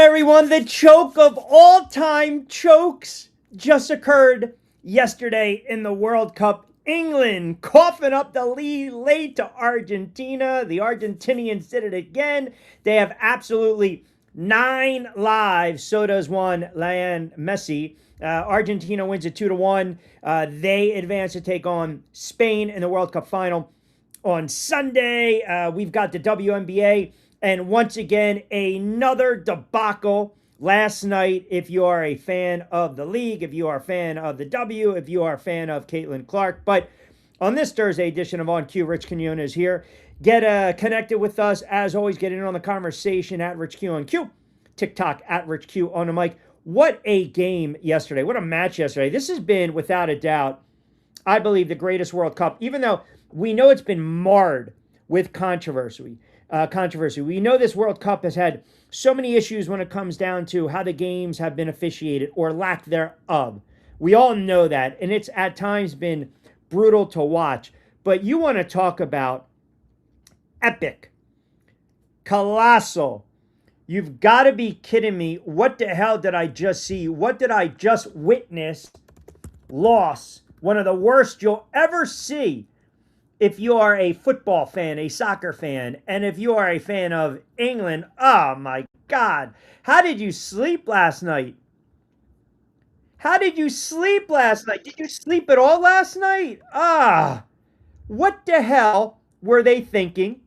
everyone. The choke of all-time chokes just occurred yesterday in the World Cup. England coughing up the lead late to Argentina. The Argentinians did it again. They have absolutely 9 lives. So does one Lionel Messi. Argentina wins it 2-1. They advance to take on Spain in the World Cup final on Sunday. We've got the WNBA. And once again, another debacle last night. If you are a fan of the league, if you are a fan of the W, if you are a fan of Caitlin Clark. But on this Thursday edition of On Cue, Rich Quinones is here. Get connected with us. As always, get in on the conversation at Rich Q on Q. TikTok at Rich Q on the mic. What a game yesterday. What a match yesterday. This has been, without a doubt, I believe, the greatest World Cup, even though we know it's been marred with controversy. We know this World Cup has had so many issues when it comes down to how the games have been officiated or lack thereof. We all know that, and it's at times been brutal to watch. But you want to talk about epic, colossal. You've got to be kidding me. What the hell did I just see? What did I just witness? Loss. One of the worst you'll ever see. If you are a football fan, a soccer fan, and if you are a fan of England, oh my God. How did you sleep last night? How did you sleep last night? Did you sleep at all last night? What the hell were they thinking?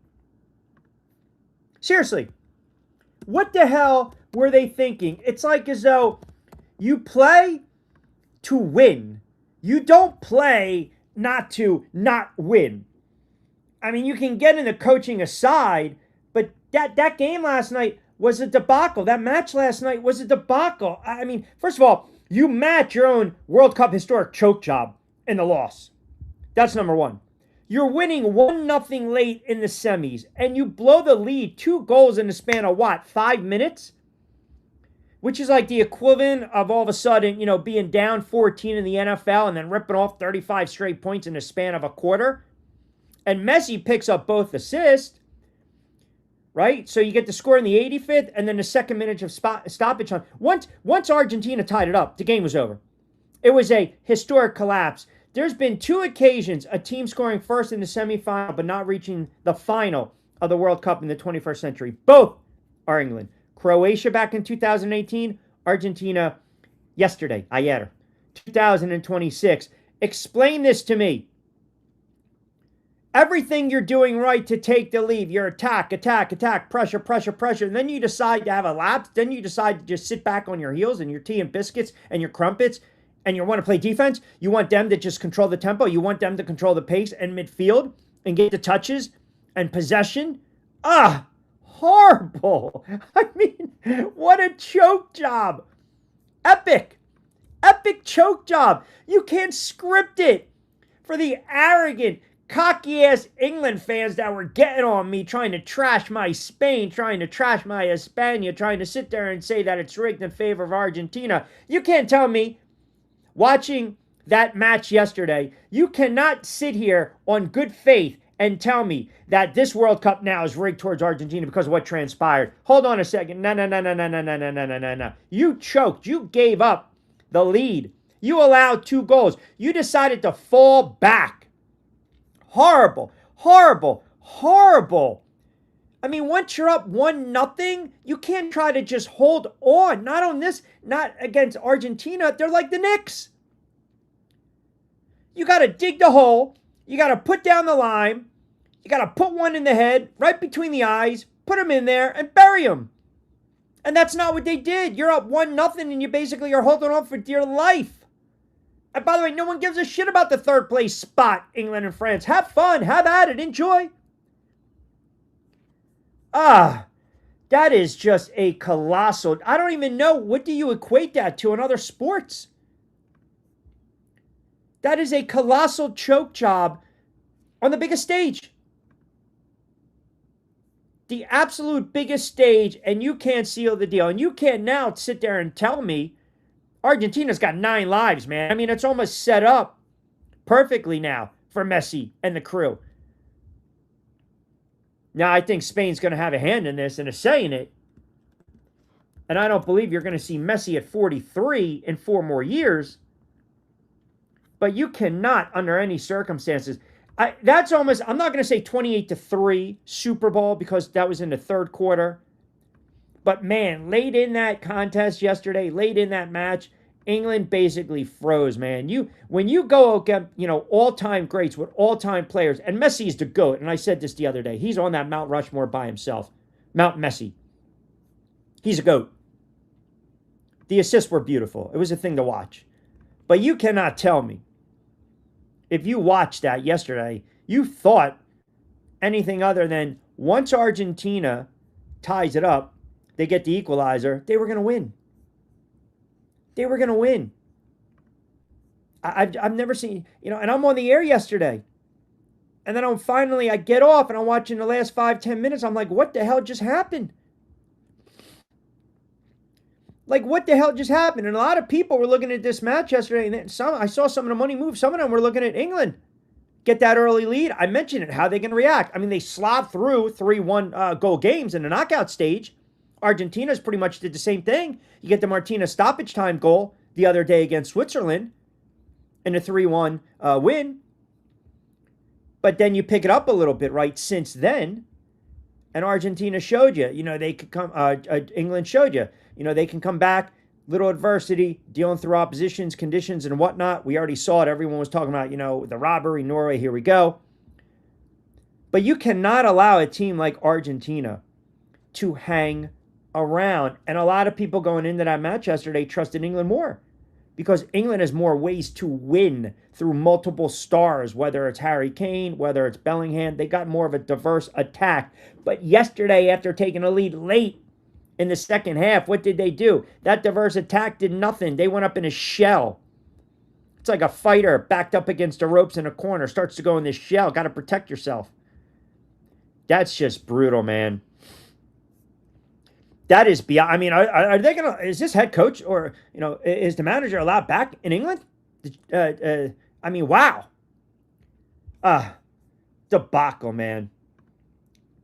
Seriously, what the hell were they thinking? It's like as though you play to win. You don't play not to not win. I mean, you can get into coaching aside, but that game last night was a debacle. That match last night was a debacle. I mean, first of all, you match your own World Cup historic choke job in the loss. That's number one. You're winning 1-0 late in the semis, and you blow the lead 2 goals in the span of what, 5 minutes? Which is like the equivalent of all of a sudden, being down 14 in the NFL and then ripping off 35 straight points in the span of a quarter. And Messi picks up both assists, right? So you get the score in the 85th and then the second minute of stoppage time. Once Argentina tied it up, the game was over. It was a historic collapse. There's been 2 occasions, a team scoring first in the semifinal but not reaching the final of the World Cup in the 21st century. Both are England. Croatia back in 2018, Argentina yesterday, ayer, 2026. Explain this to me. Everything you're doing right to take the lead, your attack, pressure, and then you decide to have a lapse, then you decide to just sit back on your heels and your tea and biscuits and your crumpets, and you want to play defense. You want them to just control the tempo. You want them to control the pace and midfield and get the touches and possession. Horrible. I mean, what a choke job. Epic choke job. You can't script it. For the arrogant, cocky-ass England fans that were getting on me, trying to trash my Spain, trying to trash my España, trying to sit there and say that it's rigged in favor of Argentina. You can't tell me, watching that match yesterday, you cannot sit here on good faith and tell me that this World Cup now is rigged towards Argentina because of what transpired. Hold on a second. No. You choked. You gave up the lead. You allowed 2 goals. You decided to fall back. Horrible. I mean, once you're up 1-0, you can't try to just hold on. Not on this, not against Argentina. They're like the Knicks. You got to dig the hole. You got to put down the line. You got to put one in the head, right between the eyes, put them in there, and bury them. And that's not what they did. You're up 1-0, and you basically are holding on for dear life. And by the way, no one gives a shit about the 3rd place spot, England and France. Have fun. Have at it. Enjoy. That is just a colossal... I don't even know. What do you equate that to in other sports? That is a colossal choke job on the biggest stage. The absolute biggest stage, and you can't seal the deal. And you can't now sit there and tell me Argentina's got 9 lives, man. I mean, it's almost set up perfectly now for Messi and the crew. Now, I think Spain's going to have a hand in this and a say in it. And I don't believe you're going to see Messi at 43 in 4 more years. But you cannot, under any circumstances, that's almost, I'm not going to say 28-3 Super Bowl because that was in the third quarter. But man, late in that contest yesterday, late in that match, England basically froze, man. When you go against, all-time greats with all-time players, and Messi's the GOAT, and I said this the other day, he's on that Mount Rushmore by himself. Mount Messi. He's a GOAT. The assists were beautiful. It was a thing to watch. But you cannot tell me, if you watched that yesterday, you thought anything other than once Argentina ties it up, they get the equalizer, they were going to win. They were going to win. I've never seen, and I'm on the air yesterday. And then I get off and I'm watching the last 5-10 minutes. I'm like, what the hell just happened? Like, what the hell just happened? And a lot of people were looking at this match yesterday. And I saw some of the money move. Some of them were looking at England get that early lead. I mentioned it, how they can react. I mean, they slobbed through 3-1 goal games in the knockout stage. Argentina's pretty much did the same thing. You get the Martinez stoppage time goal the other day against Switzerland in a 3-1 win. But then you pick it up a little bit, right, since then. And Argentina showed you, they could come, England showed you, they can come back, little adversity, dealing through oppositions, conditions, and whatnot. We already saw it. Everyone was talking about, the robbery, Norway, here we go. But you cannot allow a team like Argentina to hang around. And a lot of people going into that match yesterday trusted England more because England has more ways to win through multiple stars, whether it's Harry Kane, whether it's Bellingham. They got more of a diverse attack. But yesterday, after taking a lead late in the second half, what did they do? That diverse attack did nothing. They went up in a shell. It's like a fighter backed up against the ropes in a corner, starts to go in this shell. Got to protect yourself. That's just brutal, man. That is beyond. I mean, are they going to, is this head coach or, is the manager allowed back in England? I mean, wow. Debacle, man.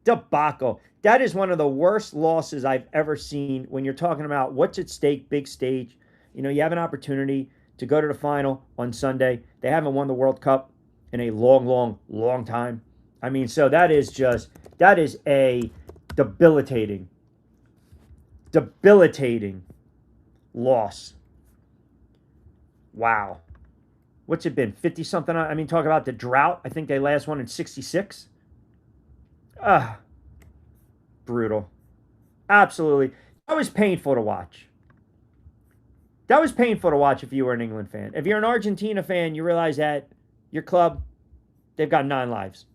Debacle. That is one of the worst losses I've ever seen when you're talking about what's at stake, big stage. You have an opportunity to go to the final on Sunday. They haven't won the World Cup in a long time. I mean, so that is a debilitating loss. Wow. What's it been? 50-something? I mean, talk about the drought. I think they last won in 66. Brutal. Absolutely. That was painful to watch. That was painful to watch if you were an England fan. If you're an Argentina fan, you realize that your club, they've got 9 lives.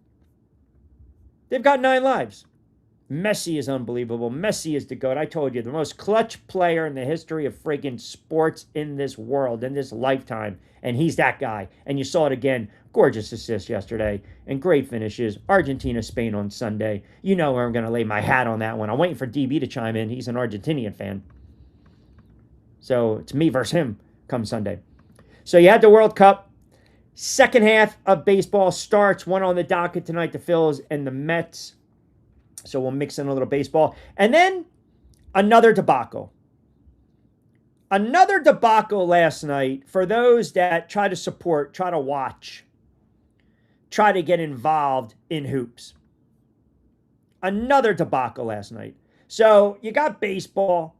They've got 9 lives. Messi is unbelievable. Messi is the GOAT. I told you, the most clutch player in the history of friggin' sports in this world, in this lifetime. And he's that guy. And you saw it again. Gorgeous assist yesterday. And great finishes. Argentina, Spain on Sunday. You know where I'm going to lay my hat on that one. I'm waiting for DB to chime in. He's an Argentinian fan. So it's me versus him come Sunday. So you had the World Cup. Second half of baseball starts. One on the docket tonight, the Phils and the Mets. So we'll mix in a little baseball. And then another debacle. Another debacle last night for those that try to support, try to watch, try to get involved in hoops. Another debacle last night. So you got baseball.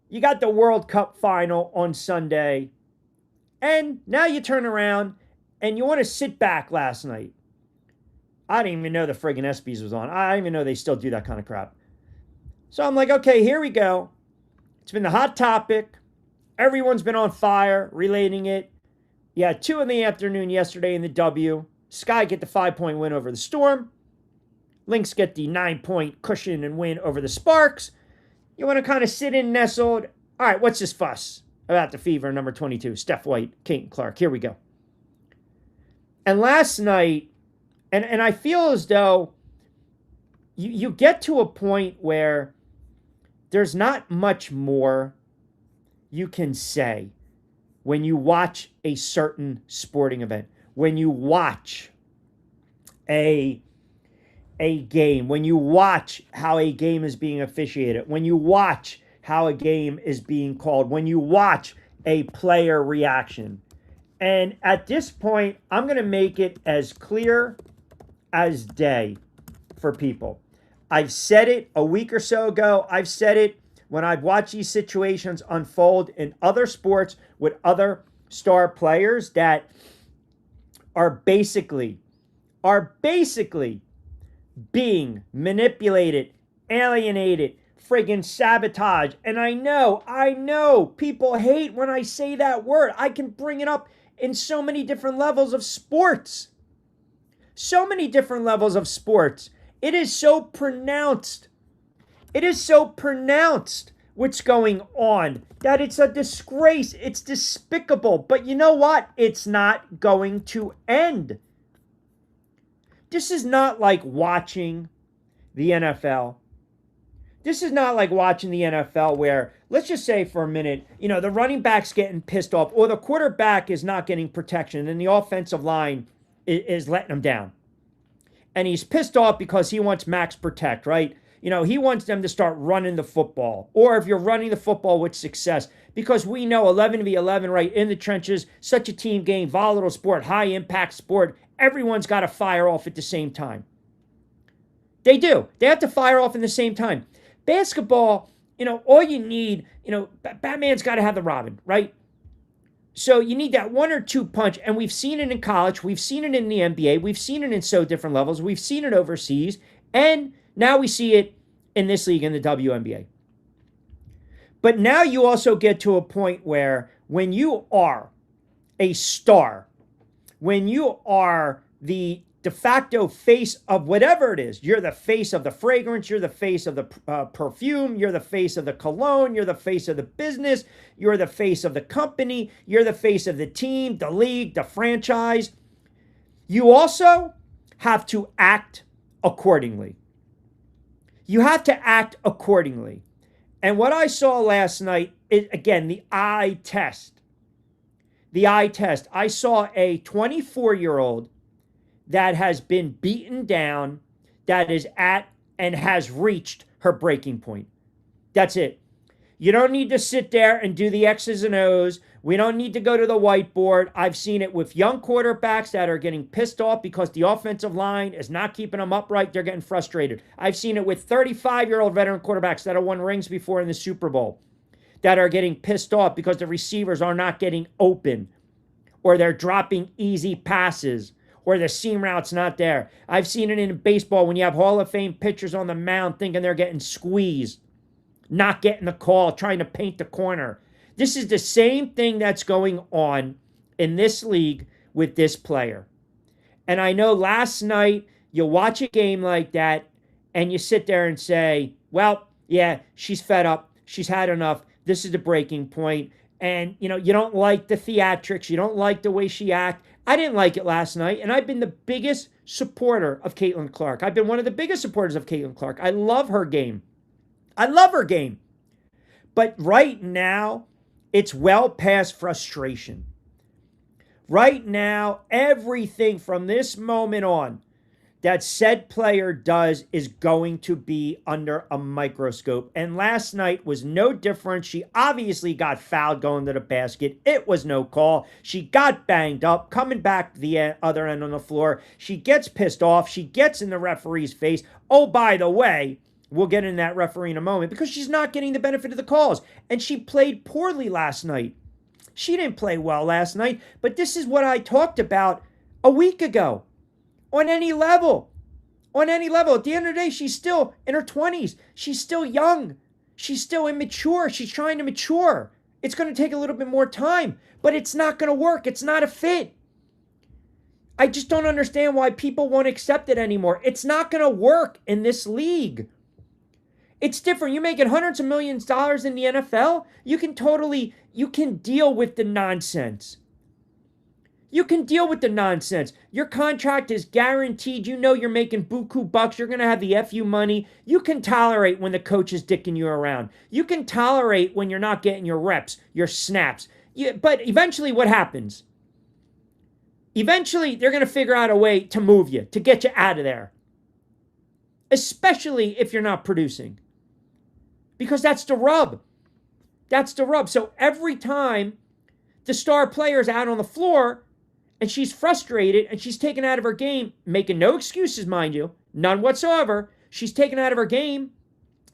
You got the World Cup final on Sunday. And now you turn around and you want to sit back last night. I didn't even know the friggin' ESPYs was on. I didn't even know they still do that kind of crap. So I'm like, okay, here we go. It's been the hot topic. Everyone's been on fire relating it. You had 2 in the afternoon yesterday in the W. Sky get the 5-point win over the Storm. Lynx get the 9-point cushion and win over the Sparks. You want to kind of sit in nestled. All right, what's this fuss about the Fever number 22? Steph White, Kate Clark. Here we go. And last night, and I feel as though you get to a point where there's not much more you can say when you watch a certain sporting event, when you watch a game, when you watch how a game is being officiated, when you watch how a game is being called when you watch a player reaction. And at this point, I'm going to make it as clear as day for people. I've said it a week or so ago. I've said it when I've watched these situations unfold in other sports with other star players that are basically being manipulated, alienated, friggin' sabotage. And I know people hate when I say that word. I can bring it up in so many different levels of sports. So many different levels of sports. It is so pronounced. It is so pronounced what's going on that it's a disgrace. It's despicable. But you know what? It's not going to end. This is not like watching the NFL. This is not like watching the NFL where, let's just say for a minute, the running back's getting pissed off or the quarterback is not getting protection and the offensive line is letting him down. And he's pissed off because he wants max protect, right? He wants them to start running the football. Or if you're running the football with success, because we know 11v11 right in the trenches, such a team game, volatile sport, high impact sport, everyone's got to fire off at the same time. They do. They have to fire off in the same time. Basketball, all you need, Batman's got to have the Robin, right? So you need that 1 or 2 punch, and we've seen it in college, we've seen it in the NBA, we've seen it in so different levels, we've seen it overseas, and now we see it in this league in the WNBA. But now you also get to a point where when you are a star, when you are the de facto face of whatever it is, you're the face of the fragrance, you're the face of the perfume, you're the face of the cologne, you're the face of the business, you're the face of the company, you're the face of the team, the league, the franchise. You also have to act accordingly. You have to act accordingly. And what I saw last night is, again, the eye test. The eye test. I saw a 24-year-old that has been beaten down, that is at and has reached her breaking point. That's it. You don't need to sit there and do the X's and O's. We don't need to go to the whiteboard. I've seen it with young quarterbacks that are getting pissed off because the offensive line is not keeping them upright. They're getting frustrated. I've seen it with 35-year-old veteran quarterbacks that have won rings before in the Super Bowl that are getting pissed off because the receivers are not getting open or they're dropping easy passes or the seam route's not there. I've seen it in baseball when you have Hall of Fame pitchers on the mound thinking they're getting squeezed, not getting the call, trying to paint the corner. This is the same thing that's going on in this league with this player. And I know last night you watch a game like that and you sit there and say, well, yeah, she's fed up. She's had enough. This is the breaking point. And, you don't like the theatrics. You don't like the way she acts. I didn't like it last night, and I've been the biggest supporter of Caitlin Clark. I've been one of the biggest supporters of Caitlin Clark. I love her game. I love her game. But right now, it's well past frustration. Right now, everything from this moment on that said player does is going to be under a microscope. And last night was no different. She obviously got fouled going to the basket. It was no call. She got banged up, coming back to the other end on the floor. She gets pissed off. She gets in the referee's face. Oh, by the way, we'll get in that referee in a moment because she's not getting the benefit of the calls. And she played poorly last night. She didn't play well last night, but this is what I talked about a week ago. On any level. On any level. At the end of the day, she's still in her 20s. She's still young. She's still immature. She's trying to mature. It's going to take a little bit more time, but it's not going to work. It's not a fit. I just don't understand why people won't accept it anymore. It's not going to work in this league. It's different. You're making hundreds of millions of dollars in the NFL. You can deal with the nonsense. You can deal with the nonsense. Your contract is guaranteed. You know you're making buku bucks. You're going to have the FU money. You can tolerate when the coach is dicking you around. You can tolerate when you're not getting your reps, your snaps. But eventually what happens? Eventually they're going to figure out a way to move you, to get you out of there. Especially if you're not producing. Because that's the rub. That's the rub. So every time the star player is out on the floor and she's frustrated and she's taken out of her game, making no excuses, mind you, none whatsoever. She's taken out of her game.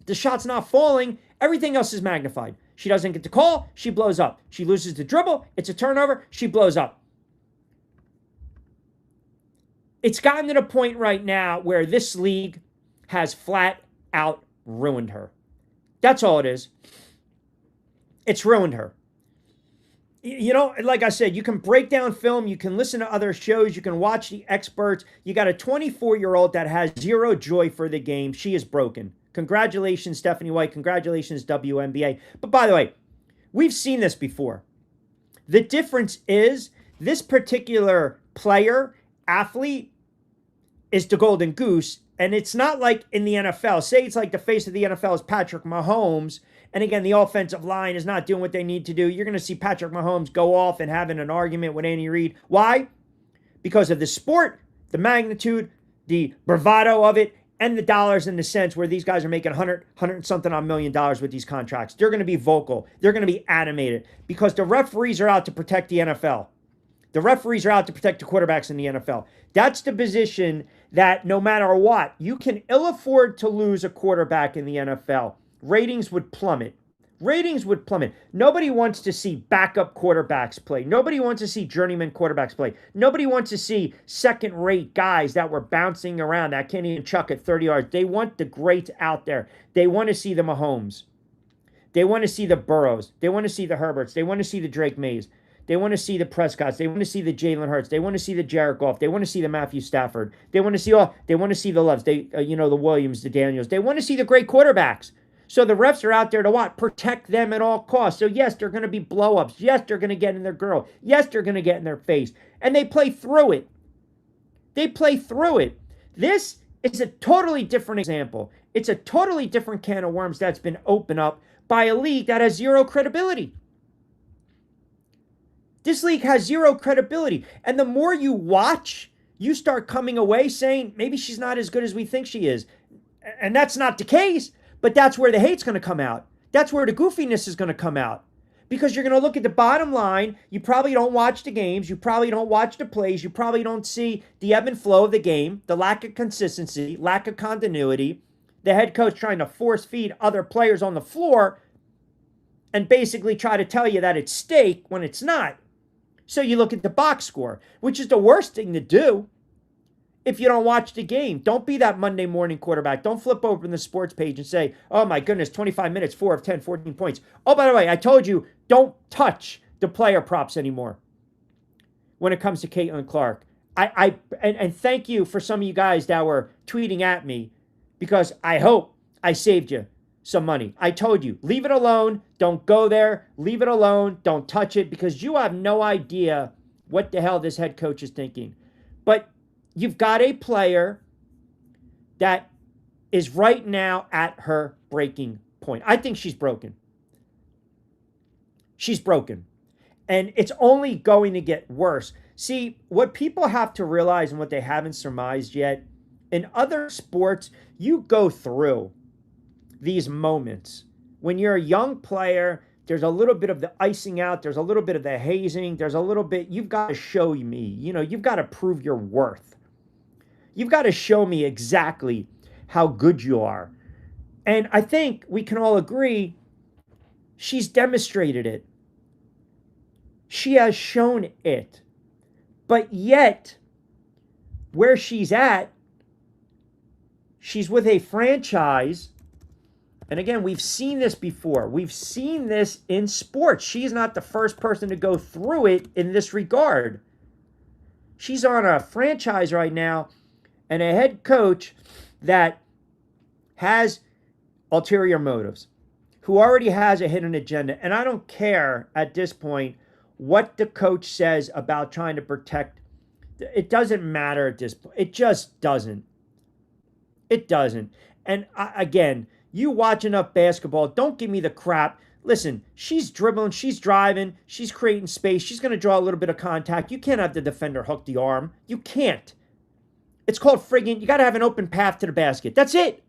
The shot's not falling. Everything else is magnified. She doesn't get the call. She blows up. She loses the dribble. It's a turnover. She blows up. It's gotten to the point right now where this league has flat out ruined her. That's all it is. It's ruined her. You know, like I said, you can break down film, you can listen to other shows, you can watch the experts. You got a 24-year-old that has zero joy for the game. She is broken. Congratulations, Stephanie White. Congratulations, WNBA. But by the way, we've seen this before. The difference is this particular player, athlete, is the golden goose. And it's not like in the NFL. Say it's like the face of the NFL is Patrick Mahomes. And again, the offensive line is not doing what they need to do. You're going to see Patrick Mahomes go off and having an argument with Andy Reid. Why? Because of the sport, the magnitude, the bravado of it, and the dollars and the cents where these guys are making 100 something on $1 million with these contracts. They're going to be vocal. They're going to be animated because the referees are out to protect the NFL. The referees are out to protect the quarterbacks in the NFL. That's the position that no matter what, you can ill afford to lose a quarterback in the NFL. Ratings would plummet. Ratings would plummet. Nobody wants to see backup quarterbacks play. Nobody wants to see journeyman quarterbacks play. Nobody wants to see second-rate guys that were bouncing around that can't even chuck at 30 yards. They want the greats out there. They want to see the Mahomes. They want to see the Burrows. They want to see the Herberts. They want to see the Drake Mays. They want to see the Prescotts. They want to see the Jalen Hurts. They want to see the Jared Goff. They want to see the Matthew Stafford. They want to see They want to see the Loves. The Williams, the Daniels. They want to see the great quarterbacks. So the refs are out there to what? Protect them at all costs. So yes, they're going to be blow-ups. Yes, they're going to get in their grill. Yes, they're going to get in their face. And they play through it. They play through it. This is a totally different example. It's a totally different can of worms that's been opened up by a league that has zero credibility. This league has zero credibility. And the more you watch, you start coming away saying, maybe she's not as good as we think she is. And that's not the case. But that's where the hate's going to come out. That's where the goofiness is going to come out. Because you're going to look at the bottom line. You probably don't watch the games. You probably don't watch the plays. You probably don't see the ebb and flow of the game, the lack of consistency, lack of continuity, the head coach trying to force feed other players on the floor and basically try to tell you that it's steak when it's not. So you look at the box score, which is the worst thing to do. If you don't watch the game, don't be that Monday morning quarterback. Don't flip open the sports page and say, oh my goodness, 25 minutes, 4 of 10, 14 points. Oh, by the way, I told you, don't touch the player props anymore when it comes to Caitlin Clark. And thank you for some of you guys that were tweeting at me because I hope I saved you some money. I told you, leave it alone. Don't go there. Leave it alone. Don't touch it because you have no idea what the hell this head coach is thinking. But you've got a player that is right now at her breaking point. I think she's broken. She's broken. And it's only going to get worse. See, what people have to realize and what they haven't surmised yet, in other sports, you go through these moments. When you're a young player, there's a little bit of the icing out. There's a little bit of the hazing. There's a little bit, you've got to show me. You've got to prove your worth. You've got to show me exactly how good you are. And I think we can all agree she's demonstrated it. She has shown it. But yet, where she's at, she's with a franchise. And again, we've seen this before. We've seen this in sports. She's not the first person to go through it in this regard. She's on a franchise right now and a head coach that has ulterior motives, who already has a hidden agenda. And I don't care at this point what the coach says about trying to protect. It doesn't matter at this point. It just doesn't. It doesn't. And again, you watch enough basketball, don't give me the crap. Listen, she's dribbling, she's driving, she's creating space. She's going to draw a little bit of contact. You can't have the defender hook the arm. You can't. It's called friggin', you got to have an open path to the basket. That's it.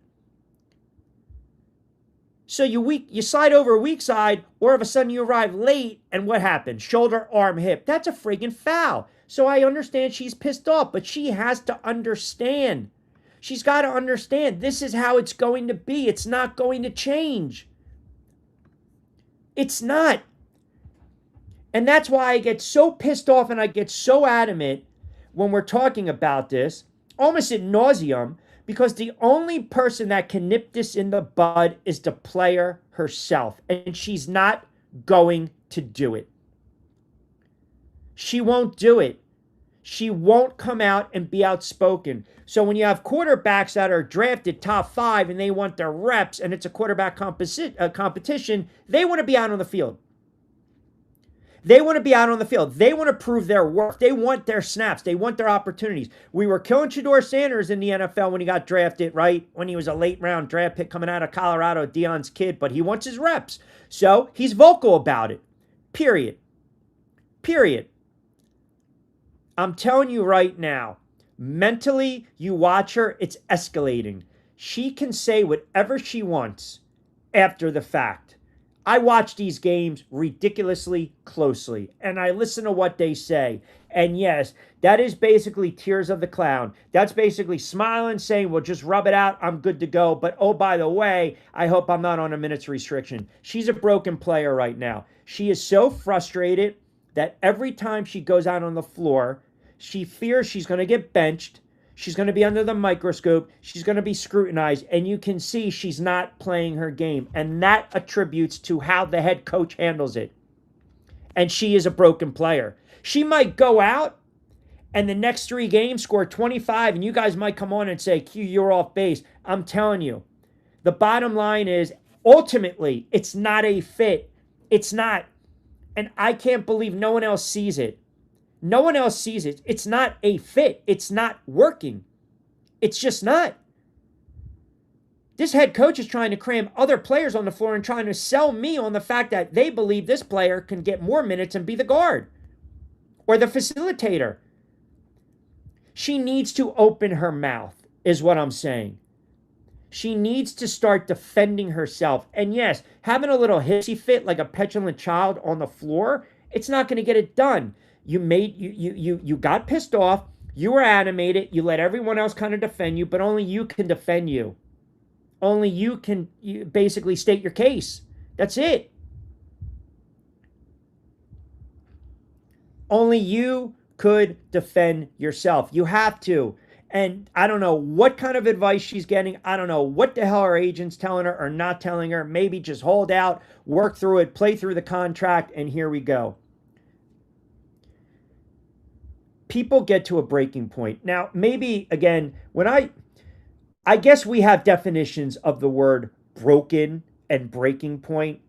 So you slide over a weak side, or all of a sudden you arrive late, and what happens? Shoulder, arm, hip. That's a friggin' foul. So I understand she's pissed off, but she has to understand. She's got to understand this is how it's going to be. It's not going to change. It's not. And that's why I get so pissed off and I get so adamant when we're talking about this, almost ad nauseum, because the only person that can nip this in the bud is the player herself. And she's not going to do it. She won't do it. She won't come out and be outspoken. So when you have quarterbacks that are drafted top 5 and they want their reps and it's a quarterback competition, they want to be out on the field. They want to be out on the field. They want to prove their worth. They want their snaps. They want their opportunities. We were killing Shedeur Sanders in the NFL when he got drafted, right? When he was a late round draft pick coming out of Colorado, Deion's kid, but he wants his reps. So he's vocal about it. Period. Period. I'm telling you right now, mentally, you watch her, it's escalating. She can say whatever she wants after the fact. I watch these games ridiculously closely, and I listen to what they say. And yes, that is basically tears of the clown. That's basically smiling, saying, well, just rub it out, I'm good to go. But oh, by the way, I hope I'm not on a minutes restriction. She's a broken player right now. She is so frustrated that every time she goes out on the floor, she fears she's going to get benched. She's going to be under the microscope. She's going to be scrutinized. And you can see she's not playing her game. And that attributes to how the head coach handles it. And she is a broken player. She might go out and the next 3 games score 25. And you guys might come on and say, Q, you're off base. I'm telling you, the bottom line is ultimately it's not a fit. It's not. And I can't believe no one else sees it. No one else sees it. It's not a fit. It's not working. It's just not. This head coach is trying to cram other players on the floor and trying to sell me on the fact that they believe this player can get more minutes and be the guard or the facilitator. She needs to open her mouth, is what I'm saying. She needs to start defending herself. And yes, having a little hissy fit like a petulant child on the floor, it's not going to get it done. You got pissed off, you were animated, you let everyone else kind of defend you, but only you can defend you. Only you can basically state your case. That's it. Only you could defend yourself. You have to. And I don't know what kind of advice she's getting. I don't know what the hell her agent's telling her or not telling her. Maybe just hold out, work through it, play through the contract, and here we go. People get to a breaking point. Now, maybe, again, when I guess we have definitions of the word broken and breaking point.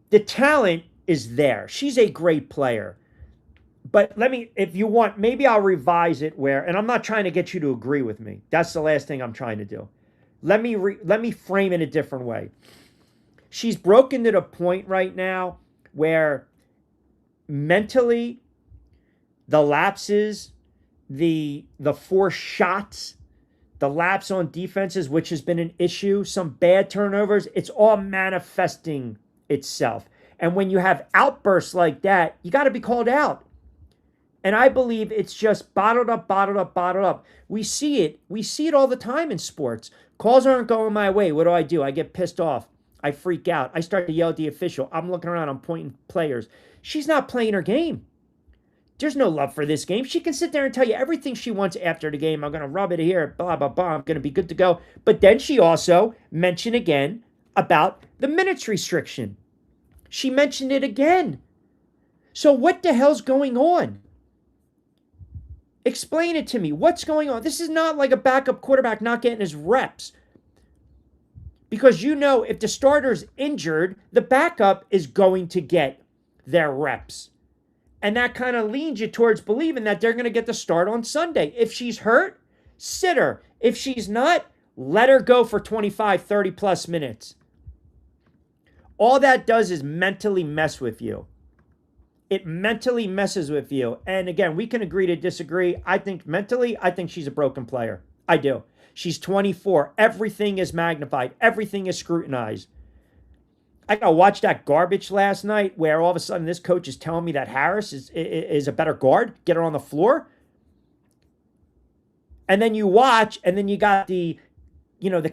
The talent is there. She's a great player. But let me, if you want, maybe I'll revise it where, and I'm not trying to get you to agree with me. That's the last thing I'm trying to do. Let me frame it a different way. She's broken to the point right now where mentally, the lapses, the forced shots, the lapse on defenses, which has been an issue, some bad turnovers, it's all manifesting itself. And when you have outbursts like that, you got to be called out. And I believe it's just bottled up, bottled up, bottled up. We see it. We see it all the time in sports. Calls aren't going my way. What do? I get pissed off. I freak out. I start to yell at the official. I'm looking around. I'm pointing players. She's not playing her game. There's no love for this game. She can sit there and tell you everything she wants after the game. I'm going to rub it here, blah, blah, blah. I'm going to be good to go. But then she also mentioned again about the minutes restriction. She mentioned it again. So what the hell's going on? Explain it to me. What's going on? This is not like a backup quarterback not getting his reps. Because you know if the starter's injured, the backup is going to get their reps. And that kind of leans you towards believing that they're going to get the start on Sunday. If she's hurt, sit her. If she's not, let her go for 25, 30 plus minutes. All that does is mentally mess with you. It mentally messes with you. And again, we can agree to disagree. I think mentally, I think she's a broken player. I do. She's 24. Everything is magnified. Everything is scrutinized. I got to watch that garbage last night where all of a sudden this coach is telling me that Harris is a better guard. Get her on the floor. And then you watch, and then you got the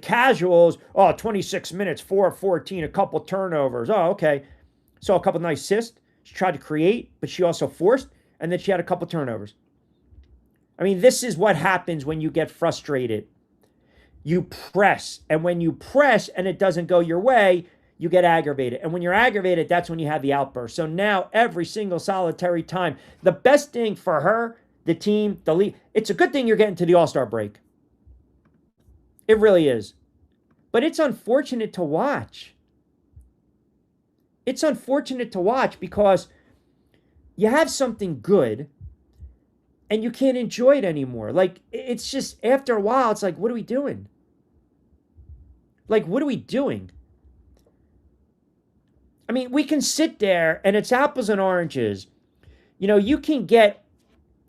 casuals. Oh, 26 minutes, 4 of 14, a couple turnovers. Oh, okay. So a couple nice assists. She tried to create, but she also forced. And then she had a couple turnovers. I mean, this is what happens when you get frustrated. You press. And when you press and it doesn't go your way, you get aggravated. And when you're aggravated, that's when you have the outburst. So now, every single solitary time, the best thing for her, the team, the league, it's a good thing you're getting to the All-Star break. It really is. But it's unfortunate to watch. It's unfortunate to watch because you have something good and you can't enjoy it anymore. Like, it's just, after a while, it's like, what are we doing? Like, what are we doing? I mean, we can sit there and it's apples and oranges. You can get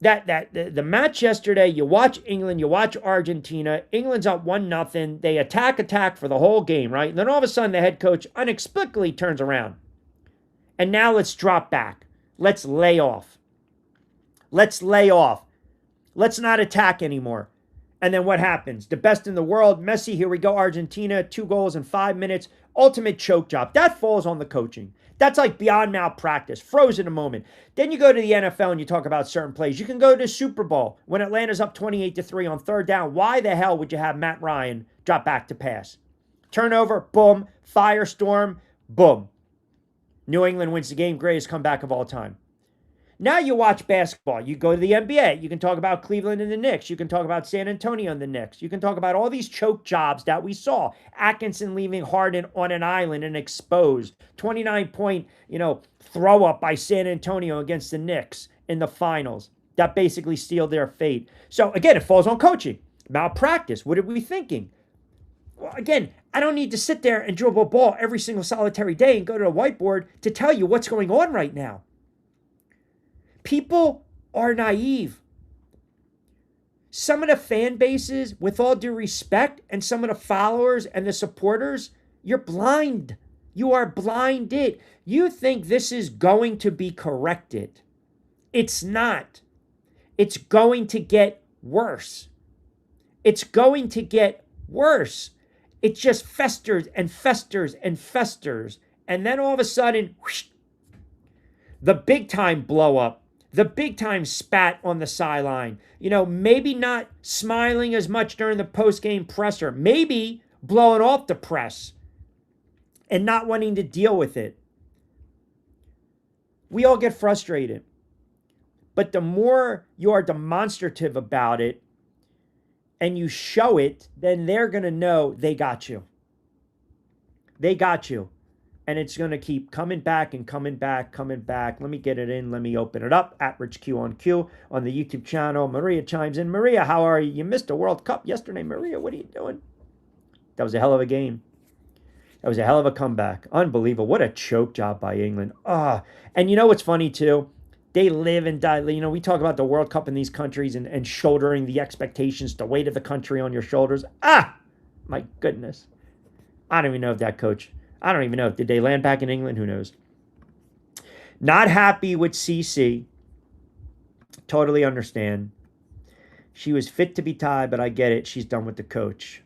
the match yesterday. You watch England, you watch Argentina. England's up 1-0. They attack for the whole game, right? And then all of a sudden, the head coach unexpectedly turns around. And now let's drop back. Let's lay off. Let's lay off. Let's not attack anymore. And then what happens? The best in the world, Messi, here we go, Argentina, 2 goals in 5 minutes. Ultimate choke job. That falls on the coaching. That's like beyond malpractice. Frozen a moment. Then you go to the NFL and you talk about certain plays. You can go to Super Bowl when Atlanta's up 28-3 on 3rd down. Why the hell would you have Matt Ryan drop back to pass? Turnover, boom. Firestorm, boom. New England wins the game. Greatest comeback of all time. Now you watch basketball. You go to the NBA. You can talk about Cleveland and the Knicks. You can talk about San Antonio and the Knicks. You can talk about all these choke jobs that we saw. Atkinson leaving Harden on an island and exposed. 29-point, throw up by San Antonio against the Knicks in the finals. That basically sealed their fate. So again, it falls on coaching. Malpractice. What are we thinking? Well, again, I don't need to sit there and dribble a ball every single solitary day and go to a whiteboard to tell you what's going on right now. People are naive. Some of the fan bases, with all due respect, and some of the followers and the supporters, you're blind. You are blinded. You think this is going to be corrected. It's not. It's going to get worse. It's going to get worse. It just festers and festers and festers. And then all of a sudden, whoosh, the big time blow up. The big time spat on the sideline. Maybe not smiling as much during the post-game presser. Maybe blowing off the press and not wanting to deal with it. We all get frustrated. But the more you are demonstrative about it and you show it, then they're going to know they got you. They got you. And it's going to keep coming back and coming back. Let me get it in. Let me open it up. At Rich Q on Q on the YouTube channel. Maria chimes in. Maria, how are you? You missed the World Cup yesterday. Maria, what are you doing? That was a hell of a game. That was a hell of a comeback. Unbelievable. What a choke job by England. And you know what's funny too? They live and die. We talk about the World Cup in these countries and shouldering the expectations, the weight of the country on your shoulders. My goodness. I don't even know if that coach... I don't even know. Did they land back in England? Who knows? Not happy with CC. Totally understand. She was fit to be tied, but I get it. She's done with the coach.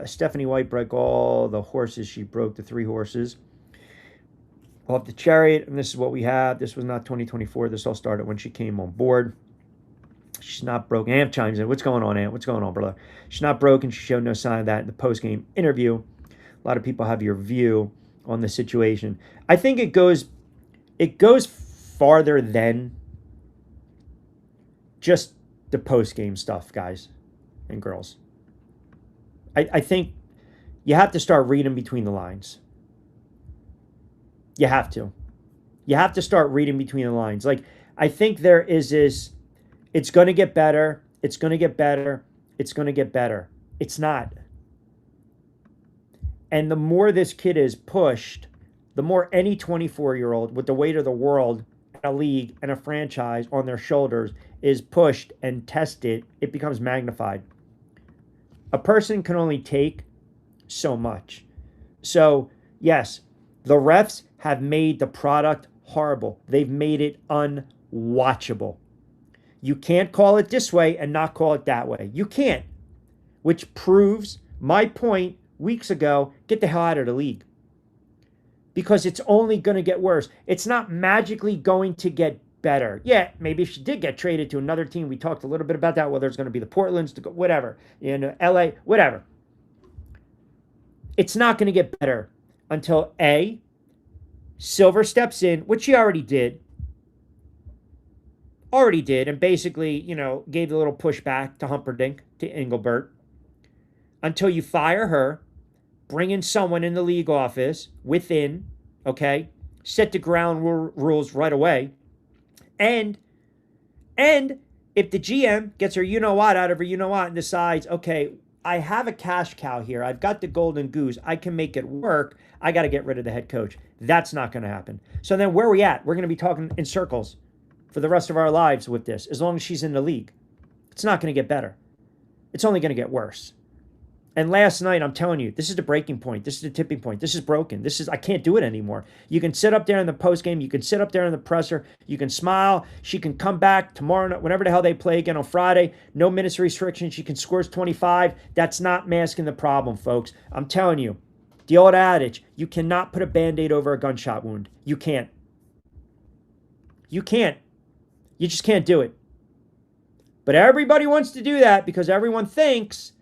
Stephanie White broke all the horses. She broke the 3 horses off the chariot, and this is what we have. This was not 2024. This all started when she came on board. She's not broken. Ant chimes in. What's going on, Ant? What's going on, brother? She's not broken. She showed no sign of that in the post-game interview. A lot of people have your view on the situation. I think it goes farther than just the post-game stuff, guys and girls. I think you have to start reading between the lines. You have to. You have to start reading between the lines. Like, I think there is this... It's going to get better. It's going to get better. It's going to get better. It's not. And the more this kid is pushed, the more any 24-year-old with the weight of the world a league and a franchise on their shoulders is pushed and tested, it becomes magnified. A person can only take so much. So, yes, the refs have made the product horrible. They've made it unwatchable. You can't call it this way and not call it that way. You can't. Which proves my point weeks ago, get the hell out of the league. Because it's only going to get worse. It's not magically going to get better. Yeah, maybe if she did get traded to another team, we talked a little bit about that, whether it's going to be the Portlands, whatever, LA, whatever. It's not going to get better until A, Silver steps in, which she already did, and basically, gave the little pushback to Humperdinck, to Engelbert, until you fire her, bring in someone in the league office within, okay, set the ground rules right away, and if the GM gets her you-know-what out of her you-know-what and decides, okay, I have a cash cow here, I've got the golden goose, I can make it work, I got to get rid of the head coach. That's not going to happen. So then where are we at? We're going to be talking in circles for the rest of our lives with this, as long as she's in the league. It's not going to get better. It's only going to get worse. And last night, I'm telling you, this is the breaking point. This is the tipping point. This is broken. I can't do it anymore. You can sit up there in the postgame. You can sit up there in the presser. You can smile. She can come back tomorrow night, whenever the hell they play again on Friday. No minutes restriction. She can score 25. That's not masking the problem, folks. I'm telling you, the old adage, you cannot put a Band-Aid over a gunshot wound. You can't. You can't. You just can't do it. But everybody wants to do that because everyone thinks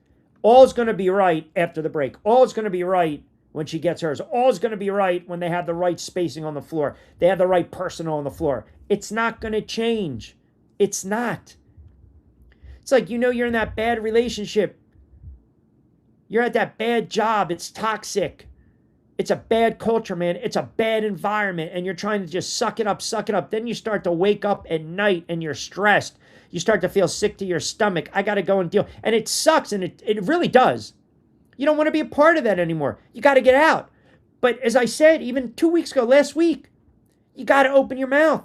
all's going to be right after the break. All's going to be right when she gets hers. All's going to be right when they have the right spacing on the floor. They have the right personnel on the floor. It's not going to change. It's not. It's like, you're in that bad relationship. You're at that bad job. It's toxic. It's a bad culture, man. It's a bad environment. And you're trying to just suck it up, suck it up. Then you start to wake up at night and you're stressed. You start to feel sick to your stomach. I got to go and deal. And it sucks, and it really does. You don't want to be a part of that anymore. You got to get out. But as I said, even 2 weeks ago, last week, you got to open your mouth.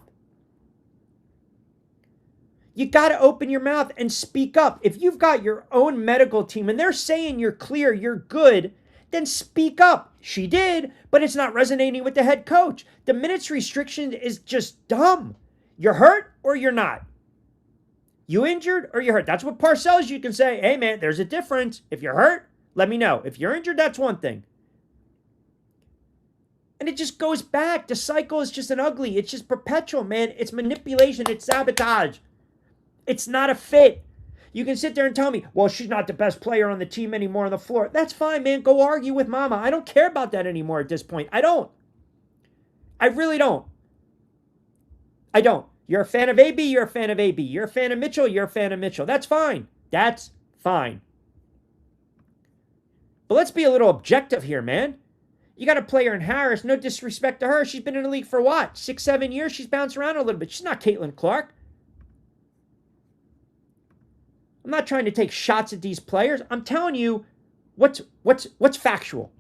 You got to open your mouth and speak up. If you've got your own medical team and they're saying you're clear, you're good, then speak up. She did, but it's not resonating with the head coach. The minutes restriction is just dumb. You're hurt or you're not. You injured or you're hurt. That's what Parcells, you can say, hey, man, there's a difference. If you're hurt, let me know. If you're injured, that's one thing. And it just goes back. The cycle is just an ugly. It's just perpetual, man. It's manipulation. It's sabotage. It's not a fit. You can sit there and tell me, well, she's not the best player on the team anymore on the floor. That's fine, man. Go argue with mama. I don't care about that anymore at this point. I don't. I really don't. I don't. You're a fan of AB, you're a fan of AB. You're a fan of Mitchell, you're a fan of Mitchell. That's fine. That's fine. But let's be a little objective here, man. You got a player in Harris, no disrespect to her. She's been in the league for what? 6, 7 years? She's bounced around a little bit. She's not Caitlin Clark. I'm not trying to take shots at these players. I'm telling you what's factual.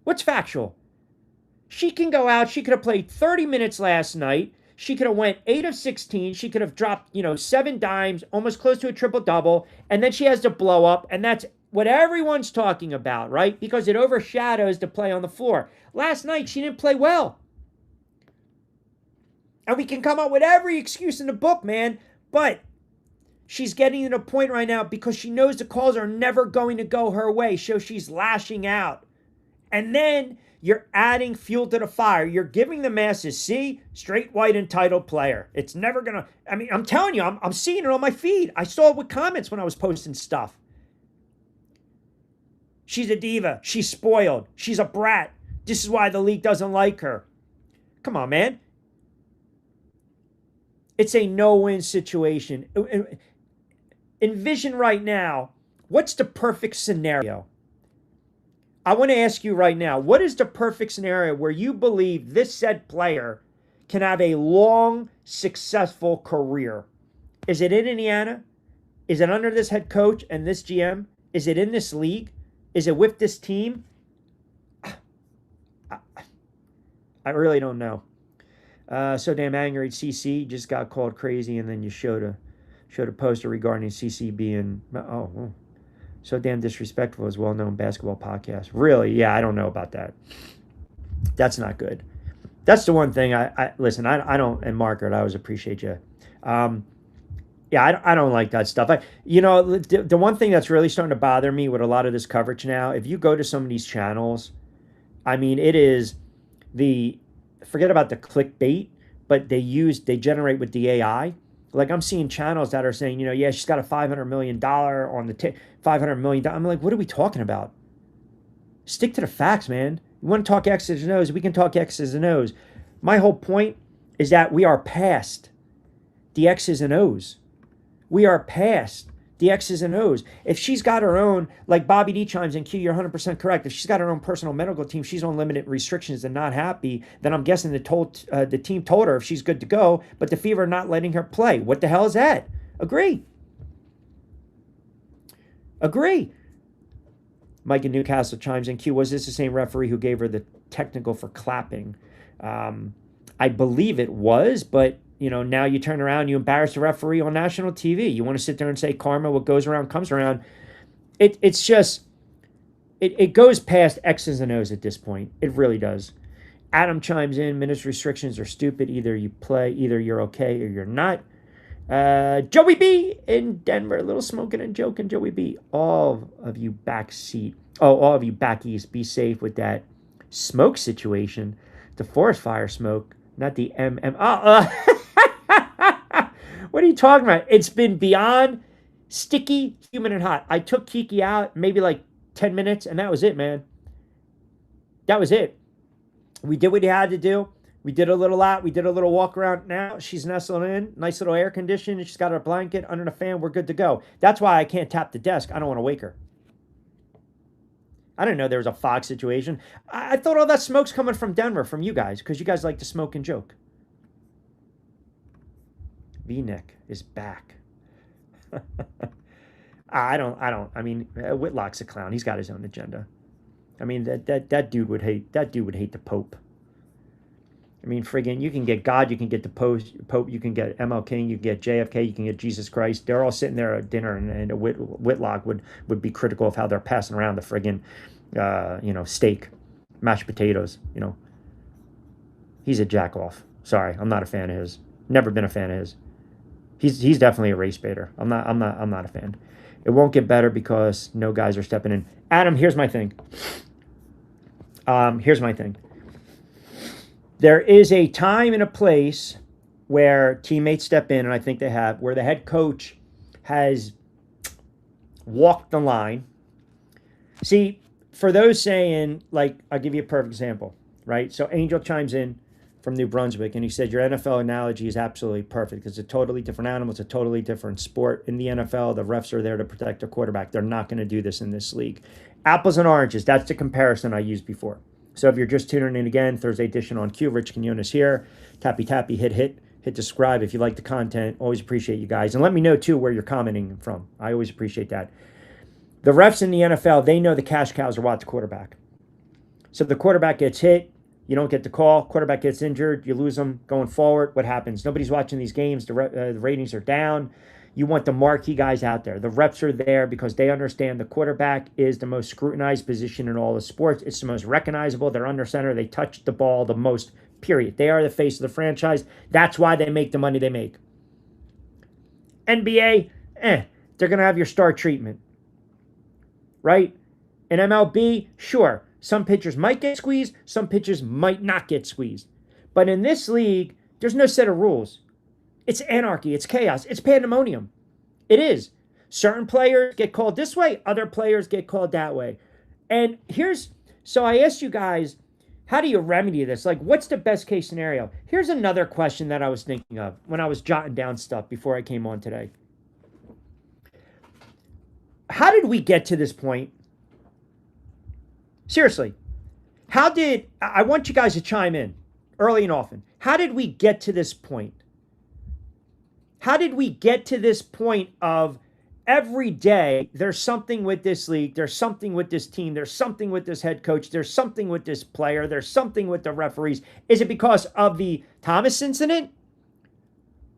What's factual? She can go out. She could have played 30 minutes last night. She could have went 8 of 16. She could have dropped, 7 dimes, almost close to a triple-double. And then she has to blow up. And that's what everyone's talking about, right? Because it overshadows the play on the floor. Last night, she didn't play well. And we can come up with every excuse in the book, man. But she's getting to the point right now because she knows the calls are never going to go her way. So she's lashing out. And then you're adding fuel to the fire. You're giving the masses, see, straight white entitled player. It's never going to, I'm telling you, I'm seeing it on my feed. I saw it with comments when I was posting stuff. She's a diva. She's spoiled. She's a brat. This is why the league doesn't like her. Come on, man. It's a no-win situation. Envision right now, what's the perfect scenario? I want to ask you right now, what is the perfect scenario where you believe this said player can have a long, successful career? Is it in Indiana? Is it under this head coach and this GM? Is it in this league? Is it with this team? I really don't know. So damn angry at CC, just got called crazy, and then you showed a poster regarding CC being so damn disrespectful as well-known basketball podcast. Really? Yeah, I don't know about that. That's not good. That's the one thing I listen. I don't, and Margaret, I always appreciate you. Um, yeah, I don't like that stuff. The one thing that's really starting to bother me with a lot of this coverage now, if you go to some of these channels, I mean, it is the forget about the clickbait, but they generate with the AI. Like I'm seeing channels that are saying, yeah, she's got a $500 million on the $500 million. I'm like, what are we talking about? Stick to the facts, man. You want to talk X's and O's? We can talk X's and O's. My whole point is that we are past the X's and O's. We are past the X's and O's. If she's got her own, like Bobby D chimes in, Q, you're 100% correct. If she's got her own personal medical team, she's on limited restrictions and not happy, then I'm guessing the team told her if she's good to go, but the Fever not letting her play. What the hell is that? Agree. Mike in Newcastle chimes in, Q, was this the same referee who gave her the technical for clapping? I believe it was, but now you turn around, you embarrass the referee on national TV. You want to sit there and say karma, what goes around comes around. It's just, it goes past X's and O's at this point. It really does. Adam chimes in, minutes restrictions are stupid. Either you play, either you're okay or you're not. Joey B in Denver, a little smoking and joking, Joey B. All of you back east, be safe with that smoke situation. The forest fire smoke, not the MM. What are you talking about? It's been beyond sticky, humid, and hot. I took Kiki out maybe like 10 minutes, and that was it, man. That was it. We did what he had to do. We did a little out. We did a little walk around. Now she's nestled in. Nice little air conditioning. She's got her blanket under the fan. We're good to go. That's why I can't tap the desk. I don't want to wake her. I didn't know there was a fog situation. I thought all that smoke's coming from Denver, from you guys, because you guys like to smoke and joke. V-neck is back. I mean, Whitlock's a clown. He's got his own agenda. I mean, that dude would hate the Pope. I mean, friggin', you can get God, you can get the Pope, you can get MLK, you can get JFK, you can get Jesus Christ. They're all sitting there at dinner, and Whitlock would be critical of how they're passing around the friggin', steak, mashed potatoes. He's a jack off. Sorry, I'm not a fan of his. Never been a fan of his. He's definitely a race baiter. I'm not a fan. It won't get better because no guys are stepping in. Adam, here's my thing. There is a time and a place where teammates step in, and I think they have, where the head coach has walked the line. See, for those saying, like, I'll give you a perfect example, right? So Angel chimes in from New Brunswick, and he said, your NFL analogy is absolutely perfect because it's a totally different animal. It's a totally different sport. In the NFL, the refs are there to protect their quarterback. They're not going to do this in this league. Apples and oranges, that's the comparison I used before. So if you're just tuning in again, Thursday edition on Q, Rich Quinones here. Tappy, hit subscribe if you like the content. Always appreciate you guys. And let me know, too, where you're commenting from. I always appreciate that. The refs in the NFL, they know the cash cows are what? The quarterback. So if the quarterback gets hit, you don't get the call. Quarterback gets injured, you lose them going forward. What happens? Nobody's watching these games. The ratings are down. You want the marquee guys out there. The reps are there because they understand the quarterback is the most scrutinized position in all the sports. It's the most recognizable. They're under center. They touch the ball the most, period. They are the face of the franchise. That's why they make the money they make. NBA, they're going to have your star treatment. Right? In MLB, sure. Some pitchers might get squeezed. Some pitchers might not get squeezed. But in this league, there's no set of rules. It's anarchy. It's chaos. It's pandemonium. It is. Certain players get called this way. Other players get called that way. And so I asked you guys, how do you remedy this? Like, what's the best case scenario? Here's another question that I was thinking of when I was jotting down stuff before I came on today. How did we get to this point? Seriously. I want you guys to chime in early and often. How did we get to this point? How did we get to this point of every day there's something with this league, there's something with this team, there's something with this head coach, there's something with this player, there's something with the referees. Is it because of the Thomas incident?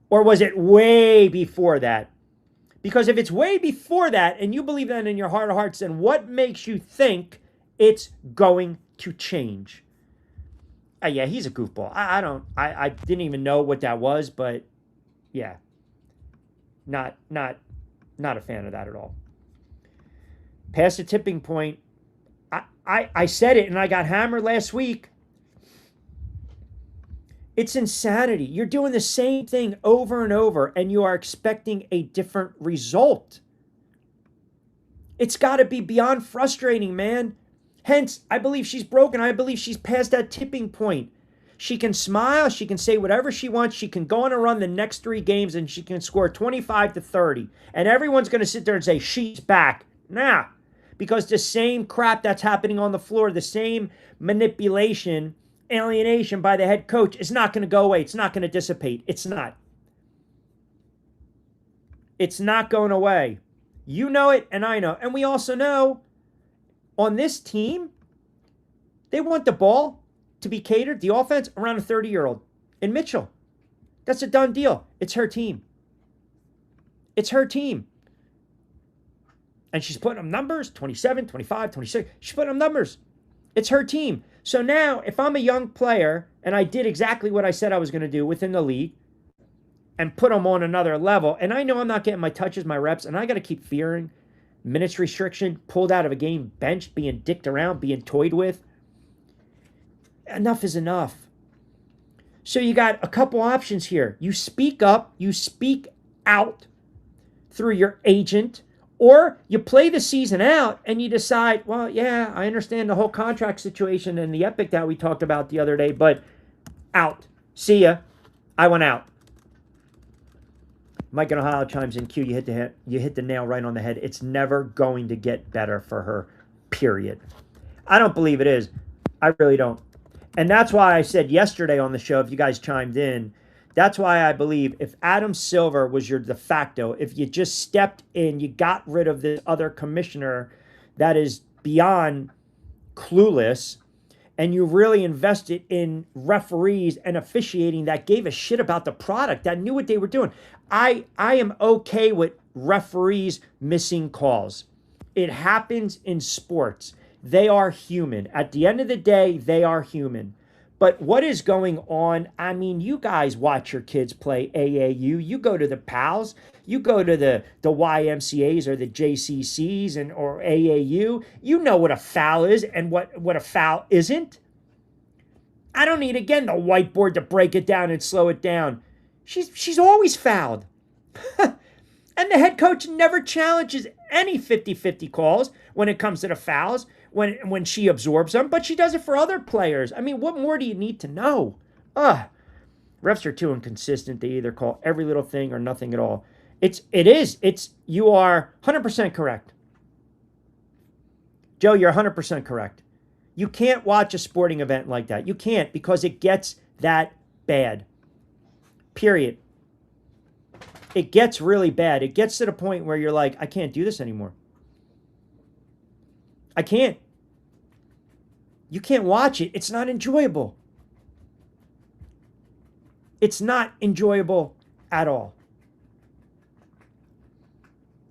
Or was it way before that? Because if it's way before that and you believe that in your heart of hearts, then what makes you think it's going to change? Yeah, he's a goofball. I didn't even know what that was, but yeah, not a fan of that at all. Past the tipping point, I said it and I got hammered last week. It's insanity. You're doing the same thing over and over and you are expecting a different result. It's got to be beyond frustrating, man. Hence, I believe she's broken. I believe she's past that tipping point. She can smile. She can say whatever she wants. She can go on a run the next 3 games and she can score 25 to 30. And everyone's going to sit there and say, she's back. Nah. Because the same crap that's happening on the floor, the same manipulation, alienation by the head coach is not going to go away. It's not going to dissipate. It's not. It's not going away. You know it and I know. And we also know on this team, they want the ball to be catered, the offense, around a 30-year-old. In Mitchell. That's a done deal. It's her team. It's her team. And she's putting up numbers, 27, 25, 26. She's putting up numbers. It's her team. So now, if I'm a young player, and I did exactly what I said I was going to do within the league, and put them on another level, and I know I'm not getting my touches, my reps, and I got to keep fearing minutes restriction, pulled out of a game, benched, being dicked around, being toyed with. Enough is enough. So you got a couple options here. You speak up, you speak out through your agent, or you play the season out and you decide, well, yeah, I understand the whole contract situation and the epic that we talked about the other day, but out. See ya. I went out. Mike in Ohio chimes in. Q, you hit the nail right on the head. It's never going to get better for her, period. I don't believe it is. I really don't. And that's why I said yesterday on the show, if you guys chimed in, that's why I believe if Adam Silver was your de facto, if you just stepped in, you got rid of this other commissioner that is beyond clueless, and you really invested in referees and officiating that gave a shit about the product, that knew what they were doing. I am okay with referees missing calls. It happens in sports. They are human. At the end of the day, they are human. But what is going on? I mean, you guys watch your kids play AAU. You go to the PALs. You go to the YMCAs or the JCCs or AAU. You know what a foul is and what a foul isn't. I don't need, again, the whiteboard to break it down and slow it down. She's always fouled. And the head coach never challenges any 50-50 calls when it comes to the fouls. When she absorbs them, but she does it for other players. I mean, what more do you need to know? Refs are too inconsistent. They either call every little thing or nothing at all. You are 100% correct. Joe, you're 100% correct. You can't watch a sporting event like that. You can't, because it gets that bad. Period. It gets really bad. It gets to the point where you're like, I can't do this anymore. I can't. You can't watch it. It's not enjoyable. It's not enjoyable at all.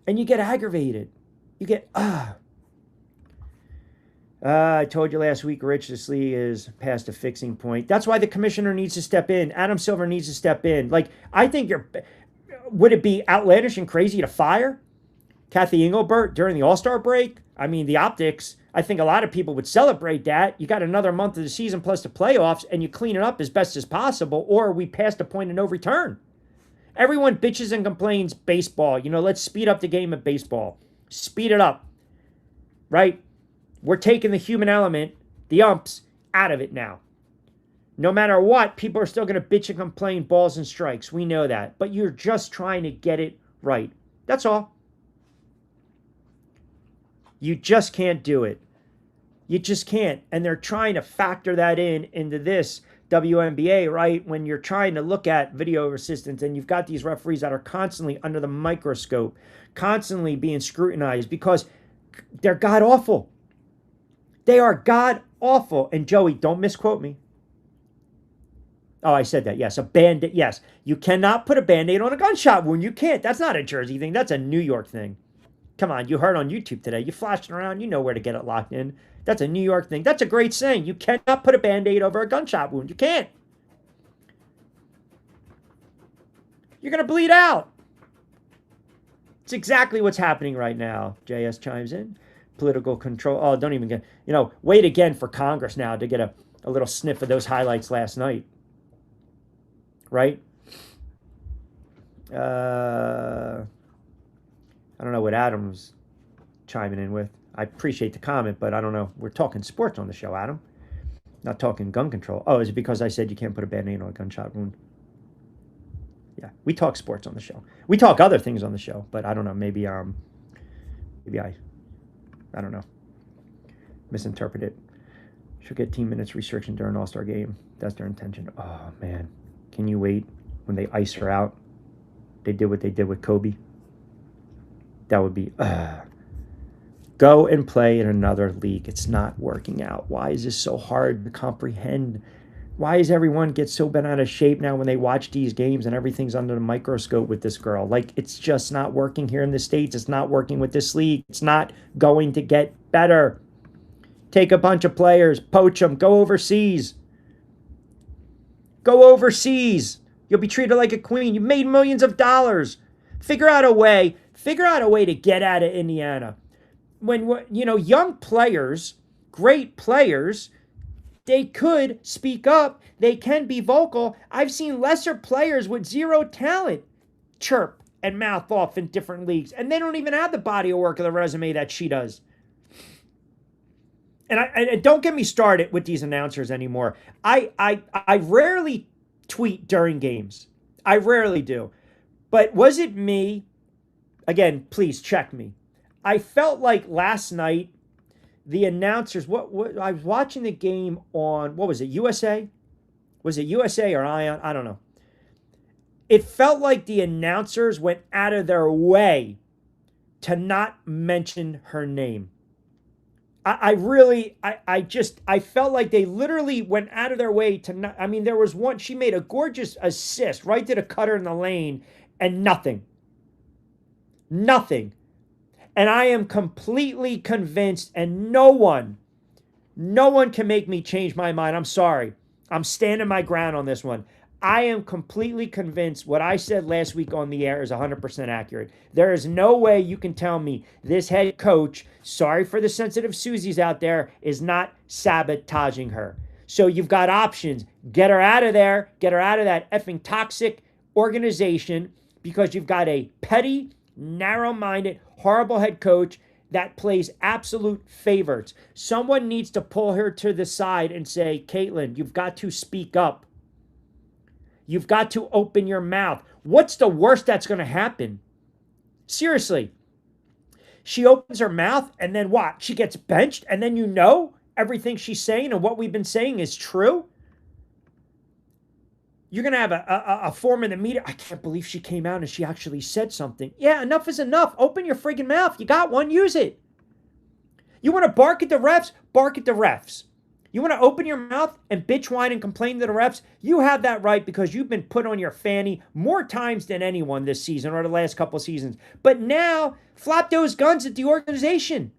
And you get aggravated. You get, I told you last week, Rich, this league is past a fixing point. That's why the commissioner needs to step in. Adam Silver needs to step in. Like, I think would it be outlandish and crazy to fire Kathy Engelbert during the All-Star break? I mean, the optics, I think a lot of people would celebrate that. You got another month of the season plus the playoffs, and you clean it up as best as possible, or we passed a point of no return. Everyone bitches and complains baseball. Let's speed up the game of baseball. Speed it up, right? We're taking the human element, the umps, out of it now. No matter what, people are still going to bitch and complain balls and strikes. We know that. But you're just trying to get it right. That's all. You just can't do it. You just can't. And they're trying to factor that into this WNBA, right? When you're trying to look at video assistants and you've got these referees that are constantly under the microscope, constantly being scrutinized because they're god awful. They are god awful. And Joey, don't misquote me. Oh, I said that. Yes, a band-aid. Yes, you cannot put a band-aid on a gunshot wound. You can't. That's not a Jersey thing. That's a New York thing. Come on, you heard on YouTube today. You flashing around. You know where to get it locked in. That's a New York thing. That's a great saying. You cannot put a band-aid over a gunshot wound. You can't. You're going to bleed out. It's exactly what's happening right now. JS chimes in. Political control. Oh, don't even get, wait again for Congress now to get a little sniff of those highlights last night. Right? I don't know what Adam's chiming in with. I appreciate the comment, but I don't know. We're talking sports on the show, Adam. Not talking gun control. Oh, is it because I said you can't put a band-aid on a gunshot wound? Yeah, we talk sports on the show. We talk other things on the show, but I don't know. Maybe I don't know. Misinterpret it. She'll get team minutes restriction during All-Star game. That's their intention. Oh, man. Can you wait when they ice her out? They did what they did with Kobe. That would be... Go and play in another league. It's not working out. Why is this so hard to comprehend? Why does everyone get so bent out of shape now when they watch these games and everything's under the microscope with this girl? Like, it's just not working here in the States. It's not working with this league. It's not going to get better. Take a bunch of players, poach them, go overseas. Go overseas. You'll be treated like a queen. You made millions of dollars. Figure out a way to get out of Indiana. When, young players, great players, they could speak up. They can be vocal. I've seen lesser players with zero talent chirp and mouth off in different leagues. And they don't even have the body of work of the resume that she does. And I don't get me started with these announcers anymore. I rarely tweet during games. I rarely do. But was it me? Again, please check me. I felt like last night, the announcers, what I was watching the game on, what was it, USA? Was it USA or Ion? I don't know. It felt like the announcers went out of their way to not mention her name. I felt like they literally went out of their way to not, there was one, she made a gorgeous assist right to the cutter in the lane and nothing. Nothing. And I am completely convinced, and no one can make me change my mind. I'm sorry. I'm standing my ground on this one. I am completely convinced what I said last week on the air is 100% accurate. There is no way you can tell me this head coach, sorry for the sensitive Susies out there, is not sabotaging her. So you've got options. Get her out of there. Get her out of that effing toxic organization because you've got a petty, narrow-minded, horrible head coach that plays absolute favorites. Someone needs to pull her to the side and say, Caitlin, you've got to speak up. You've got to open your mouth. What's the worst that's going to happen? Seriously. She opens her mouth and then what? She gets benched and then everything she's saying and what we've been saying is true? You're going to have a form in the media. I can't believe she came out and she actually said something. Yeah, enough is enough. Open your friggin' mouth. You got one, use it. You want to bark at the refs? Bark at the refs. You want to open your mouth and bitch, whine, and complain to the refs? You have that right because you've been put on your fanny more times than anyone this season or the last couple seasons. But now, flop those guns at the organization.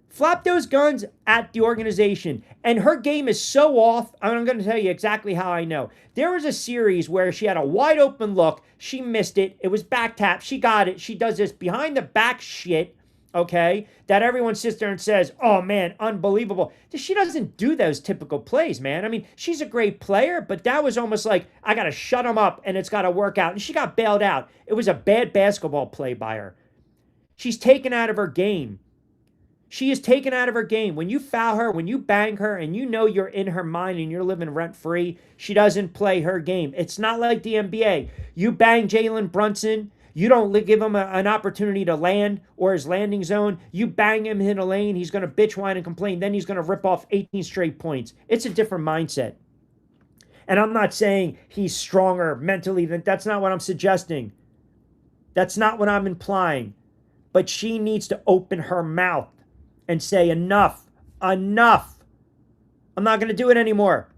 Flop those guns at the organization. And her game is so off. I'm going to tell you exactly how I know. There was a series where she had a wide open look. She missed it. It was back tap. She got it. She does this behind the back shit. Okay, that everyone sits there and says, oh man, unbelievable. She doesn't do those typical plays, man. She's a great player, but that was almost like, I got to shut him up and it's got to work out. And she got bailed out. It was a bad basketball play by her. She's taken out of her game. She is taken out of her game. When you foul her, when you bang her, and you're in her mind and you're living rent-free, she doesn't play her game. It's not like the NBA. You bang Jalen Brunson, You don't give him an opportunity to land or his landing zone. You bang him in a lane, he's going to bitch, whine, and complain. Then he's going to rip off 18 straight points. It's a different mindset. And I'm not saying he's stronger mentally. That's not what I'm suggesting. That's not what I'm implying. But she needs to open her mouth and say, enough, enough. I'm not going to do it anymore.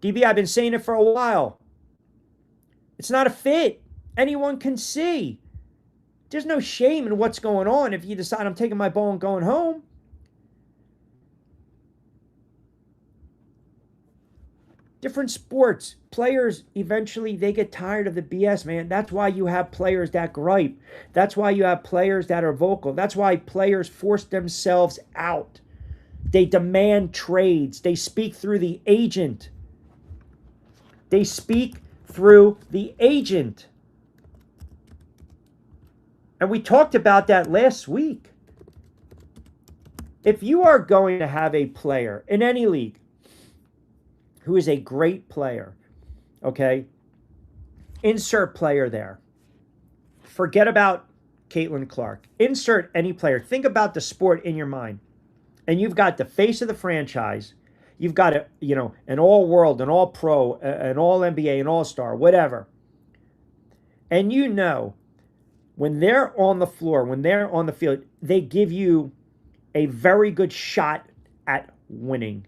DB, I've been saying it for a while. It's not a fit. Anyone can see. There's no shame in what's going on if you decide I'm taking my ball and going home. Different sports. Players, eventually, they get tired of the BS, man. That's why you have players that gripe. That's why you have players that are vocal. That's why players force themselves out. They demand trades. They speak through the agent. They speak through the agent. And we talked about that last week. If you are going to have a player in any league who is a great player, okay, insert player there. Forget about Caitlin Clark. Insert any player. Think about the sport in your mind. And you've got the face of the franchise. You've got an all-world, an all-pro, an all-NBA, an all-star, whatever. And you know, when they're on the floor, when they're on the field, they give you a very good shot at winning.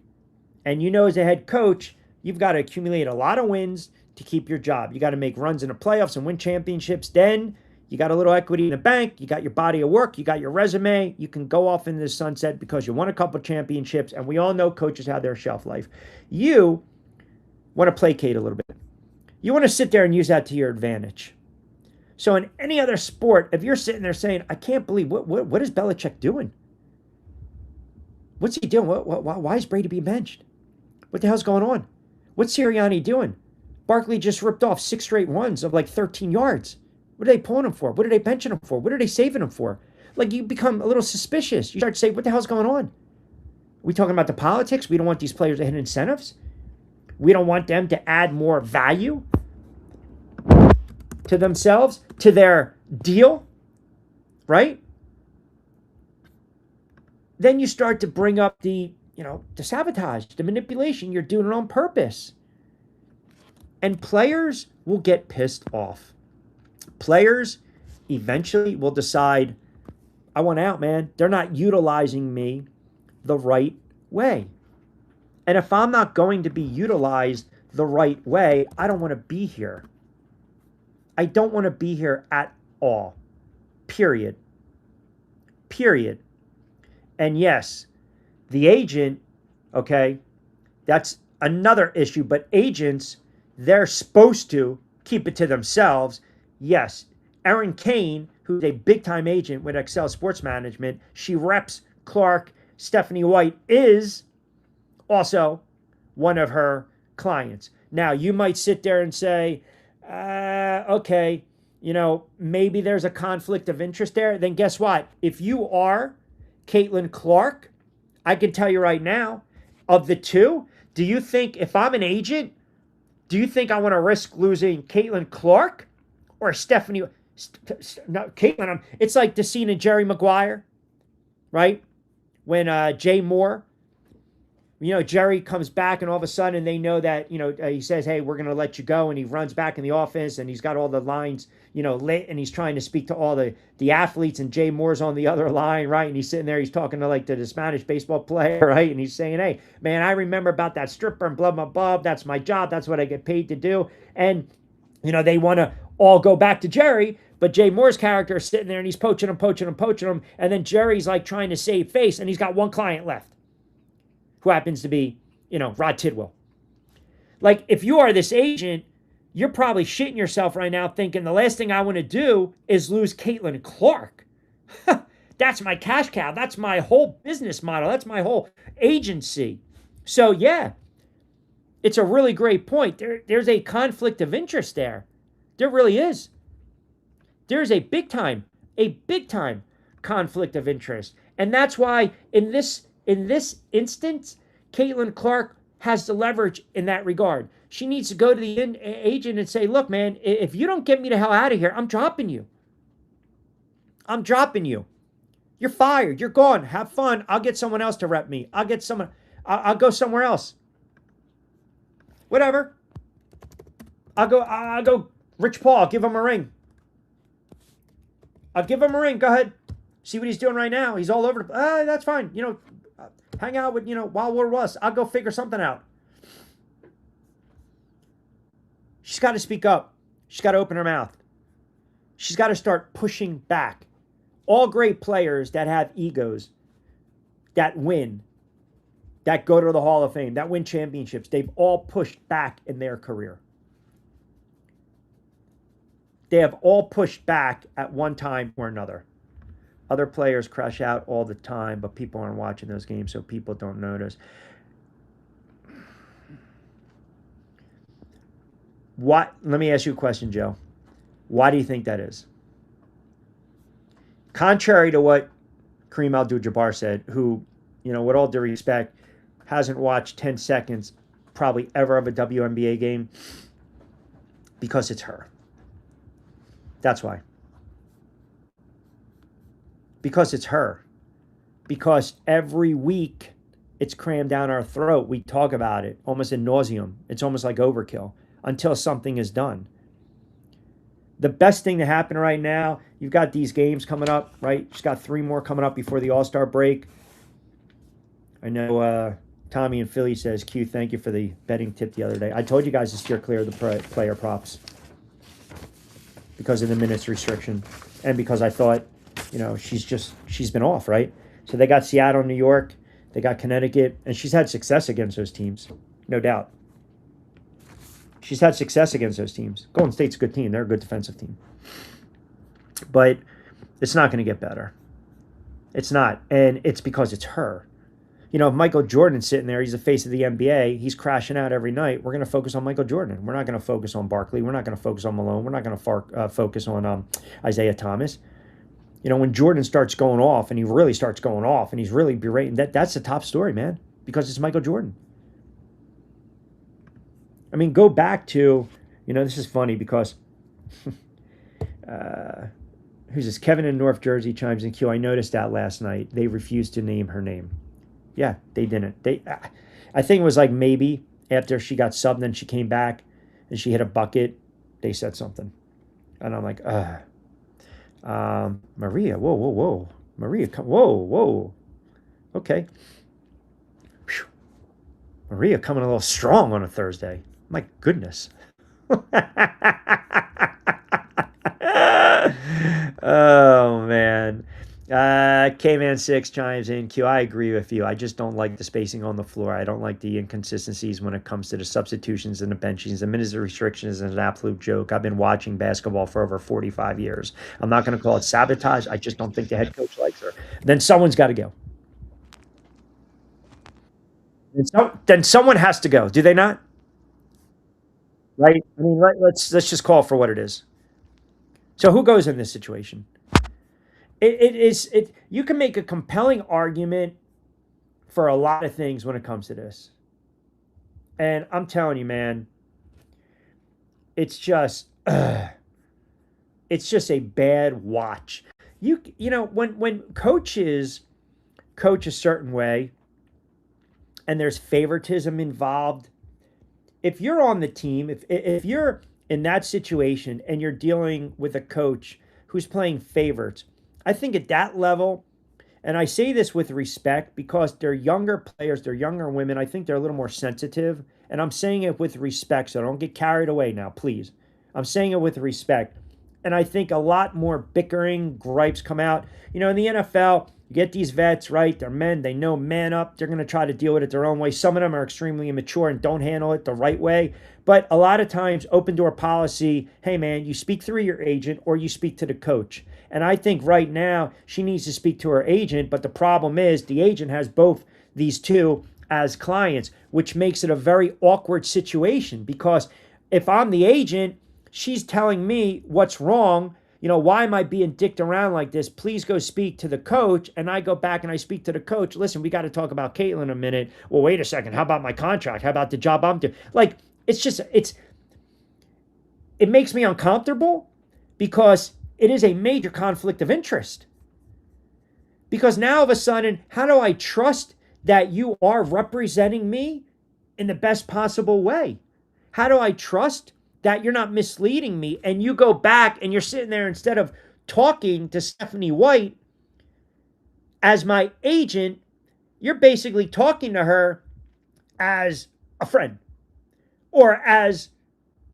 And you know, as a head coach, you've got to accumulate a lot of wins to keep your job. You got to make runs in the playoffs and win championships. Then you got a little equity in the bank. You got your body of work. You got your resume. You can go off into the sunset because you won a couple championships. And we all know coaches have their shelf life. You want to placate a little bit. You want to sit there and use that to your advantage. So in any other sport, if you're sitting there saying, I can't believe, what is Belichick doing? What's he doing? Why is Brady being benched? What the hell's going on? What's Sirianni doing? Barkley just ripped off 6 straight ones of like 13 yards. What are they pulling him for? What are they benching him for? What are they saving him for? Like, you become a little suspicious. You start to say, what the hell's going on? Are we talking about the politics? We don't want these players to hit incentives. We don't want them to add more value to themselves, to their deal, right? Then you start to bring up the sabotage, the manipulation. You're doing it on purpose. And players will get pissed off. Players eventually will decide, I want out, man. They're not utilizing me the right way. And if I'm not going to be utilized the right way, I don't want to be here. I don't want to be here at all. Period. Period. And yes, the agent, okay, that's another issue. But agents, they're supposed to keep it to themselves. Yes, Erin Kane, who's a big-time agent with Excel Sports Management, she reps Clark. Stephanie White is also one of her clients. Now, you might sit there and say, okay, maybe there's a conflict of interest there. Then guess what? If you are Caitlin Clark, I can tell you right now, of the two, do you think if I'm an agent, do you think I want to risk losing Caitlin Clark or Stephanie? No, Caitlin, it's like the scene in Jerry Maguire, right? When Jay Moore, Jerry comes back and all of a sudden they know that, he says, hey, we're going to let you go. And he runs back in the office and he's got all the lines, lit, and he's trying to speak to all the athletes, and Jay Moore's on the other line, right? And he's sitting there, he's talking to the Spanish baseball player, right? And he's saying, hey, man, I remember about that stripper and blah, blah, blah. That's my job. That's what I get paid to do. And, they want to all go back to Jerry, but Jay Moore's character is sitting there and he's poaching him. And then Jerry's like trying to save face, and he's got one client left, who happens to be, Rod Tidwell. Like, if you are this agent, you're probably shitting yourself right now thinking the last thing I want to do is lose Caitlin Clark. That's my cash cow. That's my whole business model. That's my whole agency. So, yeah, it's a really great point. There's a conflict of interest there. There really is. There's a big time conflict of interest. And that's why in this instance, Caitlin Clark has the leverage in that regard. She needs to go to the agent and say, look, man, if you don't get me the hell out of here, I'm dropping you. I'm dropping you. You're fired. You're gone. Have fun. I'll get someone else to rep me. I'll go somewhere else. Whatever. I'll go Rich Paul. I'll give him a ring. I'll give him a ring. Go ahead. See what he's doing right now. He's all over. That's fine. Hang out with, Wild War Russ. I'll go figure something out. She's got to speak up. She's got to open her mouth. She's got to start pushing back. All great players that have egos, that win, that go to the Hall of Fame, that win championships, they've all pushed back in their career. They have all pushed back at one time or another. Other players crash out all the time, but people aren't watching those games, so people don't notice. Let me ask you a question, Joe. Why do you think that is? Contrary to what Kareem Abdul-Jabbar said, who, with all due respect, hasn't watched 10 seconds probably ever of a WNBA game, because it's her. That's why. Because it's her. Because every week it's crammed down our throat. We talk about it almost ad nauseum. It's almost like overkill until something is done. The best thing to happen right now, you've got these games coming up, right? She's got 3 more coming up before the All-Star break. I know Tommy in Philly says, Q, thank you for the betting tip the other day. I told you guys to steer clear of the player props because of the minutes restriction and because I thought, she's been off, right? So they got Seattle, New York, they got Connecticut, and she's had success against those teams, no doubt. She's had success against those teams. Golden State's a good team. They're a good defensive team. But it's not going to get better. It's not. And it's because it's her. If Michael Jordan's sitting there, he's the face of the NBA, he's crashing out every night, we're going to focus on Michael Jordan. We're not going to focus on Barkley. We're not going to focus on Malone. We're not going to focus on Isaiah Thomas. When Jordan starts going off, and he really starts going off, and he's really berating, that's the top story, man, because it's Michael Jordan. I mean, go back to, this is funny because, who's this? Kevin in North Jersey chimes in, Q, I noticed that last night. They refused to name her name. Yeah, they didn't. I think it was like maybe after she got subbed and she came back and she hit a bucket, they said something. And I'm like, Maria, whoa. Maria, whoa. Okay. Whew. Maria coming a little strong on a Thursday. My goodness. Oh, man. K-Man6 chimes in. Q, I agree with you. I just don't like the spacing on the floor. I don't like the inconsistencies when it comes to the substitutions and the benchings. The minutes of restriction is an absolute joke. I've been watching basketball for over 45 years. I'm not going to call it sabotage. I just don't think the head coach likes her. Then someone's got to go. Then someone has to go. Do they not? Right? I mean, let's just call it for what it is. So who goes in this situation? You can make a compelling argument for a lot of things when it comes to this. And I'm telling you, man, it's just a bad watch. When coaches coach a certain way and there's favoritism involved, if you're on the team, if you're in that situation and you're dealing with a coach who's playing favorites, I think at that level, and I say this with respect because they're younger players, they're younger women, I think they're a little more sensitive. And I'm saying it with respect, so don't get carried away now, please. I'm saying it with respect. And I think a lot more bickering, gripes come out. In the NFL, you get these vets, right? They're men. They know man up. They're going to try to deal with it their own way. Some of them are extremely immature and don't handle it the right way. But a lot of times, open door policy, hey, man, you speak through your agent or you speak to the coach. And I think right now she needs to speak to her agent. But the problem is the agent has both these two as clients, which makes it a very awkward situation. Because if I'm the agent, she's telling me what's wrong. why am I being dicked around like this? Please go speak to the coach. And I go back and I speak to the coach. Listen, we got to talk about Caitlin a minute. Well, wait a second. How about my contract? How about the job I'm doing? Like, it makes me uncomfortable because it is a major conflict of interest. Because now all of a sudden, how do I trust that you are representing me in the best possible way? How do I trust that you're not misleading me? And you go back and you're sitting there, instead of talking to Stephanie White as my agent, you're basically talking to her as a friend or as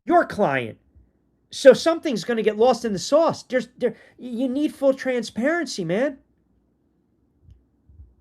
your client. So something's going to get lost in the sauce. You need full transparency, man.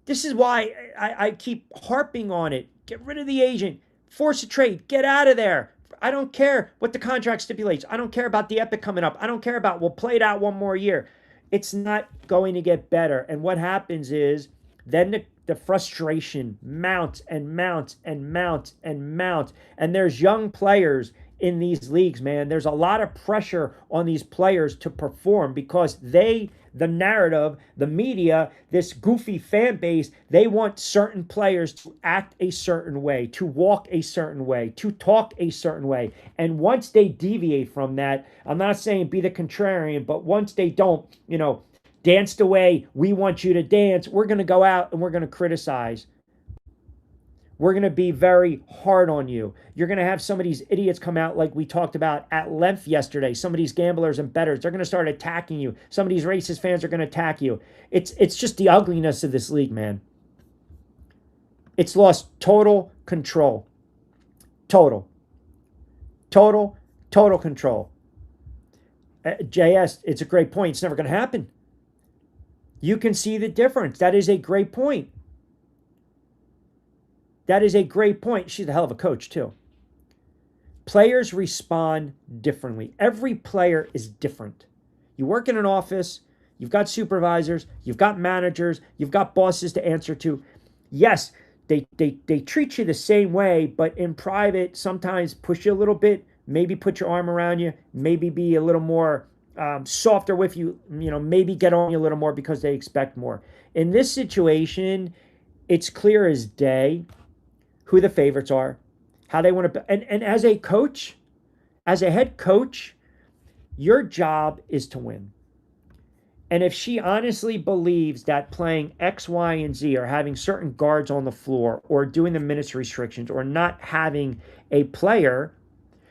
This is why I keep harping on it. Get rid of the agent. Force a trade. Get out of there. I don't care what the contract stipulates. I don't care about the Epic coming up. I don't care about, we'll play it out one more year. It's not going to get better. And what happens is then the frustration mounts and mounts and mounts and mounts. And there's young players in these leagues, man. There's a lot of pressure on these players to perform because the narrative, the media, this goofy fan base, they want certain players to act a certain way, to walk a certain way, to talk a certain way. And once they deviate from that, I'm not saying be the contrarian, but once they don't, dance the way we want you to dance, we're going to go out and we're going to criticize. We're going to be very hard on you. You're going to have some of these idiots come out like we talked about at length yesterday. Some of these gamblers and bettors, they're going to start attacking you. Some of these racist fans are going to attack you. It's just the ugliness of this league, man. It's lost total control. Total control. JS, it's a great point. It's never going to happen. You can see the difference. That is a great point. That is a great point. She's a hell of a coach, too. Players respond differently. Every player is different. You work in an office, you've got supervisors, you've got managers, you've got bosses to answer to. Yes, they treat you the same way, but in private, sometimes push you a little bit, maybe put your arm around you, maybe be a little more softer with you, maybe get on you a little more because they expect more. In this situation, it's clear as day who the favorites are, how they want to, and as a coach, as a head coach, your job is to win. And if she honestly believes that playing X, Y, and Z, or having certain guards on the floor, or doing the minutes restrictions, or not having a player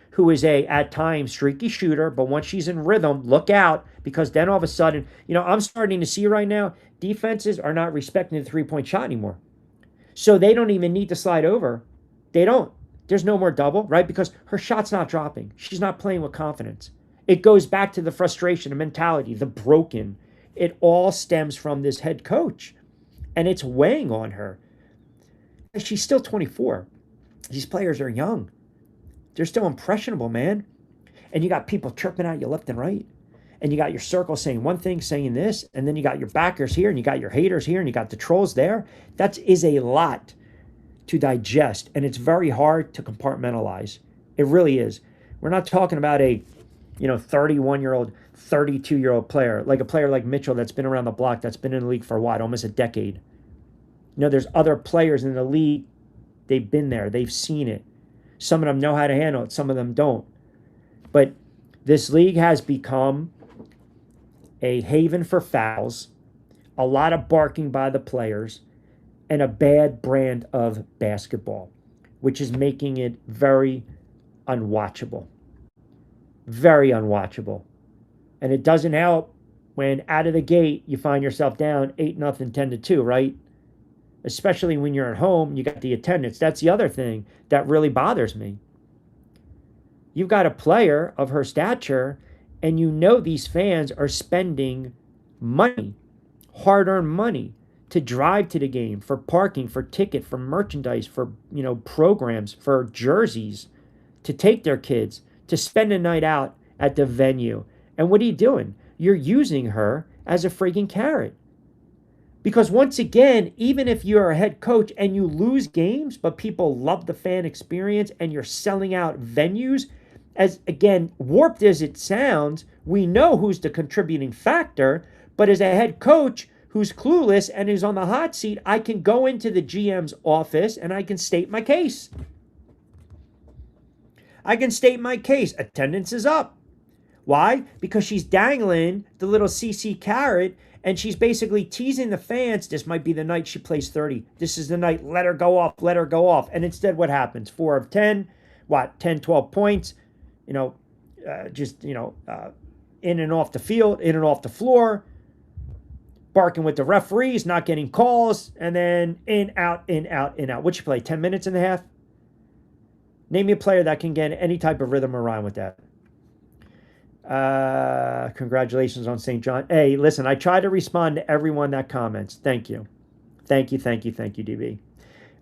who is at times streaky shooter, but once she's in rhythm, look out, because then all of a sudden, I'm starting to see right now, defenses are not respecting the three-point shot anymore. So they don't even need to slide over. They don't. There's no more double, right? Because her shot's not dropping. She's not playing with confidence. It goes back to the frustration, the mentality, the broken. It all stems from this head coach. And it's weighing on her. She's still 24. These players are young. They're still impressionable, man. And you got people chirping at you left and right. And you got your circle saying one thing, saying this, and then you got your backers here, and you got your haters here, and you got the trolls there. That is a lot to digest, and it's very hard to compartmentalize. It really is. We're not talking about a 31-year-old, 32-year-old player, like a player like Mitchell that's been around the block, that's been in the league for what, almost a decade. There's other players in the league, they've been there, they've seen it. Some of them know how to handle it, some of them don't. But this league has become a haven for fouls, a lot of barking by the players, and a bad brand of basketball, which is making it very unwatchable. Very unwatchable. And it doesn't help when out of the gate you find yourself down 8-0, 10-2, right? Especially when you're at home, you got the attendance. That's the other thing that really bothers me. You've got a player of her stature, and these fans are spending money, hard-earned money, to drive to the game, for parking, for ticket, for merchandise, for programs, for jerseys, to take their kids, to spend a night out at the venue. And what are you doing? You're using her as a freaking carrot. Because once again, even if you're a head coach and you lose games, but people love the fan experience and you're selling out venues as, again, warped as it sounds, we know who's the contributing factor, but as a head coach who's clueless and is on the hot seat, I can go into the GM's office and I can state my case. I can state my case. Attendance is up. Why? Because she's dangling the little CC carrot and she's basically teasing the fans. This might be the night she plays 30. This is the night. Let her go off. Let her go off. And instead, what happens? 4 of 10. What? 10, 12 points. In and off the field, in and off the floor. Barking with the referees, not getting calls. And then in, out, in, out, in, out. What'd she play? 10 minutes and a half? Name me a player that can get any type of rhythm or rhyme with that. Congratulations on St. John. Hey, listen, I try to respond to everyone that comments. Thank you. Thank you, DB.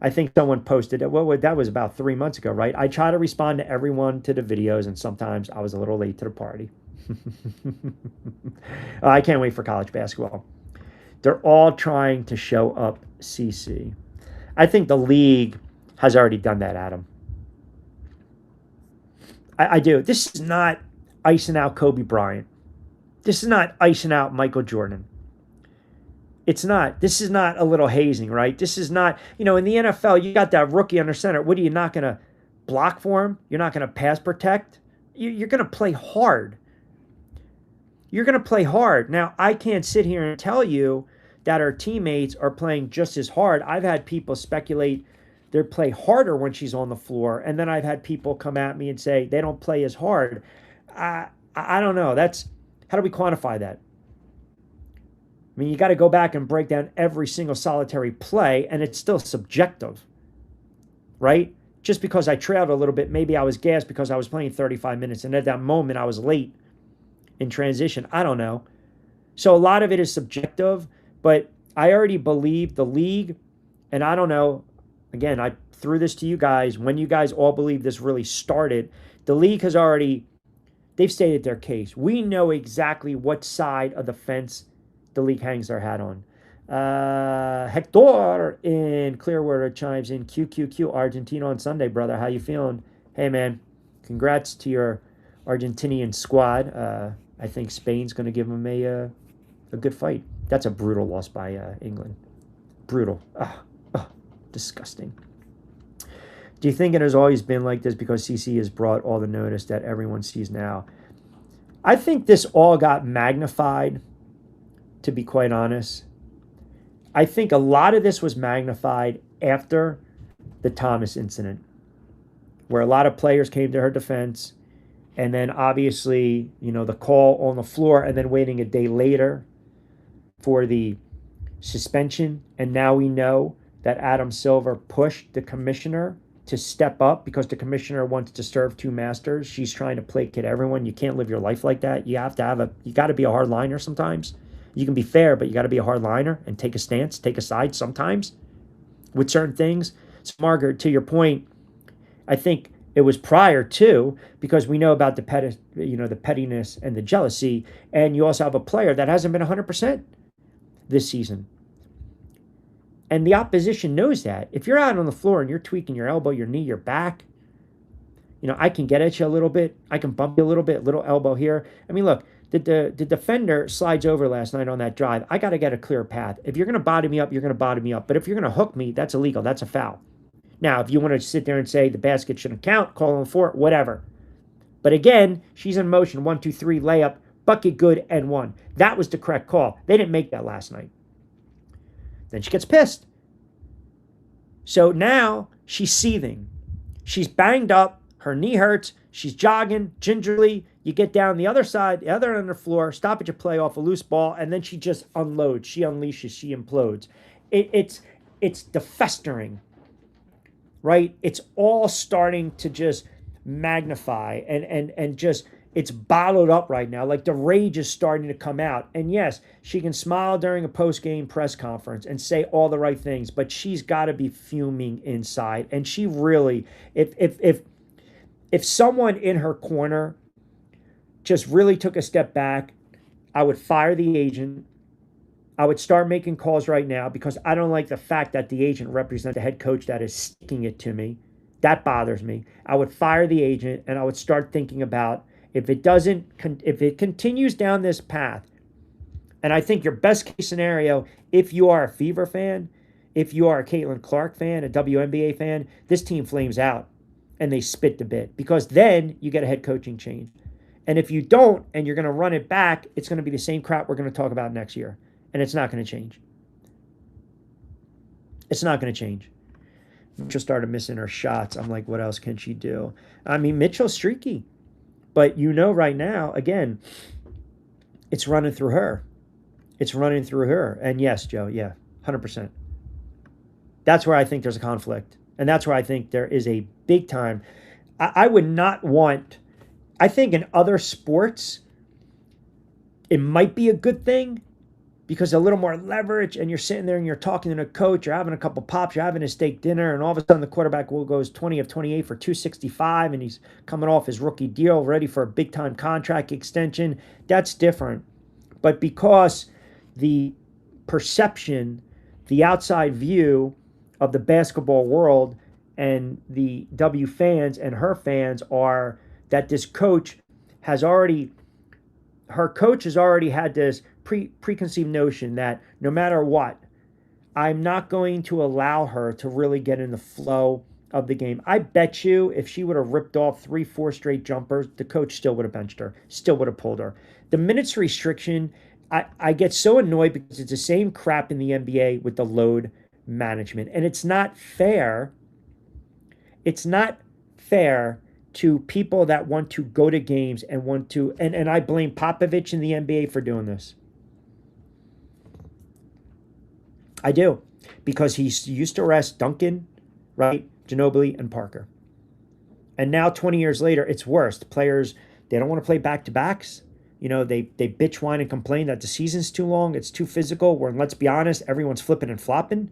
I think someone posted it. Well, that was about 3 months ago, right? I try to respond to everyone to the videos, and sometimes I was a little late to the party. I can't wait for college basketball. They're all trying to show up CC. I think the league has already done that, Adam. I do. This is not icing out Kobe Bryant. This is not icing out Michael Jordan. It's not. This is not a little hazing, right? This is not, in the NFL, you got that rookie under center. What are you not going to block for him? You're not going to pass protect? You're going to play hard. You're going to play hard. Now, I can't sit here and tell you that our teammates are playing just as hard. I've had people speculate they play harder when she's on the floor. And then I've had people come at me and say they don't play as hard. I don't know. How do we quantify that? I mean, you got to go back and break down every single solitary play, and it's still subjective, right? Just because I trailed a little bit, maybe I was gassed because I was playing 35 minutes, and at that moment I was late in transition. I don't know. So a lot of it is subjective, but I already believe the league, and I don't know, again, I threw this to you guys, when you guys all believe this really started, the league has already, they've stated their case. We know exactly what side of the fence the league hangs their hat on. Hector in Clearwater chimes in, QQQ, Argentina on Sunday, brother. How you feeling? Hey, man, congrats to your Argentinian squad. I think Spain's going to give them a good fight. That's a brutal loss by England. Brutal. Disgusting. Do you think it has always been like this because CC has brought all the notice that everyone sees now? I think this all got magnified, to be quite honest. I think a lot of this was magnified after the Thomas incident, where a lot of players came to her defense, and then obviously, the call on the floor, and then waiting a day later for the suspension. And now we know that Adam Silver pushed the commissioner to step up because the commissioner wants to serve two masters. She's trying to placate everyone. You can't live your life like that. You got to be a hard liner sometimes. You can be fair, but you got to be a hard liner and take a stance, take a side sometimes with certain things. So Margaret, to your point, I think it was prior to, because we know about the pettiness and the jealousy, and you also have a player that hasn't been 100% this season. And the opposition knows that. If you're out on the floor and you're tweaking your elbow, your knee, your back, I can get at you a little bit. I can bump you a little elbow here. I mean, look, the defender slides over last night on that drive. I got to get a clear path. If you're going to body me up, you're going to body me up. But if you're going to hook me, that's illegal. That's a foul. Now, if you want to sit there and say the basket shouldn't count, call on for it, whatever. But again, she's in motion. 1, 2, 3, layup, bucket, good, and one. That was the correct call. They didn't make that last night. Then she gets pissed. So now she's seething. She's banged up. Her knee hurts. She's jogging gingerly. You get down the other side, the other end of the floor, stop at your play off a loose ball, and then she just unloads. She unleashes. She implodes. It's the festering, right? It's all starting to just magnify and just, it's bottled up right now. Like the rage is starting to come out. And yes, she can smile during a post-game press conference and say all the right things, but she's got to be fuming inside. And she really, if someone in her corner just really took a step back, I would fire the agent. I would start making calls right now because I don't like the fact that the agent represents the head coach that is sticking it to me. That bothers me. I would fire the agent and I would start thinking about if it continues down this path. And I think your best case scenario, if you are a Fever fan, if you are a Caitlin Clark fan, a WNBA fan, this team flames out and they spit the bit, because then you get a head coaching change. And if you don't and you're going to run it back, it's going to be the same crap we're going to talk about next year. And it's not going to change. It's not going to change. Mitchell started missing her shots. I'm like, what else can she do? I mean, Mitchell's streaky. But right now, again, it's running through her. It's running through her. And yes, Joe, yeah, 100%. That's where I think there's a conflict. And that's where I think there is a big time. I would not want, I think in other sports, it might be a good thing because a little more leverage, and you're sitting there and you're talking to the coach, you're having a couple pops, you're having a steak dinner, and all of a sudden the quarterback goes 20 of 28 for 265, and he's coming off his rookie deal, ready for a big-time contract extension. That's different. But because the perception, the outside view of the basketball world and the W fans and her fans are that this coach has already, her coach has already had this preconceived notion that no matter what, I'm not going to allow her to really get in the flow of the game. I bet you if she would have ripped off 3-4 straight jumpers, the coach still would have benched her, still would have pulled her. The minutes restriction, I get so annoyed because it's the same crap in the NBA with the load management. And it's not fair. It's not fair to people that want to go to games and want to, and I blame Popovich and the NBA for doing this. I do. Because he used to rest Duncan, right, Ginobili, and Parker. And now 20 years later, it's worse. The players, they don't want to play back-to-backs. They bitch, whine, and complain that the season's too long, it's too physical, where, let's be honest, everyone's flipping and flopping.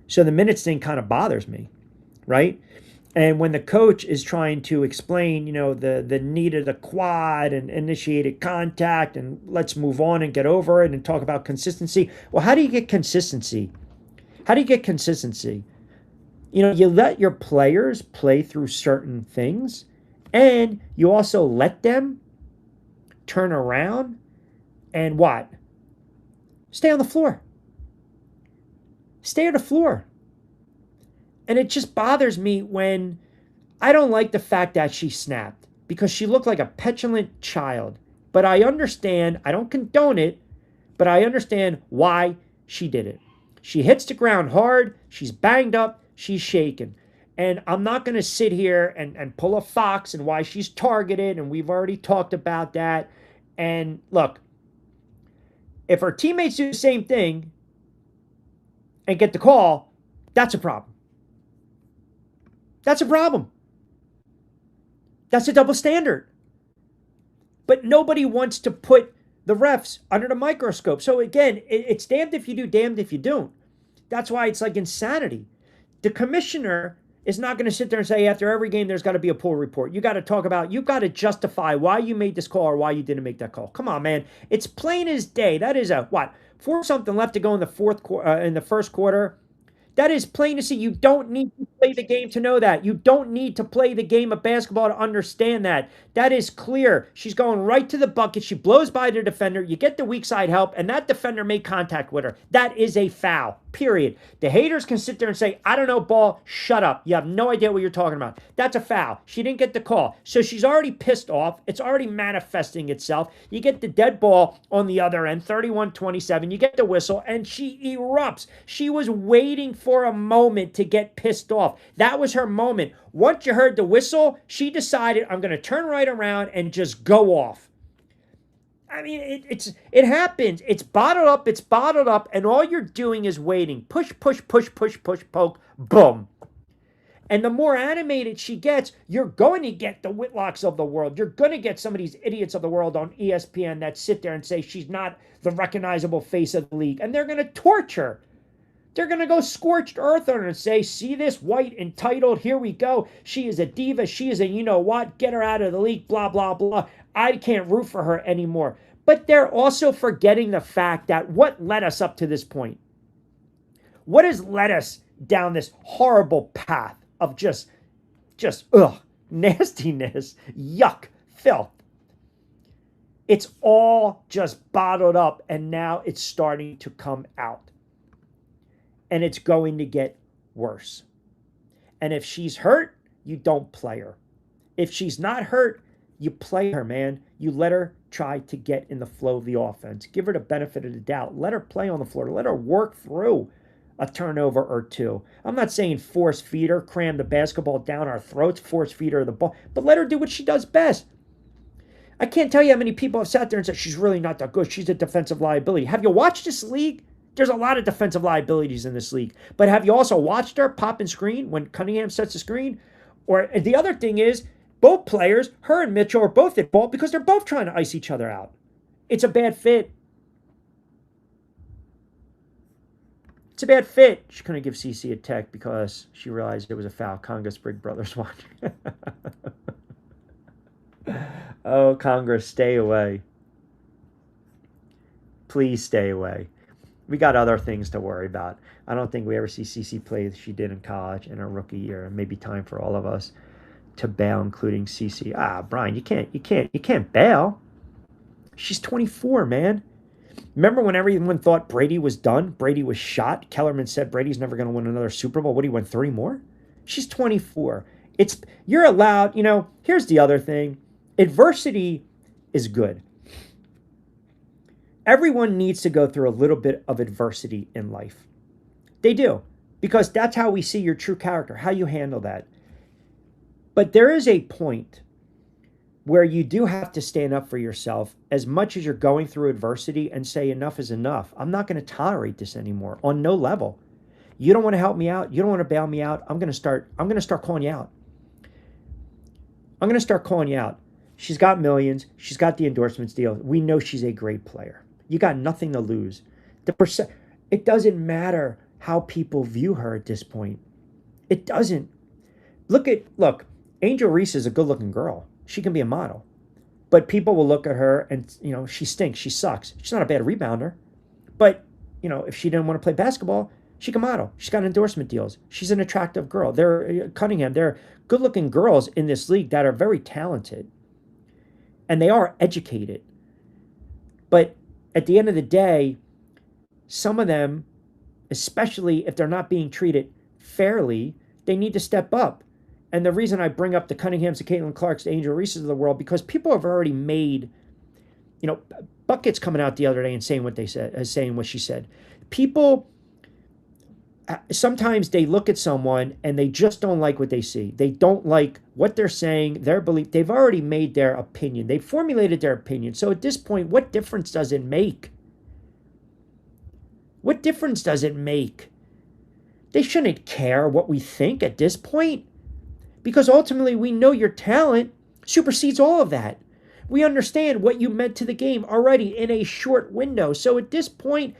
So the minutes thing kind of bothers me, right? And when the coach is trying to explain, the need of the quad and initiated contact and let's move on and get over it and talk about consistency. Well, how do you get consistency? How do you get consistency? You let your players play through certain things, and you also let them turn around and what? Stay on the floor. Stay on the floor. And it just bothers me when I don't like the fact that she snapped because she looked like a petulant child. But I understand, I don't condone it, but I understand why she did it. She hits the ground hard, she's banged up, she's shaken. And I'm not going to sit here and pull a fox and why she's targeted, and we've already talked about that. And look, if her teammates do the same thing and get the call, that's a problem. That's a problem. That's a double standard. But nobody wants to put the refs under the microscope. So again, it's damned if you do, damned if you don't. That's why it's like insanity. The commissioner is not going to sit there and say after every game there's got to be a pull report. You got to talk about, you've got to justify why you made this call or why you didn't make that call. Come on, man. It's plain as day. That is a, 4-something left to go in the first quarter. That is plain to see. You don't need to play the game to know that. You don't need to play the game of basketball to understand that. That is clear. She's going right to the bucket. She blows by the defender. You get the weak side help, and that defender made contact with her. That is a foul, period. The haters can sit there and say, I don't know, ball, shut up. You have no idea what you're talking about. That's a foul. She didn't get the call. So she's already pissed off. It's already manifesting itself. You get the dead ball on the other end, 31-27. You get the whistle, and she erupts. She was waiting for a moment to get pissed off. That was her moment. Once you heard the whistle, she decided, I'm going to turn right around and just go off. I mean, it happens. It's bottled up, and all you're doing is waiting. Push, poke, boom. And the more animated she gets, you're going to get the Whitlocks of the world. You're going to get some of these idiots of the world on ESPN that sit there and say she's not the recognizable face of the league. And they're going to torture. They're going to go scorched earth on her and say, see this white entitled, here we go. She is a diva. She is a you-know-what. Get her out of the league, blah, blah, blah. I can't root for her anymore. But they're also forgetting the fact that what led us up to this point? What has led us down this horrible path of just just, nastiness, yuck, filth. It's all just bottled up, and now it's starting to come out. And it's going to get worse. And if she's hurt, you don't play her. If she's not hurt, you play her, man. You let her try to get in the flow of the offense. Give her the benefit of the doubt. Let her play on the floor. Let her work through a turnover or two. I'm not saying force feed her, cram the basketball down our throats, force feed her the ball, but let her do what she does best. I can't tell you how many people have sat there and said, she's really not that good. She's a defensive liability. Have you watched this league? There's a lot of defensive liabilities in this league. But have you also watched her pop and screen when Cunningham sets the screen? Or the other thing is, both players, her and Mitchell, are both at fault because they're both trying to ice each other out. It's a bad fit. It's a bad fit. She couldn't give CC a tech because she realized it was a foul. Congress Big Brothers watching. Oh, Congress, stay away. Please stay away. We got other things to worry about. I don't think we ever see CC play as she did in college in her rookie year. And maybe time for all of us to bail, including CC. Brian, you can't bail. She's 24, man. Remember when everyone thought Brady was done? Brady was shot. Kellerman said Brady's never going to win another Super Bowl. What, he won 3 more? She's 24. You're allowed, here's the other thing. Adversity is good. Everyone needs to go through a little bit of adversity in life. They do. Because that's how we see your true character, how you handle that. But there is a point where you do have to stand up for yourself as much as you're going through adversity and say enough is enough. I'm not going to tolerate this anymore on no level. You don't want to help me out. You don't want to bail me out. I'm going to start calling you out. I'm going to start calling you out. She's got millions. She's got the endorsements deal. We know she's a great player. You got nothing to lose. It doesn't matter how people view her at this point. It doesn't. Look, Angel Reese is a good-looking girl. She can be a model. But people will look at her and, she stinks. She sucks. She's not a bad rebounder. But, if she didn't want to play basketball, she can model. She's got endorsement deals. She's an attractive girl. They're good-looking girls in this league that are very talented. And they are educated. But at the end of the day, some of them, especially if they're not being treated fairly, they need to step up. And the reason I bring up the Cunninghams, the Caitlin Clarks, the Angel Reeses of the world, because people have already made, Bucket's coming out the other day and saying what she said. People, sometimes they look at someone and they just don't like what they see. They don't like what they're saying, their belief. They've already made their opinion. They've formulated their opinion. So at this point, what difference does it make? What difference does it make? They shouldn't care what we think at this point. Because ultimately, we know your talent supersedes all of that. We understand what you meant to the game already in a short window. So at this point,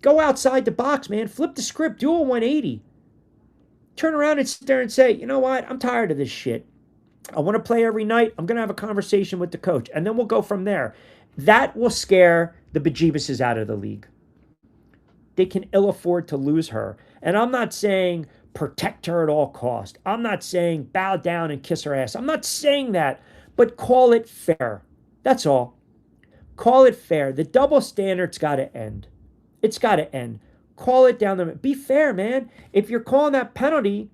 go outside the box, man. Flip the script. Do a 180. Turn around and sit there and say, you know what? I'm tired of this shit. I want to play every night. I'm going to have a conversation with the coach. And then we'll go from there. That will scare the bejeebuses out of the league. They can ill afford to lose her. And I'm not saying protect her at all costs. I'm not saying bow down and kiss her ass. I'm not saying that, but call it fair. That's all. Call it fair. The double standard's got to end. It's got to end. Call it down the middle. Be fair, man. If you're calling that penalty,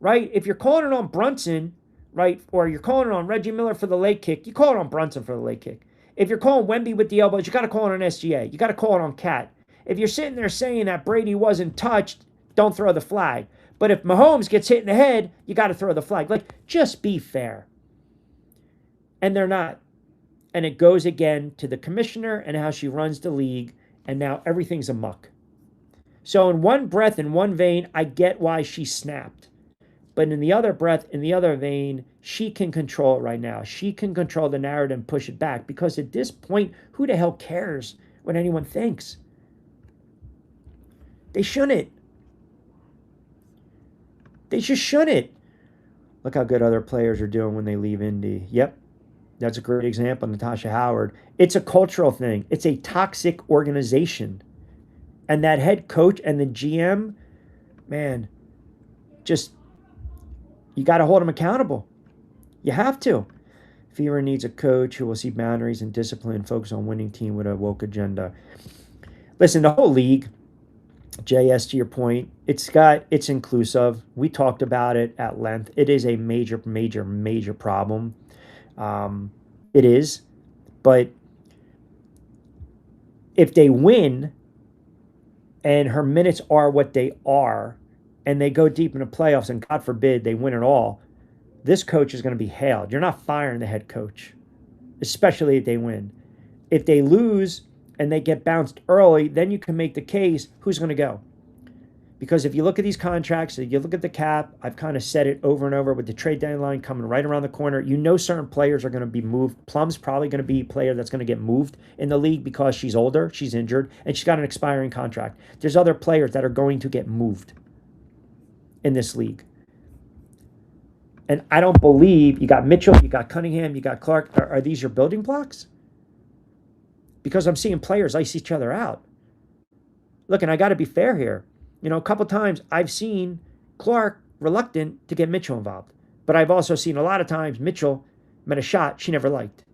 right? If you're calling it on Brunson, right? Or you're calling it on Reggie Miller for the late kick, you call it on Brunson for the late kick. If you're calling Wemby with the elbows, you got to call it on SGA. You got to call it on Cat. If you're sitting there saying that Brady wasn't touched, don't throw the flag. But if Mahomes gets hit in the head, you got to throw the flag. Just be fair. And they're not. And it goes again to the commissioner and how she runs the league. And now everything's a muck. So in one breath, in one vein, I get why she snapped. But in the other breath, in the other vein, she can control it right now. She can control the narrative and push it back. Because at this point, who the hell cares what anyone thinks? They shouldn't. They just shouldn't. Look how good other players are doing when they leave Indy. Yep. That's a great example, Natasha Howard. It's a cultural thing. It's a toxic organization. And that head coach and the GM, man, just You got to hold them accountable. You have to. Fever needs a coach who will see boundaries and discipline, focus on winning team with a woke agenda. Listen, the whole league, JS, to your point, it's inclusive. We talked about it at length. It is a major, major, major problem. It is, but if they win and her minutes are what they are, and they go deep in the playoffs, and God forbid they win it all, this coach is going to be hailed. You're not firing the head coach, especially if they win. If they lose and they get bounced early, then you can make the case who's going to go. Because if you look at these contracts, if you look at the cap, I've kind of said it over and over with the trade deadline coming right around the corner. You know certain players are going to be moved. Plum's probably going to be a player that's going to get moved in the league because she's older, she's injured, and she's got an expiring contract. There's other players that are going to get moved in this league. And I don't believe you got Mitchell, you got Cunningham, you got Clark. Are these your building blocks? Because I'm seeing players ice each other out. Look, and I got to be fair here. You know, a couple times I've seen Clark reluctant to get Mitchell involved. But I've also seen a lot of times Mitchell met a shot she never liked.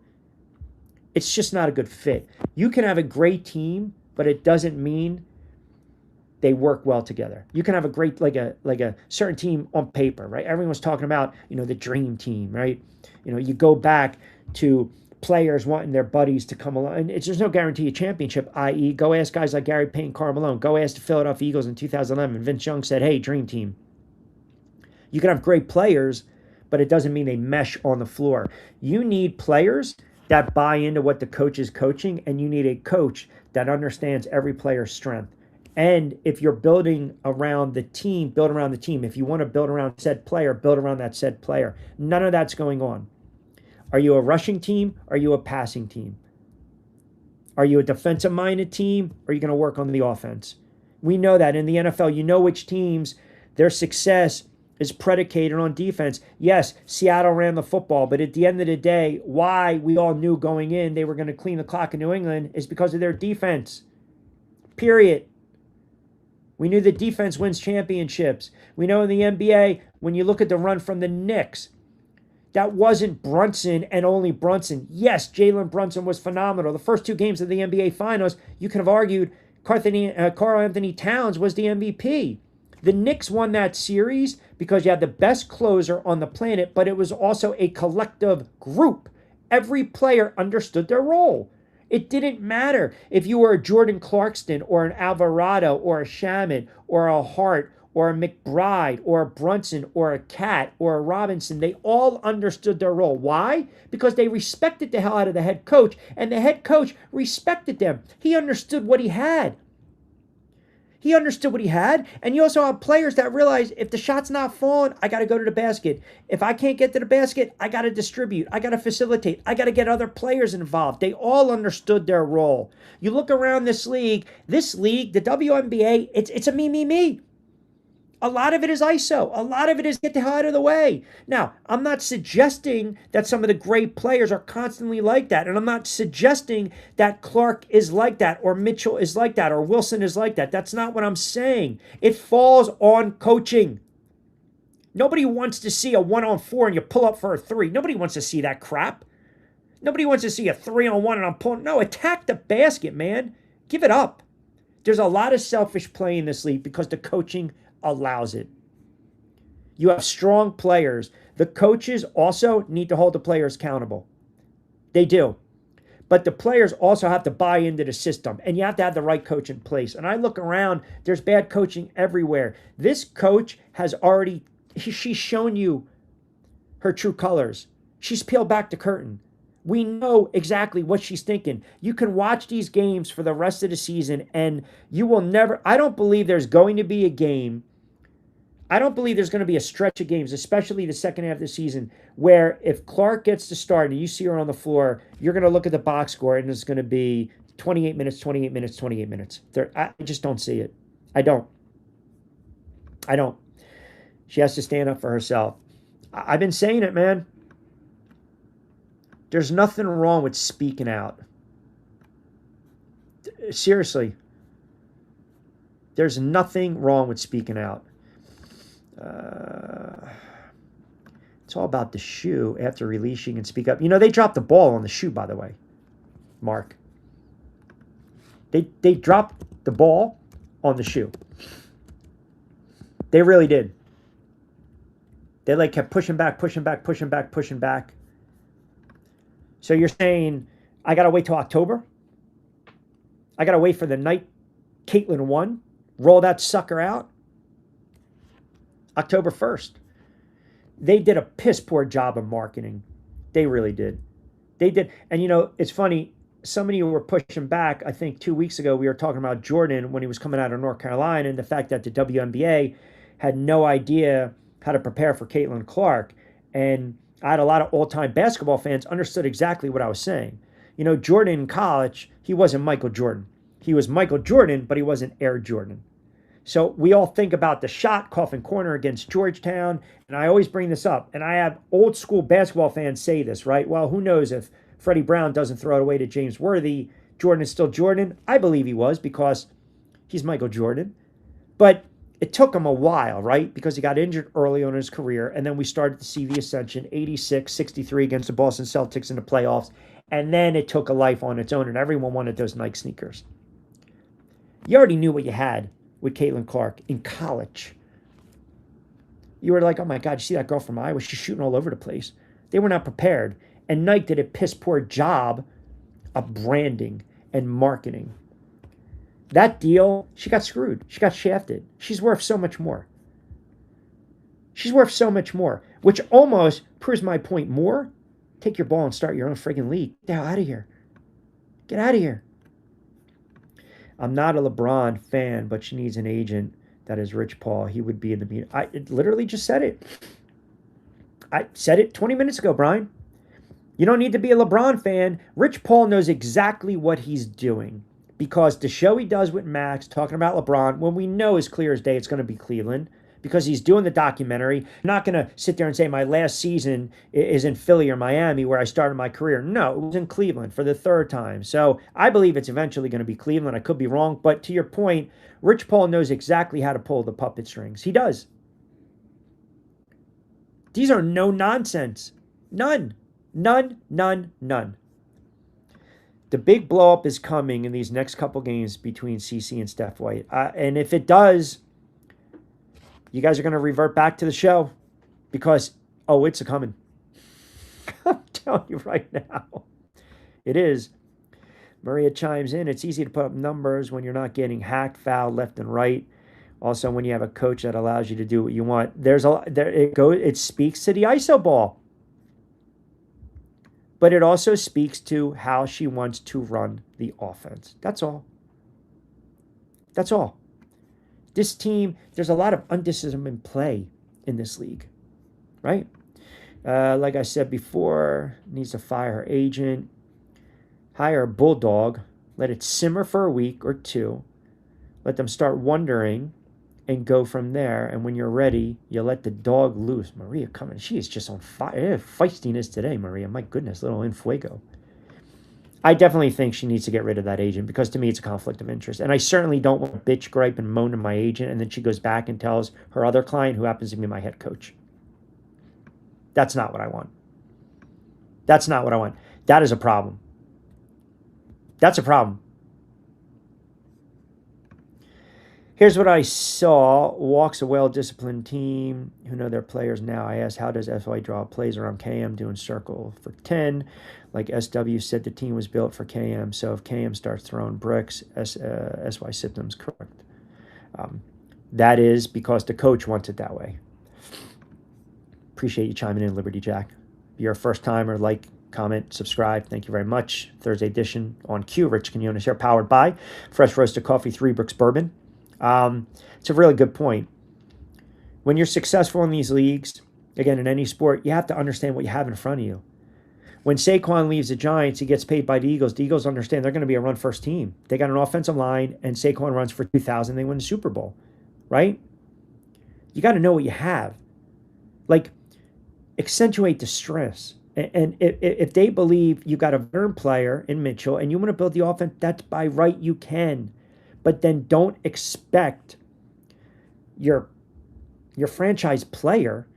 It's just not a good fit. You can have a great team, but it doesn't mean they work well together. You can have a great, like a certain team on paper, right? Everyone's talking about, the dream team, right? You go back to players wanting their buddies to come along, and there's no guarantee of championship, i.e. go ask guys like Gary Payton, Karl Malone, go ask the Philadelphia Eagles in 2011. Vince Young said, hey, dream team. You can have great players, but it doesn't mean they mesh on the floor. You need players that buy into what the coach is coaching, and you need a coach that understands every player's strength. And if you're building around the team, build around the team. If you want to build around said player, build around that said player. None of that's going on. Are you a rushing team? Are you a passing team? Are you a defensive-minded team? Or are you going to work on the offense? We know that in the NFL, you know which teams, their success is predicated on defense. Yes, Seattle ran the football, but at the end of the day, why we all knew going in they were going to clean the clock in New England is because of their defense. Period. We knew that defense wins championships. We know in the NBA, when you look at the run from the Knicks, that wasn't Brunson and only Brunson. Yes, Jalen Brunson was phenomenal. The first two games of the NBA Finals, you could have argued Karl Anthony Towns was the MVP. The Knicks won that series because you had the best closer on the planet, but it was also a collective group. Every player understood their role. It didn't matter if you were a Jordan Clarkson or an Alvarado or a Shaman or a Hart or a McBride or a Brunson or a Cat or a Robinson. They all understood their role. Why? Because they respected the hell out of the head coach, and the head coach respected them. He understood what he had. He understood what he had, and you also have players that realize if the shot's not falling, I got to go to the basket. If I can't get to the basket, I got to distribute. I got to facilitate. I got to get other players involved. They all understood their role. You look around this league, the WNBA, it's a me. A lot of it is ISO. A lot of it is get the hell out of the way. Now, I'm not suggesting that some of the great players are constantly like that. And I'm not suggesting that Clark is like that or Mitchell is like that or Wilson is like that. That's not what I'm saying. It falls on coaching. Nobody wants to see a 1-on-4 and you pull up for a 3. Nobody wants to see that crap. Nobody wants to see a 3-on-1 and I'm pulling. No, attack the basket, man. Give it up. There's a lot of selfish play in this league because the coaching allows it. You have strong players. The coaches also need to hold the players accountable. They do. But the players also have to buy into the system, and you have to have the right coach in place. And I look around, there's bad coaching everywhere. This coach has already, she's shown you her true colors. She's peeled back the curtain. We know exactly what she's thinking. You can watch these games for the rest of the season, and you will never, I don't believe there's going to be a game. I don't believe there's going to be a stretch of games, especially the second half of the season, where if Clark gets to start and you see her on the floor, you're going to look at the box score and it's going to be 28 minutes, 28 minutes, 28 minutes. I just don't see it. I don't. She has to stand up for herself. I've been saying it, man. There's nothing wrong with speaking out. Seriously. There's nothing wrong with speaking out. It's all about the shoe. After release, you can speak up. You know, they dropped the ball on the shoe, by the way, Mark. They dropped the ball on the shoe. They really did. They like kept pushing back. So you're saying I got to wait till October? I got to wait for the night Caitlin won? Roll that sucker out? October 1st. They did a piss poor job of marketing. They really did. They did. And, you know, it's funny. Some of you were pushing back. I think 2 weeks ago, we were talking about Jordan when he was coming out of North Carolina and the fact that the WNBA had no idea how to prepare for Caitlin Clark. And I had a lot of all-time basketball fans understood exactly what I was saying. You know, Jordan in college, he wasn't Michael Jordan. He was Michael Jordan, but he wasn't Air Jordan. So we all think about the shot, coffin corner against Georgetown, and I always bring this up. And I have old school basketball fans say this, right? Well, who knows if Freddie Brown doesn't throw it away to James Worthy, Jordan is still Jordan. I believe he was because he's Michael Jordan. But it took him a while, right? Because he got injured early on in his career, and then we started to see the ascension, 86, 63 against the Boston Celtics in the playoffs, and then it took a life on its own, and everyone wanted those Nike sneakers. You already knew what you had with Caitlin Clark in college. You were like, oh my God, you see that girl from Iowa? She's shooting all over the place. They were not prepared. And Nike did a piss poor job of branding and marketing. That deal, she got screwed. She got shafted. She's worth so much more. She's worth so much more, which almost proves my point more. Take your ball and start your own friggin' league. Get the hell out of here. Get out of here. I'm not a LeBron fan, but she needs an agent that is Rich Paul. He would be in the meeting. I literally just said it. I said it 20 minutes ago, Brian. You don't need to be a LeBron fan. Rich Paul knows exactly what he's doing because the show he does with Max talking about LeBron, when we know as clear as day it's going to be Cleveland because he's doing the documentary. I'm not going to sit there and say my last season is in Philly or Miami where I started my career. No, it was in Cleveland for the third time. So I believe it's eventually going to be Cleveland. I could be wrong. But to your point, Rich Paul knows exactly how to pull the puppet strings. He does. These are no nonsense. None. None. The big blow up is coming in these next couple games between CC and Steph White. And if it does, you guys are going to revert back to the show because, oh, it's a coming. I'm telling you right now. It is. Maria chimes in. It's easy to put up numbers when you're not getting hacked, fouled left and right. Also, when you have a coach that allows you to do what you want. It speaks to the ISO ball. But it also speaks to how she wants to run the offense. That's all. That's all. This team, there's a lot of undisciplined play in this league, right? Like I said before, needs to fire her agent, hire a bulldog, let it simmer for a week or two, let them start wondering, and go from there. And when you're ready, you let the dog loose. Maria coming. She is just on fire. Feistiness today, Maria. My goodness, little en fuego. I definitely think she needs to get rid of that agent because to me it's a conflict of interest. And I certainly don't want to bitch, gripe, and moan to my agent and then she goes back and tells her other client who happens to be my head coach. That's not what I want. That's not what I want. That is a problem. That's a problem. Here's what I saw. Walks a well-disciplined team who know their players now. I asked, how does SY draw plays around KM doing circle for 10? Like SW said, the team was built for KM. So if KM starts throwing bricks, SY symptoms correct. That is because the coach wants it that way. Appreciate you chiming in, Liberty Jack. If you're a first-timer, like, comment, subscribe. Thank you very much. Thursday edition on cue. Rich Quinones here, powered by Fresh Roasted Coffee, 3 Brooks Bourbon. It's a really good point. When you're successful in these leagues, again, in any sport, you have to understand what you have in front of you. When Saquon leaves the Giants, he gets paid by the Eagles. The Eagles understand they're going to be a run-first team. They got an offensive line, and Saquon runs for 2,000. They win the Super Bowl, right? You got to know what you have. Like, accentuate the stress. And if they believe you got a veteran player in Mitchell and you want to build the offense, that's by right you can. But then don't expect your franchise player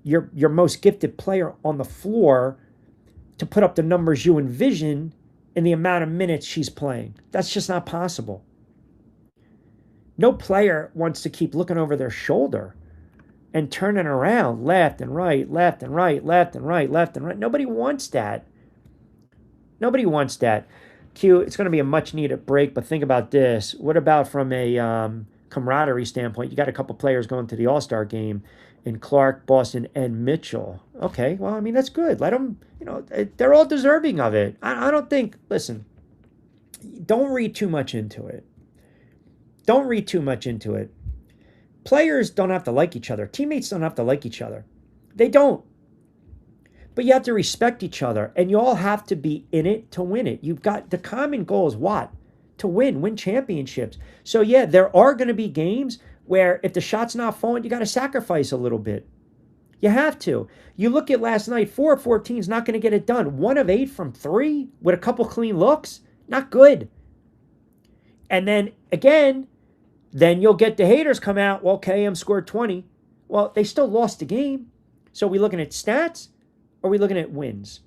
your most gifted player on the floor to put up the numbers you envision in the amount of minutes she's playing. That's just not possible. No player wants to keep looking over their shoulder and turning around left and right, left and right, left and right, left and right. Nobody wants that. Nobody wants that. Q, it's going to be a much needed break, but think about this. What about from a camaraderie standpoint? You got a couple players going to the All-Star game in Clark, Boston, and Mitchell. Okay, well, I mean, that's good. Let them, they're all deserving of it. I don't think, listen, don't read too much into it. Don't read too much into it. Players don't have to like each other. Teammates don't have to like each other. They don't. But you have to respect each other, and you all have to be in it to win it. You've got the common goal is what? To win championships. So yeah, there are going to be games where if the shot's not falling, you got to sacrifice a little bit. You have to. You look at last night, 4 of 14 is not going to get it done. 1 of 8 from 3 with a couple clean looks, not good. And then again, then you'll get the haters come out, well, KM scored 20. Well, they still lost the game. So are we looking at stats or are we looking at wins?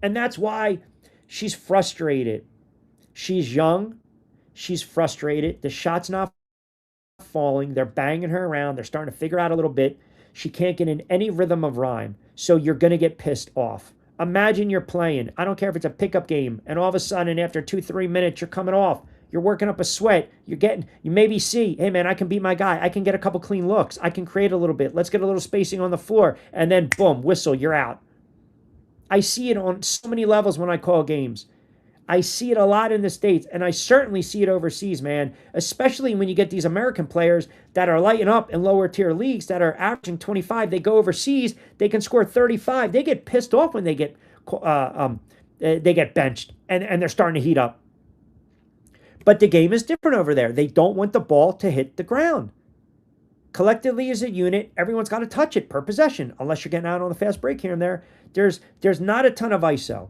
And that's why she's frustrated. She's young. She's frustrated. The shot's not falling. They're banging her around. They're starting to figure out a little bit. She can't get in any rhythm of rhyme. So you're going to get pissed off. Imagine you're playing. I don't care if it's a pickup game. And all of a sudden, after 2-3 minutes, you're coming off. You're working up a sweat. You maybe see, hey man, I can beat my guy. I can get a couple clean looks. I can create a little bit. Let's get a little spacing on the floor. And then boom, whistle, you're out. I see it on so many levels when I call games. I see it a lot in the States, and I certainly see it overseas, man, especially when you get these American players that are lighting up in lower tier leagues that are averaging 25. They go overseas, they can score 35. They get pissed off when they get benched, and they're starting to heat up. But the game is different over there. They don't want the ball to hit the ground. Collectively as a unit, everyone's got to touch it per possession, unless you're getting out on the fast break here and there. There's not a ton of ISO.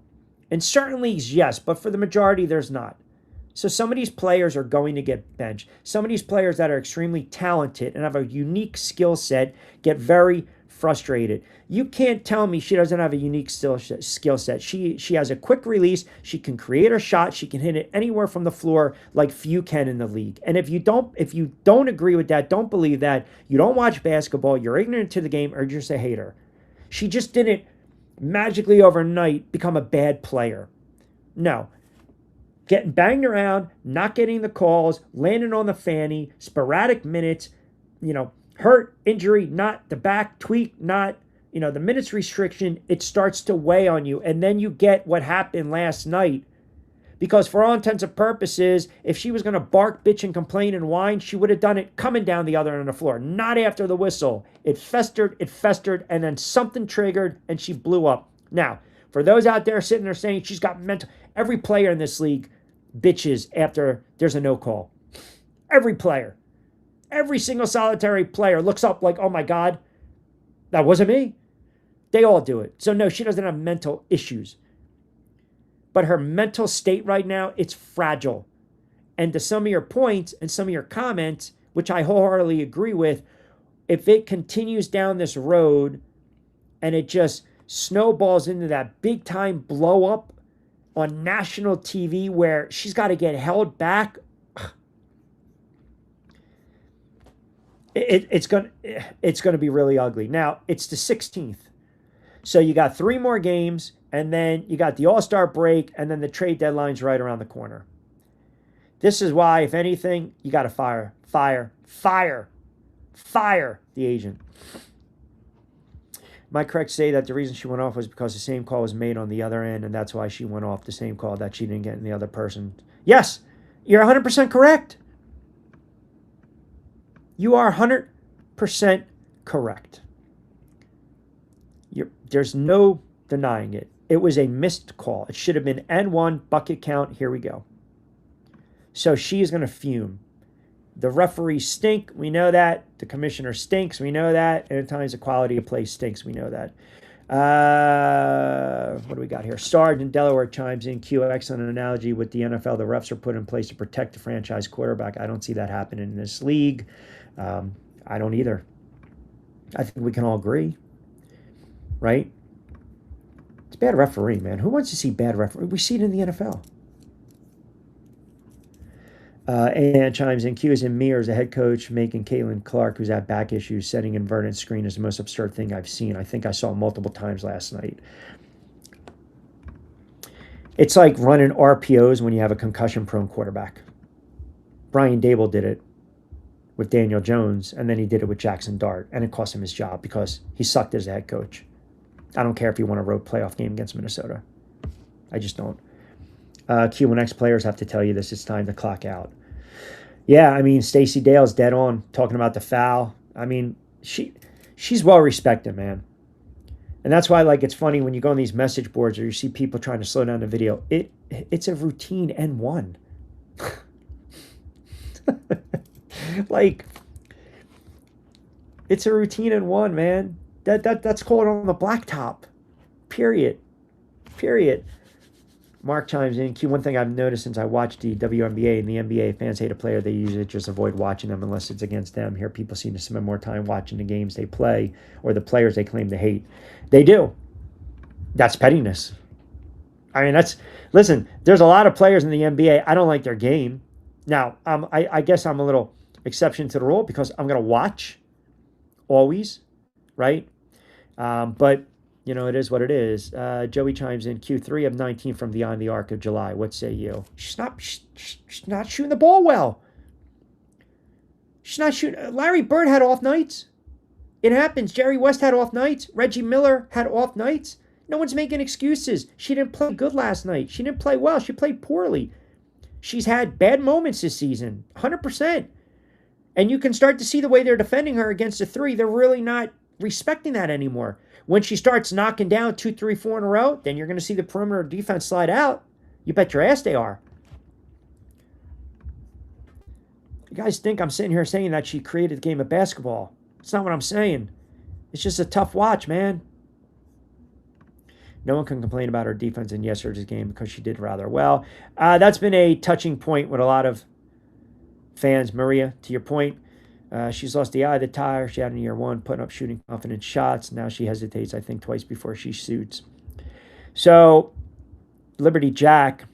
And certainly, yes, but for the majority, there's not. So some of these players are going to get benched. Some of these players that are extremely talented and have a unique skill set get very frustrated. You can't tell me she doesn't have a unique skill set. She has a quick release. She can create her shot. She can hit it anywhere from the floor like few can in the league. And if you don't agree with that, don't believe that, you don't watch basketball, you're ignorant to the game, or you're just a hater. She just didn't magically overnight become a bad player. No. Getting banged around, not getting the calls, landing on the fanny, sporadic minutes, hurt, injury, not the back tweak, not, the minutes restriction, it starts to weigh on you. And then you get what happened last night. Because for all intents and purposes, if she was going to bark, bitch, and complain and whine, she would have done it coming down the other end of the floor, not after the whistle. It festered, and then something triggered, and she blew up. Now, for those out there sitting there saying she's got mental, every player in this league bitches after there's a no call. Every player. Every single solitary player looks up like, oh my God, that wasn't me. They all do it. So no, she doesn't have mental issues. But her mental state right now, it's fragile. And to some of your points and some of your comments, which I wholeheartedly agree with, if it continues down this road and it just snowballs into that big time blow up on national TV where she's got to get held back, it's going to be really ugly. Now, it's the 16th. So you got 3 more games, and then you got the All-Star break, and then the trade deadline's right around the corner. This is why, if anything, you got to fire the agent. Am I correct to say that the reason she went off was because the same call was made on the other end, and that's why she went off, the same call that she didn't get in the other person? Yes, you're 100% correct. You are 100% correct. There's no denying it. It was a missed call. It should have been N1, bucket count, here we go. So she is going to fume. The referees stink, we know that. The commissioner stinks, we know that. And at times the quality of play stinks, we know that. What do we got here? Sarge in Delaware chimes in. Q, excellent analogy with the NFL. The refs are put in place to protect the franchise quarterback. I don't see that happening in this league. I don't either. I think we can all agree, right? It's bad refereeing, man. Who wants to see bad refereeing? We see it in the NFL. And chimes in, Q is in me or as a head coach making Caitlin Clark, who's had back issues, setting inverted screen is the most absurd thing I've seen. I think I saw multiple times last night. It's like running RPOs when you have a concussion-prone quarterback. Brian Dable did it with Daniel Jones, and then he did it with Jackson Dart, and it cost him his job because he sucked as a head coach. I don't care if he won a road playoff game against Minnesota. I just don't. Q1X players have to tell you this. It's time to clock out. Yeah, I mean, Stacey Dale's dead on talking about the foul. I mean, she's well respected, man. And that's why, like, it's funny when you go on these message boards or you see people trying to slow down the video. It's a routine N1. Like, it's a routine N1, man. That's called on the blacktop. Period. Mark chimes in. One thing I've noticed since I watched the WNBA and the NBA, fans hate a player. They usually just avoid watching them unless it's against them. Here, people seem to spend more time watching the games they play or the players they claim to hate. They do. That's pettiness. I mean, listen, there's a lot of players in the NBA. I don't like their game. Now, I guess I'm a little exception to the rule because I'm going to watch always, right? But you know, it is what it is. Joey chimes in, Q3 of 19 from beyond the arc of July. What say you? She's not shooting the ball well. She's not shooting. Larry Bird had off nights. It happens. Jerry West had off nights. Reggie Miller had off nights. No one's making excuses. She didn't play good last night. She didn't play well. She played poorly. She's had bad moments this season, 100%. And you can start to see the way they're defending her against the three. They're really not respecting that anymore. When she starts knocking down 2, 3, 4 in a row, then you're going to see the perimeter defense slide out. You bet your ass they are. You guys think I'm sitting here saying that she created the game of basketball. It's not what I'm saying. It's just a tough watch, man. No one can complain about her defense in yesterday's game because she did rather well. That's been a touching point with a lot of fans. Maria, to your point, she's lost the eye of the tire. She had in year one, putting up shooting confident shots. Now she hesitates, I think, twice before she shoots. So, Liberty Jack,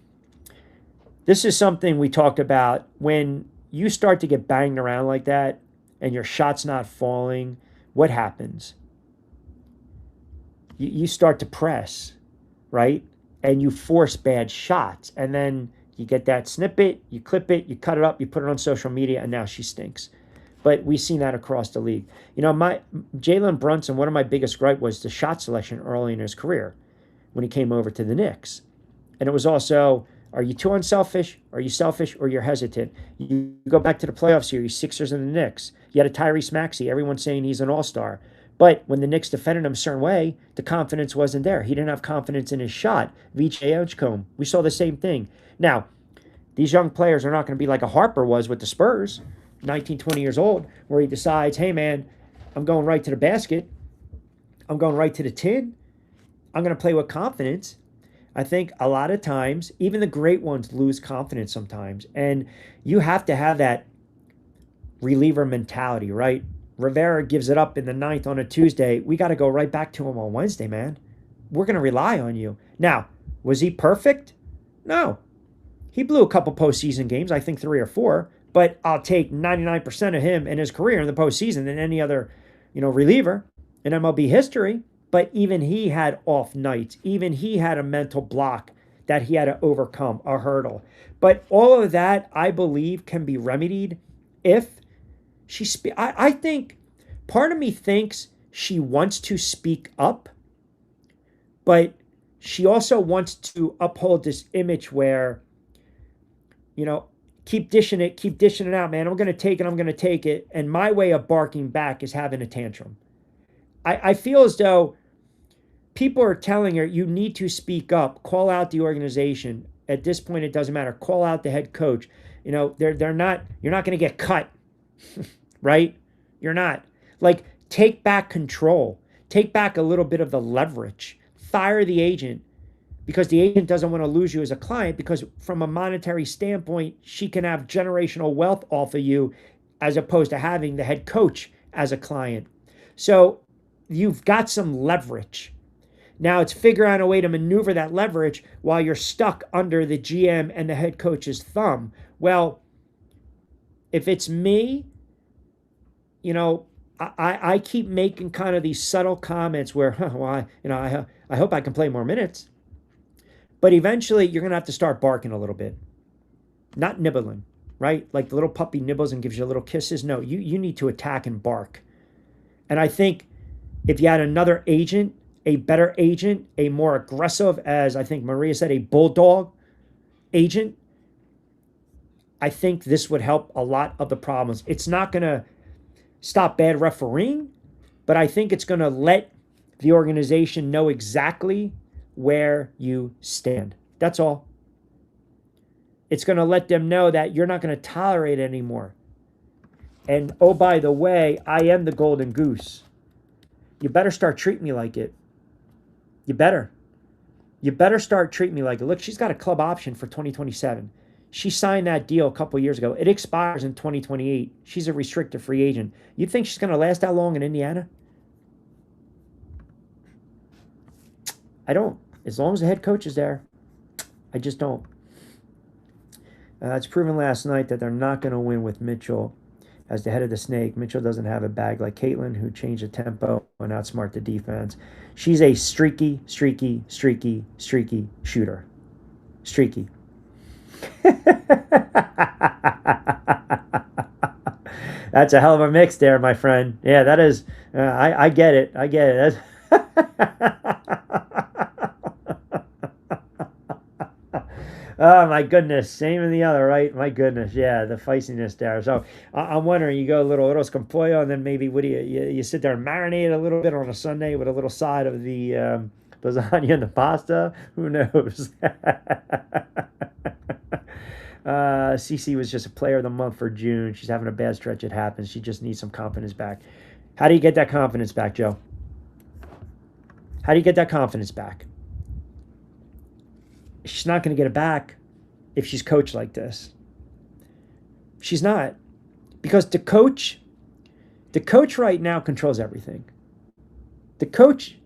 this is something we talked about. When you start to get banged around like that and your shot's not falling, what happens? You start to press, right? And you force bad shots. And then you get that snippet, you clip it, you cut it up, you put it on social media, and now she stinks. But we've seen that across the league. You know, Jalen Brunson, one of my biggest gripe was the shot selection early in his career when he came over to the Knicks. And it was also, are you too unselfish? Are you selfish or you're hesitant? You go back to the playoff series, Sixers and the Knicks. You had a Tyrese Maxey, everyone's saying he's an all-star. But when the Knicks defended him a certain way, the confidence wasn't there. He didn't have confidence in his shot. Vijay Edgecombe, we saw the same thing. Now, these young players are not going to be like a Harper was with the Spurs, 19, 20 years old, where he decides, hey, man, I'm going right to the basket. I'm going right to the tin. I'm going to play with confidence. I think a lot of times, even the great ones lose confidence sometimes. And you have to have that reliever mentality, right? Rivera gives it up in the ninth on a Tuesday. We got to go right back to him on Wednesday, man. We're going to rely on you. Now, was he perfect? No. He blew a couple postseason games, I think 3 or 4, but I'll take 99% of him in his career in the postseason than any other, reliever in MLB history. But even he had off nights. Even he had a mental block that he had to overcome, a hurdle. But all of that, I believe, can be remedied if I think part of me thinks she wants to speak up, but she also wants to uphold this image where, keep dishing it out, man. I'm going to take it. And my way of barking back is having a tantrum. I feel as though people are telling her, you need to speak up, call out the organization. At this point, it doesn't matter. Call out the head coach. You're not going to get cut. Right? You're not. Like, take back control. Take back a little bit of the leverage. Fire the agent because the agent doesn't want to lose you as a client because from a monetary standpoint, she can have generational wealth off of you as opposed to having the head coach as a client. So you've got some leverage. Now it's figure out a way to maneuver that leverage while you're stuck under the GM and the head coach's thumb. Well, if it's me, you know, I keep making kind of these subtle comments where, well, I hope I can play more minutes. But eventually you're going to have to start barking a little bit, not nibbling, right? Like the little puppy nibbles and gives you little kisses. No, you need to attack and bark. And I think if you had another agent, a better agent, a more aggressive, as I think Maria said, a bulldog agent, I think this would help a lot of the problems. It's not going to stop bad refereeing, but I think it's going to let the organization know exactly where you stand. That's all. It's going to let them know that you're not going to tolerate it anymore. And oh, by the way, I am the golden goose. You better start treating me like it. You better. You better start treating me like it. Look, she's got a club option for 2027. She signed that deal a couple years ago. It expires in 2028. She's a restricted free agent. You think she's going to last that long in Indiana? I don't. As long as the head coach is there, I just don't. It's proven last night that they're not going to win with Mitchell as the head of the snake. Mitchell doesn't have a bag like Caitlin, who changed the tempo and outsmart the defense. She's a streaky shooter. Streaky. That's a hell of a mix there, my friend. Yeah, that is. I get it. I get it. Oh, my goodness. Same in the other, right? My goodness. Yeah, the feistiness there. So I'm wondering, you go a little arroz con pollo, and then maybe what do you sit there and marinate a little bit on a Sunday with a little side of the lasagna and the pasta? Who knows? Cece was just a player of the month for June. She's having a bad stretch. It happens. She just needs some confidence back. How do you get that confidence back, Joe? How do you get that confidence back? She's not going to get it back if she's coached like this. She's not. Because the coach right now controls everything. The coach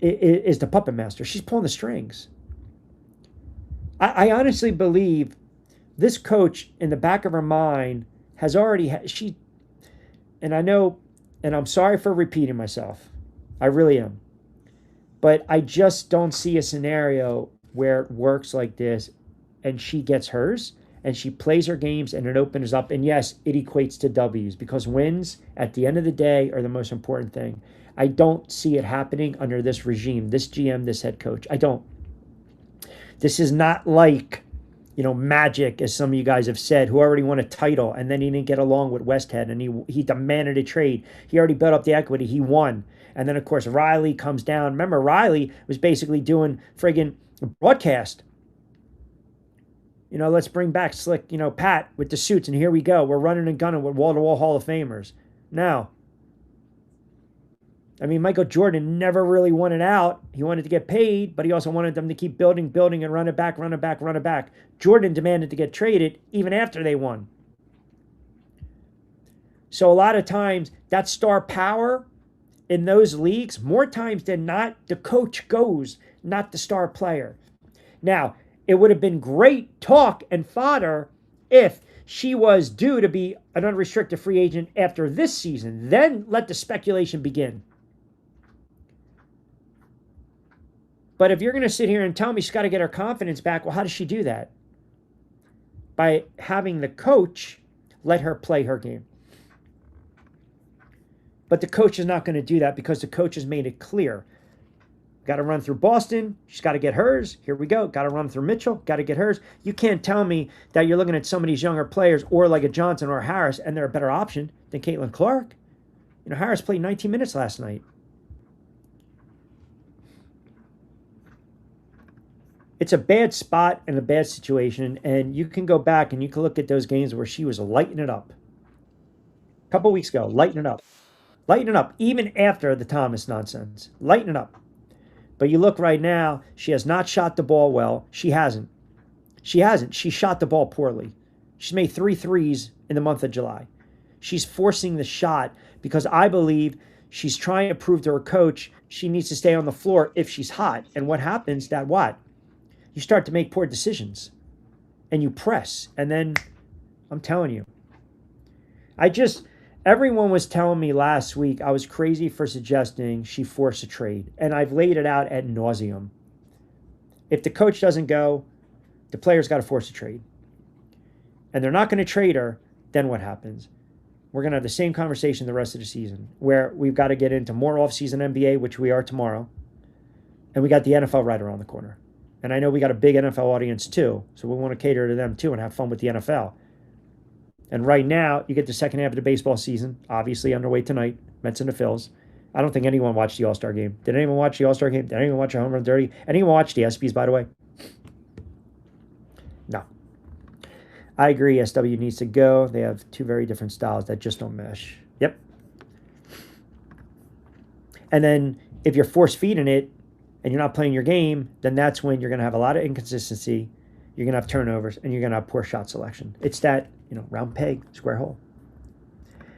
is the puppet master. She's pulling the strings. I honestly believe this coach, in the back of her mind, has already and I know, and I'm sorry for repeating myself. I really am. But I just don't see a scenario where it works like this and she gets hers and she plays her games and it opens up. And yes, it equates to W's, because wins at the end of the day are the most important thing. I don't see it happening under this regime, this GM, this head coach. I don't. This is not like, Magic, as some of you guys have said, who already won a title and then he didn't get along with Westhead and he demanded a trade. He already built up the equity. He won. And then, of course, Riley comes down. Remember, Riley was basically doing friggin' broadcast. Let's bring back Slick, Pat with the suits, and here we go. We're running and gunning with wall-to-wall Hall of Famers. Now, Michael Jordan never really wanted out. He wanted to get paid, but he also wanted them to keep building, and run it back. Jordan demanded to get traded even after they won. So a lot of times, that star power in those leagues, more times than not, the coach goes, not the star player. Now, it would have been great talk and fodder if she was due to be an unrestricted free agent after this season. Then let the speculation begin. But if you're going to sit here and tell me she's got to get her confidence back, well, how does she do that? By having the coach let her play her game. But the coach is not going to do that because the coach has made it clear. Got to run through Boston. She's got to get hers. Here we go. Got to run through Mitchell. Got to get hers. You can't tell me that you're looking at some of these younger players, or like a Johnson or a Harris, and they're a better option than Caitlin Clark. Harris played 19 minutes last night. It's a bad spot and a bad situation, and you can go back and you can look at those games where she was lighting it up. A couple weeks ago, lighting it up. Lighten it up, even after the Thomas nonsense. Lighten it up. But you look right now, she has not shot the ball well. She hasn't. She shot the ball poorly. She's made 3 threes in the month of July. She's forcing the shot because I believe she's trying to prove to her coach she needs to stay on the floor if she's hot. And what happens, that what? You start to make poor decisions and you press. And then I'm telling you, everyone was telling me last week I was crazy for suggesting she force a trade. And I've laid it out ad nauseum. If the coach doesn't go, the player's got to force a trade. And they're not going to trade her, then what happens? We're going to have the same conversation the rest of the season, where we've got to get into more off-season NBA, which we are tomorrow, and we got the NFL right around the corner. And I know we got a big NFL audience too, so we want to cater to them too and have fun with the NFL. And right now, you get the second half of the baseball season, obviously underway tonight, Mets and the Phils. I don't think anyone watched the All-Star game. Did anyone watch the All-Star game? Did anyone watch a Home Run Derby? Anyone watch the ESPYs, by the way? No. I agree, SW needs to go. They have two very different styles that just don't mesh. Yep. And then if you're force-feeding it and you're not playing your game, then that's when you're going to have a lot of inconsistency. You're going to have turnovers, and you're going to have poor shot selection. It's that, round peg, square hole.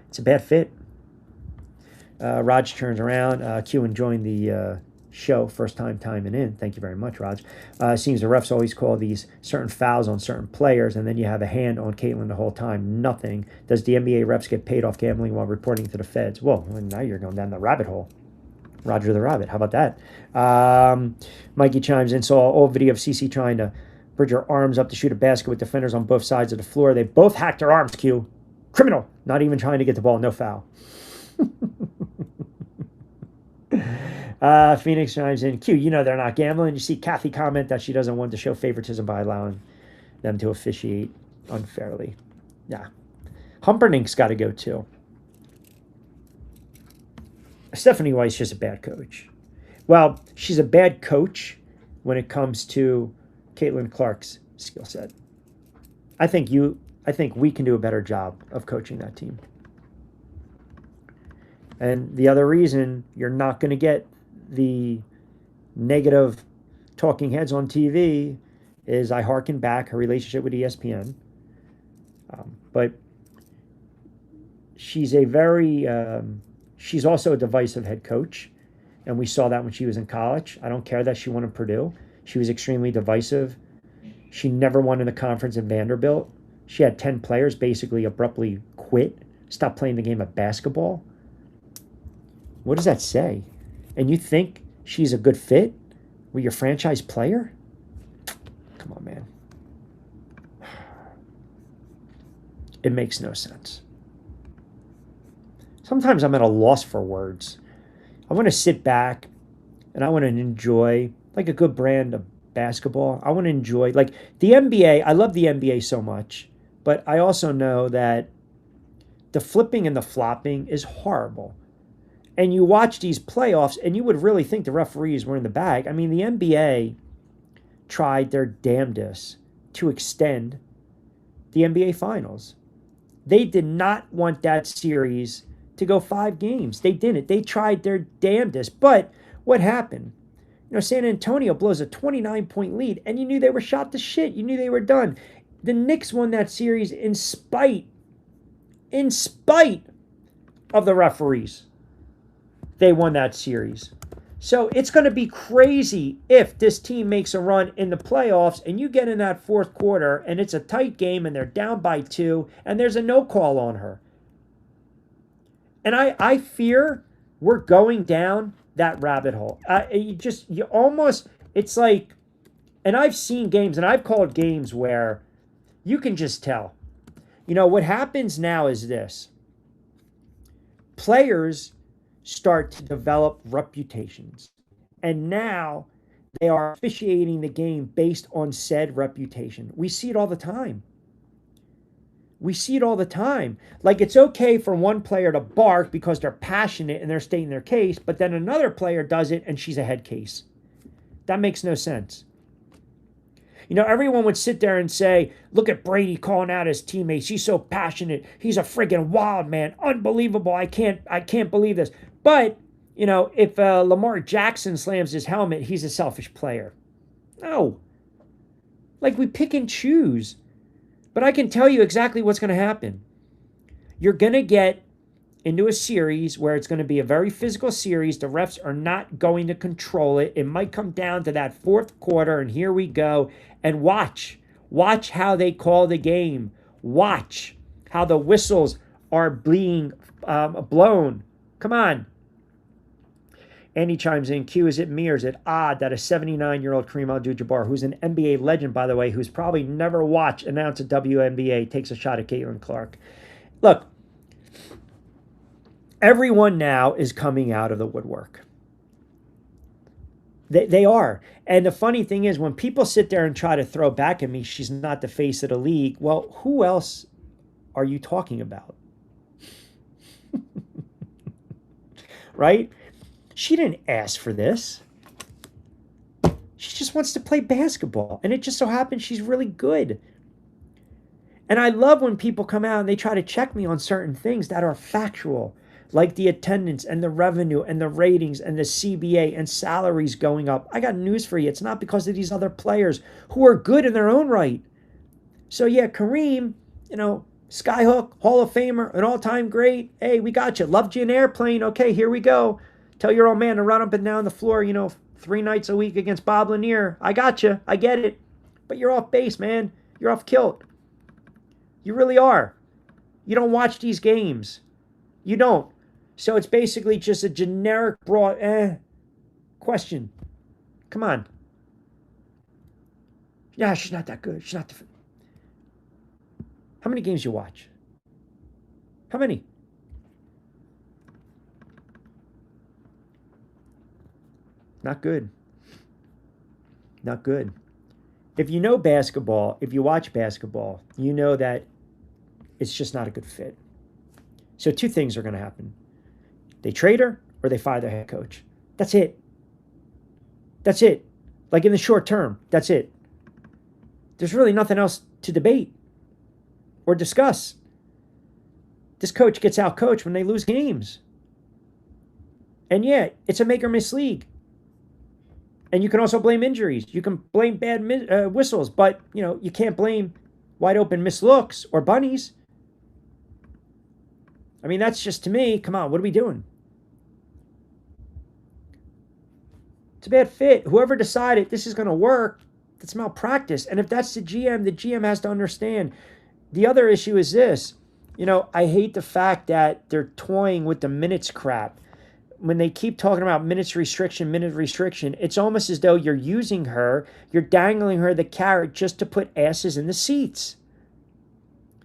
It's a bad fit. Raj turns around. Q enjoying the show, first time timing in. Thank you very much, Raj. Seems the refs always call these certain fouls on certain players, and then you have a hand on Caitlin the whole time. Nothing. Does the NBA refs get paid off gambling while reporting to the feds? Well, now you're going down the rabbit hole. Roger the Rabbit. How about that? Mikey chimes in. Saw old video of CC trying to bridge her arms up to shoot a basket with defenders on both sides of the floor. They both hacked her arms, Q. Criminal. Not even trying to get the ball. No foul. Phoenix chimes in. Q, they're not gambling. You see Kathy comment that she doesn't want to show favoritism by allowing them to officiate unfairly. Yeah. Humpernink's got to go too. Stephanie White's just a bad coach. Well, she's a bad coach when it comes to Caitlin Clark's skill set. I think we can do a better job of coaching that team. And the other reason you're not going to get the negative talking heads on TV is I hearken back her relationship with ESPN. But she's she's also a divisive head coach. And we saw that when she was in college. I don't care that she won at Purdue. She was extremely divisive. She never won in the conference in Vanderbilt. She had 10 players basically abruptly quit, stop playing the game of basketball. What does that say? And you think she's a good fit with your franchise player? Come on, man. It makes no sense. Sometimes I'm at a loss for words. I want to sit back and I want to enjoy like a good brand of basketball. I want to enjoy like the NBA. I love the NBA so much, but I also know that the flipping and the flopping is horrible. And you watch these playoffs and you would really think the referees were in the bag. I mean, the NBA tried their damnedest to extend the NBA Finals. They did not want that series to go 5 games. They didn't. They tried their damnedest. But what happened? San Antonio blows a 29-point lead, and you knew they were shot to shit. You knew they were done. The Knicks won that series in spite of the referees. They won that series. So it's going to be crazy if this team makes a run in the playoffs and you get in that fourth quarter and it's a tight game and they're down by 2 and there's a no call on her. And I fear we're going down that rabbit hole. It's like, and I've seen games and I've called games where you can just tell. What happens now is this. Players start to develop reputations. And now they are officiating the game based on said reputation. We see it all the time. Like it's okay for one player to bark because they're passionate and they're stating their case, but then another player does it and she's a head case. That makes no sense. Everyone would sit there and say, look at Brady calling out his teammates. He's so passionate. He's a friggin' wild man. Unbelievable. I can't believe this. But, if Lamar Jackson slams his helmet, he's a selfish player. No. Like we pick and choose. But I can tell you exactly what's going to happen. You're going to get into a series where it's going to be a very physical series. The refs are not going to control it. It might come down to that fourth quarter, and here we go. And watch. Watch how they call the game. Watch how the whistles are being blown. Come on. Andy chimes in. Q, is it me or is it odd that a 79-year-old Kareem Abdul-Jabbar, who's an NBA legend, by the way, who's probably never watched an ounce of WNBA, takes a shot at Caitlin Clark? Look, everyone now is coming out of the woodwork. They are. And the funny thing is, when people sit there and try to throw back at me, she's not the face of the league. Well, who else are you talking about? Right? She didn't ask for this. She just wants to play basketball. And it just so happens she's really good. And I love when people come out and they try to check me on certain things that are factual, like the attendance and the revenue and the ratings and the CBA and salaries going up. I got news for you. It's not because of these other players who are good in their own right. So yeah, Kareem, Skyhook, Hall of Famer, an all-time great. Hey, we got you. Loved you in Airplane. Okay, here we go. Tell your old man to run up and down the floor, 3 nights a week against Bob Lanier. I got you. I get it. But you're off base, man. You're off kilt. You really are. You don't watch these games. You don't. So it's basically just a generic broad question. Come on. Yeah, she's not that good. She's not the... How many games you watch? How many? Not good. Not good. If you know basketball, if you watch basketball, you know that it's just not a good fit. So 2 things are going to happen. They trade her or they fire their head coach. That's it. That's it. Like in the short term, that's it. There's really nothing else to debate or discuss. This coach gets out coached when they lose games. And yeah, it's a make or miss league. And you can also blame injuries. You can blame bad whistles, but you can't blame wide open missed looks or bunnies. I mean, that's just, to me, come on, what are we doing? It's a bad fit. Whoever decided this is going to work, that's malpractice. And if that's the GM has to understand. The other issue is this. I hate the fact that they're toying with the minutes crap. When they keep talking about minute restriction, it's almost as though you're using her, you're dangling her the carrot just to put asses in the seats.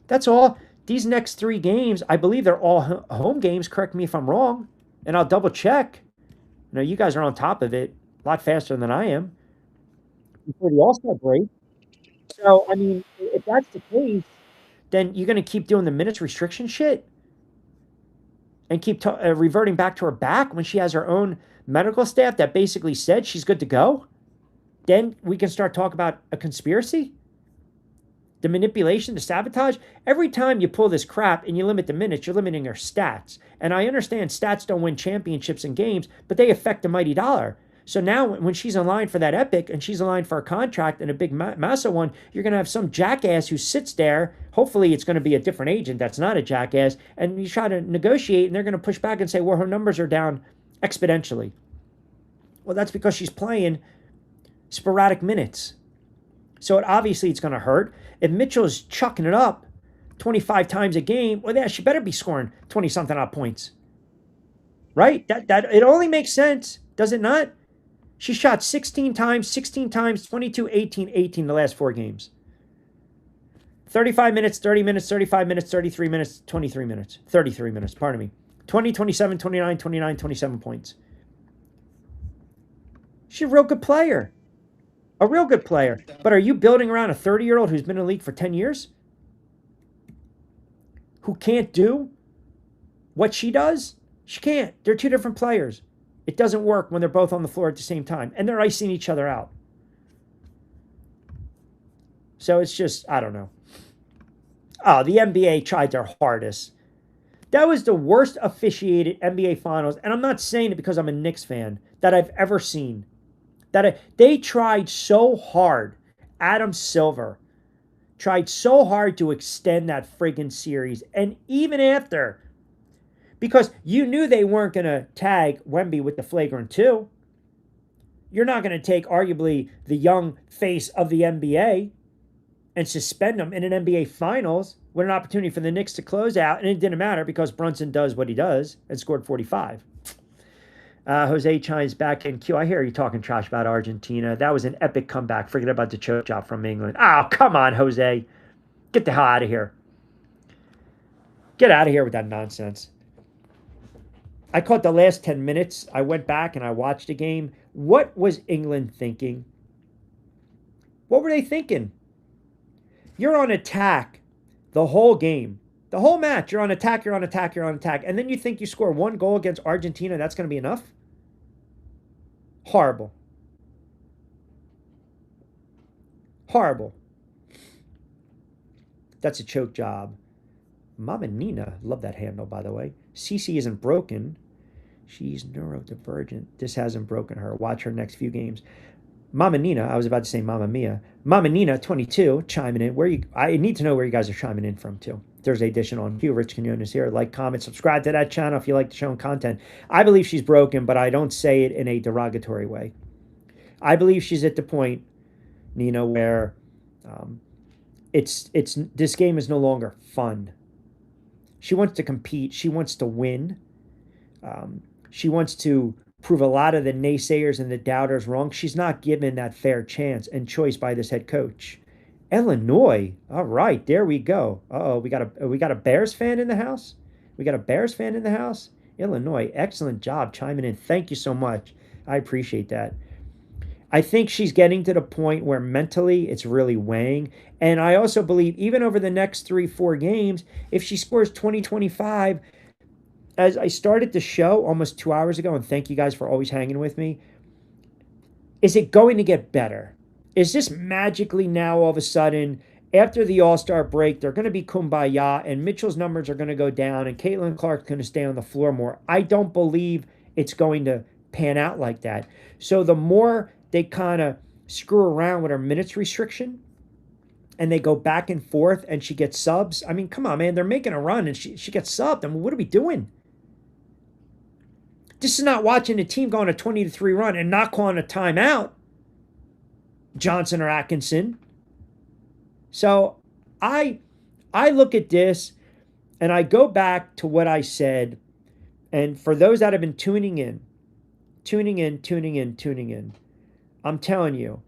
That's all. These next 3 games, I believe they're all home games. Correct me if I'm wrong, and I'll double check. You guys are on top of it a lot faster than I am. Before the All-Star break. So, I mean, if that's the case, then you're going to keep doing the minutes restriction shit? And keep reverting back to her back when she has her own medical staff that basically said she's good to go? Then we can start talking about a conspiracy? The manipulation, the sabotage? Every time you pull this crap and you limit the minutes, you're limiting her stats. And I understand stats don't win championships and games, but they affect the mighty dollar. So now when she's in line for that epic and she's in line for a contract and a big massive one, you're going to have some jackass who sits there. Hopefully it's going to be a different agent that's not a jackass. And you try to negotiate and they're going to push back and say, well, her numbers are down exponentially. Well, that's because she's playing sporadic minutes. So obviously it's going to hurt. If Mitchell's chucking it up 25 times a game, well, yeah, she better be scoring 20-something odd points. Right? That it only makes sense, does it not? She shot 16 times, 22, 18, 18 the last 4 games. 35 minutes, 30 minutes, 35 minutes, 33 minutes, 23 minutes. 33 minutes, pardon me. 20, 27, 29, 29, 27 points. She's a real good player. A real good player. But are you building around a 30-year-old who's been in the league for 10 years? Who can't do what she does? She can't. They're 2 different players. It doesn't work when they're both on the floor at the same time. And they're icing each other out. So it's just, I don't know. Oh, the NBA tried their hardest. That was the worst officiated NBA Finals. And I'm not saying it because I'm a Knicks fan, that I've ever seen. They tried so hard. Adam Silver tried so hard to extend that friggin' series. And even after because you knew they weren't going to tag Wemby with the flagrant 2. You're not going to take arguably the young face of the NBA and suspend him in an NBA Finals with an opportunity for the Knicks to close out, and it didn't matter because Brunson does what he does and scored 45. Jose chimes back in. Q, I hear you talking trash about Argentina. That was an epic comeback. Forget about the choke job from England. Oh, come on, Jose. Get the hell out of here. Get out of here with that nonsense. I caught the last 10 minutes. I went back and I watched the game. What was England thinking? What were they thinking? You're on attack the whole game. The whole match, you're on attack, you're on attack, you're on attack. And then you think you score 1 goal against Argentina, that's going to be enough? Horrible. Horrible. That's a choke job. Mama Nina, love that handle, by the way. Cece isn't broken. She's neurodivergent. This hasn't broken her. Watch her next few games. Mama Nina, I was about to say Mama Mia. Mama Nina, 22, chiming in. I need to know where you guys are chiming in from, too. Thursday edition on Q. Rich Quinones here. Like, comment, subscribe to that channel if you like the show and content. I believe she's broken, but I don't say it in a derogatory way. I believe she's at the point, Nina, where this game is no longer fun. She wants to compete. She wants to win. She wants to prove a lot of the naysayers and the doubters wrong. She's not given that fair chance and choice by this head coach. Illinois. All right, there we go. Uh-oh, we got a Bears fan in the house? We got a Bears fan in the house? Illinois, excellent job chiming in. Thank you so much. I appreciate that. I think she's getting to the point where mentally it's really weighing. And I also believe even over the next 3-4 games, if she scores 20-25, as I started the show almost 2 hours ago, and thank you guys for always hanging with me, is it going to get better? Is this magically now all of a sudden, after the All-Star break, they're going to be kumbaya and Mitchell's numbers are going to go down and Caitlin Clark's going to stay on the floor more? I don't believe it's going to pan out like that. So the more they kind of screw around with her minutes restriction and they go back and forth and she gets subs, I mean, come on, man, they're making a run and she gets subbed. I mean, what are we doing? This is not watching a team go on a 20-3 run and not calling a timeout, Johnson or Atkinson. So I look at this and I go back to what I said. And for those that have been tuning in, I'm telling you,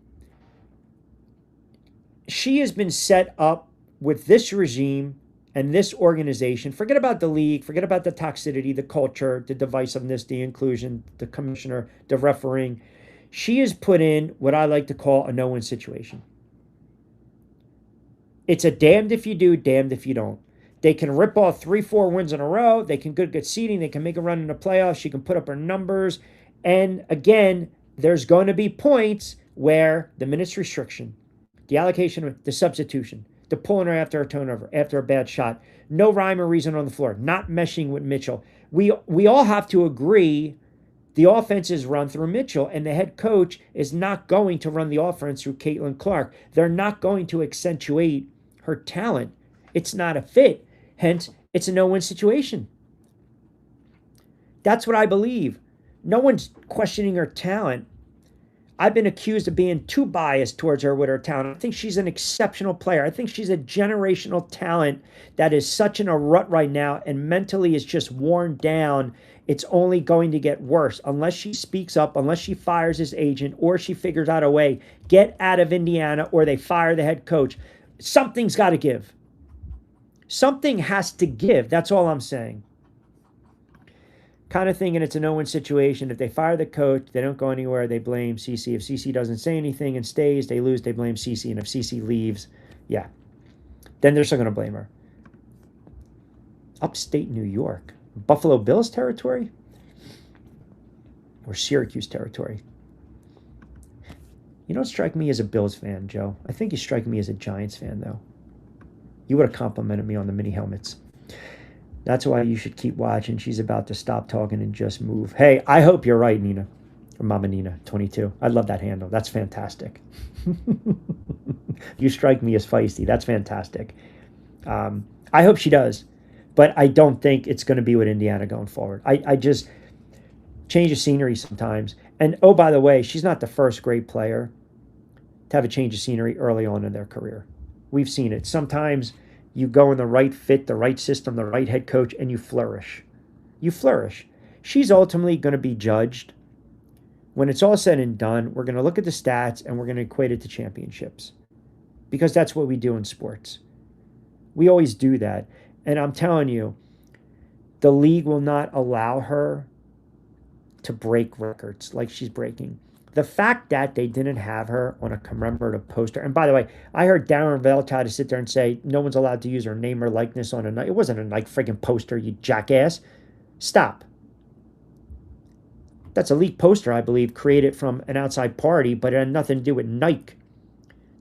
she has been set up with this regime and this organization. Forget about the league, forget about the toxicity, the culture, the divisiveness, the inclusion, the commissioner, the refereeing. She is put in what I like to call a no-win situation. It's a damned if you do, damned if you don't. They can rip off 3-4 wins in a row. They can get seeding. They can make a run in the playoffs. She can put up her numbers. And again, there's going to be points where the minutes restriction, the allocation, the substitution, the pulling her after a turnover, after a bad shot, no rhyme or reason on the floor, not meshing with Mitchell. We all have to agree the offense is run through Mitchell, and the head coach is not going to run the offense through Caitlin Clark. They're not going to accentuate her talent. It's not a fit. Hence, it's a no-win situation. That's what I believe. No one's questioning her talent. I've been accused of being too biased towards her with her talent. I think she's an exceptional player. I think she's a generational talent that is such in a rut right now and mentally is just worn down. It's only going to get worse unless she speaks up, unless she fires his agent, or she figures out a way, get out of Indiana, or they fire the head coach. Something's got to give. Something has to give. That's all I'm saying. Kind of thinking it's a no-win situation. If they fire the coach, they don't go anywhere, they blame CC. If CC doesn't say anything and stays, they lose, they blame CC. And if CC leaves, yeah, then they're still going to blame her. Upstate New York. Buffalo Bills territory? Or Syracuse territory? You don't strike me as a Bills fan, Joe. I think you strike me as a Giants fan, though. You would have complimented me on the mini helmets. That's why you should keep watching. She's about to stop talking and just move. Hey, I hope you're right, Nina. Or Mama Nina, 22. I love that handle. That's fantastic. You strike me as feisty. That's fantastic. I hope she does. But I don't think it's going to be with Indiana going forward. I just change of scenery sometimes. And oh, by the way, she's not the first great player to have a change of scenery early on in their career. We've seen it. Sometimes you go in the right fit, the right system, the right head coach, and you flourish. You flourish. She's ultimately going to be judged. When it's all said and done, we're going to look at the stats and we're going to equate it to championships because that's what we do in sports. We always do that. And I'm telling you, the league will not allow her to break records like she's breaking. The fact that they didn't have her on a commemorative poster, and by the way, I heard Darren Bell try to sit there and say no one's allowed to use her name or likeness on a Nike. It wasn't a Nike friggin' poster, you jackass. Stop. That's a league poster, I believe, created from an outside party, but it had nothing to do with Nike.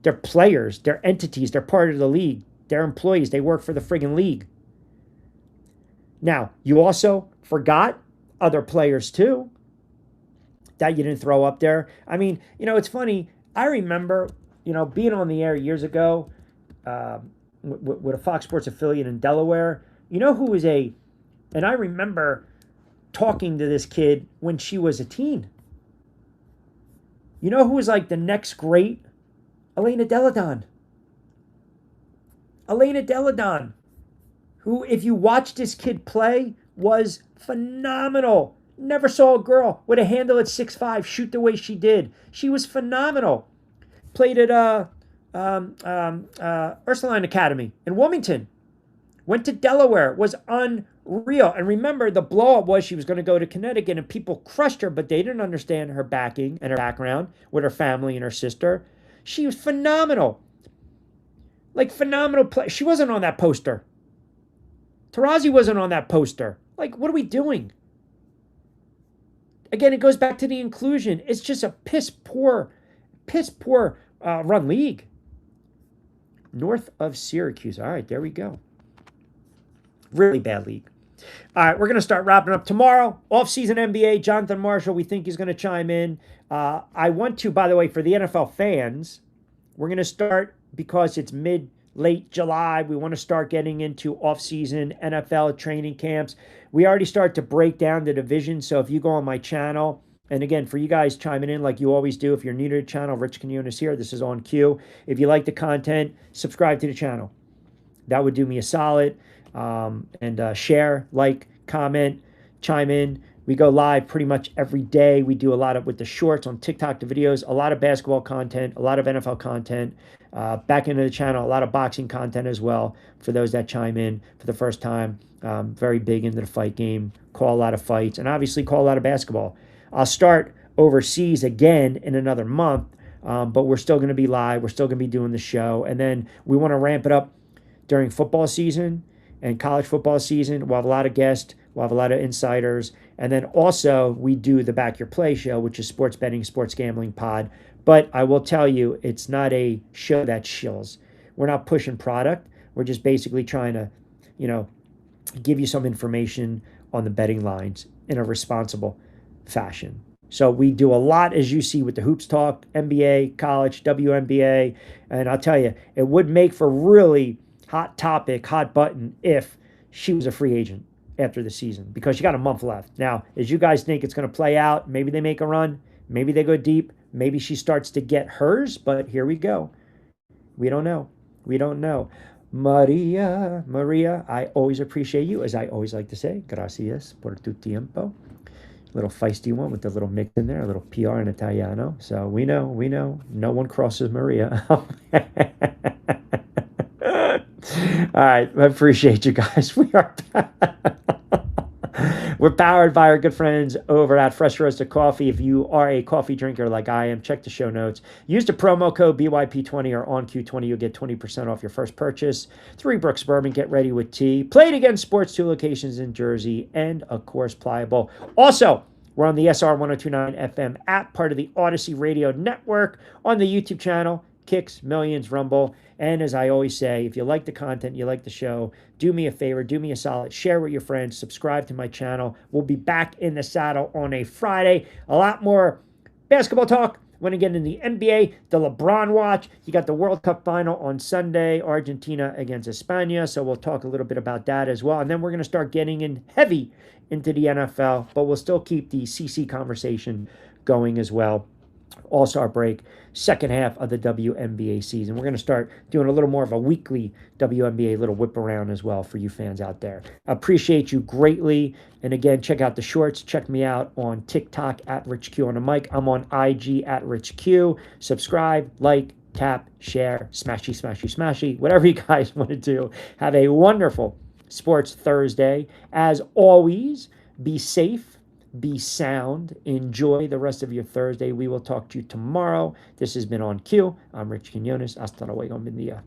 They're players, they're entities, they're part of the league, they're employees, they work for the friggin' league. Now, you also forgot other players too that you didn't throw up there. I mean, it's funny. I remember, being on the air years ago with a Fox Sports affiliate in Delaware. Who was and I remember talking to this kid when she was a teen. Who was like the next great? Elena Deladon. Elena Deladon, who, if you watch this kid play, was phenomenal. Never saw a girl with a handle at 6'5" shoot the way she did. She was phenomenal. Played at Ursuline Academy in Wilmington. Went to Delaware. Was unreal. And remember, the blow-up was she was going to go to Connecticut, and people crushed her, but they didn't understand her backing and her background with her family and her sister. She was phenomenal. Like, phenomenal play. She wasn't on that poster. Taurasi wasn't on that poster. Like, what are we doing? Again, it goes back to the inclusion. It's just a piss poor run league. North of Syracuse. All right, there we go. Really bad league. All right, we're going to start wrapping up tomorrow. Off-season NBA, Jonathan Marshall, we think he's going to chime in. I want to, by the way, for the NFL fans, we're going to start, because it's late July, we want to start getting into off-season NFL training camps. We already start to break down the division, so if you go on my channel, and again, for you guys chiming in like you always do, if you're new to the channel, Rich Quinones here, this is on cue. If you like the content, subscribe to the channel. That would do me a solid. And share, like, comment, chime in. We go live pretty much every day. We do a lot with the shorts on TikTok, the videos, a lot of basketball content, a lot of NFL content. Back into the channel, a lot of boxing content as well for those that chime in for the first time. Very big into the fight game, call a lot of fights, and obviously call a lot of basketball. I'll start overseas again in another month, but we're still going to be live. We're still going to be doing the show. And then we want to ramp it up during football season and college football season. We'll have a lot of guests. We'll have a lot of insiders. And then also we do the Back Your Play show, which is sports betting, sports gambling pod. But I will tell you, it's not a show that shills. We're not pushing product. We're just basically trying to, give you some information on the betting lines in a responsible fashion. So we do a lot, as you see, with the Hoops Talk, NBA, college, WNBA. And I'll tell you, it would make for really hot topic, hot button if she was a free agent after the season, because you got a month left. Now, as you guys think it's going to play out, maybe they make a run, maybe they go deep, maybe she starts to get hers, but here we go. We don't know. We don't know. Maria, I always appreciate you, as I always like to say, gracias por tu tiempo. Little feisty one with the little mix in there, a little PR in Italiano. So we know, no one crosses Maria. All right, I appreciate you guys. We're powered by our good friends over at Fresh Roasted Coffee. If you are a coffee drinker like I am, check the show notes. Use the promo code BYP20 or OnQ20. You'll get 20% off your first purchase. Three Brooks Bourbon, get ready with tea. Played Against Sports, 2 locations in Jersey, and, of course, Pliable. Also, we're on the SR 1029 FM app, part of the Odyssey Radio Network, on the YouTube channel, Kicks, Millions, Rumble. And as I always say, if you like the content, you like the show, do me a favor, do me a solid, share with your friends, subscribe to my channel. We'll be back in the saddle on a Friday. A lot more basketball talk, Want to get in the NBA, the LeBron watch. You got the World Cup final on Sunday, Argentina against España. So we'll talk a little bit about that as well. And then we're going to start getting in heavy into the NFL, but we'll still keep the CC conversation going as well. All-Star break, second half of the WNBA season. We're going to start doing a little more of a weekly WNBA little whip around as well for you fans out there. Appreciate you greatly. And again, check out the shorts. Check me out on TikTok at RichQ on the mic. I'm on IG at RichQ. Subscribe, like, tap, share, smashy, smashy, smashy, whatever you guys want to do. Have a wonderful Sports Thursday. As always, be safe. Be sound. Enjoy the rest of your Thursday. We will talk to you tomorrow. This has been On Cue. I'm Rich Quinones. Hasta luego, buen día.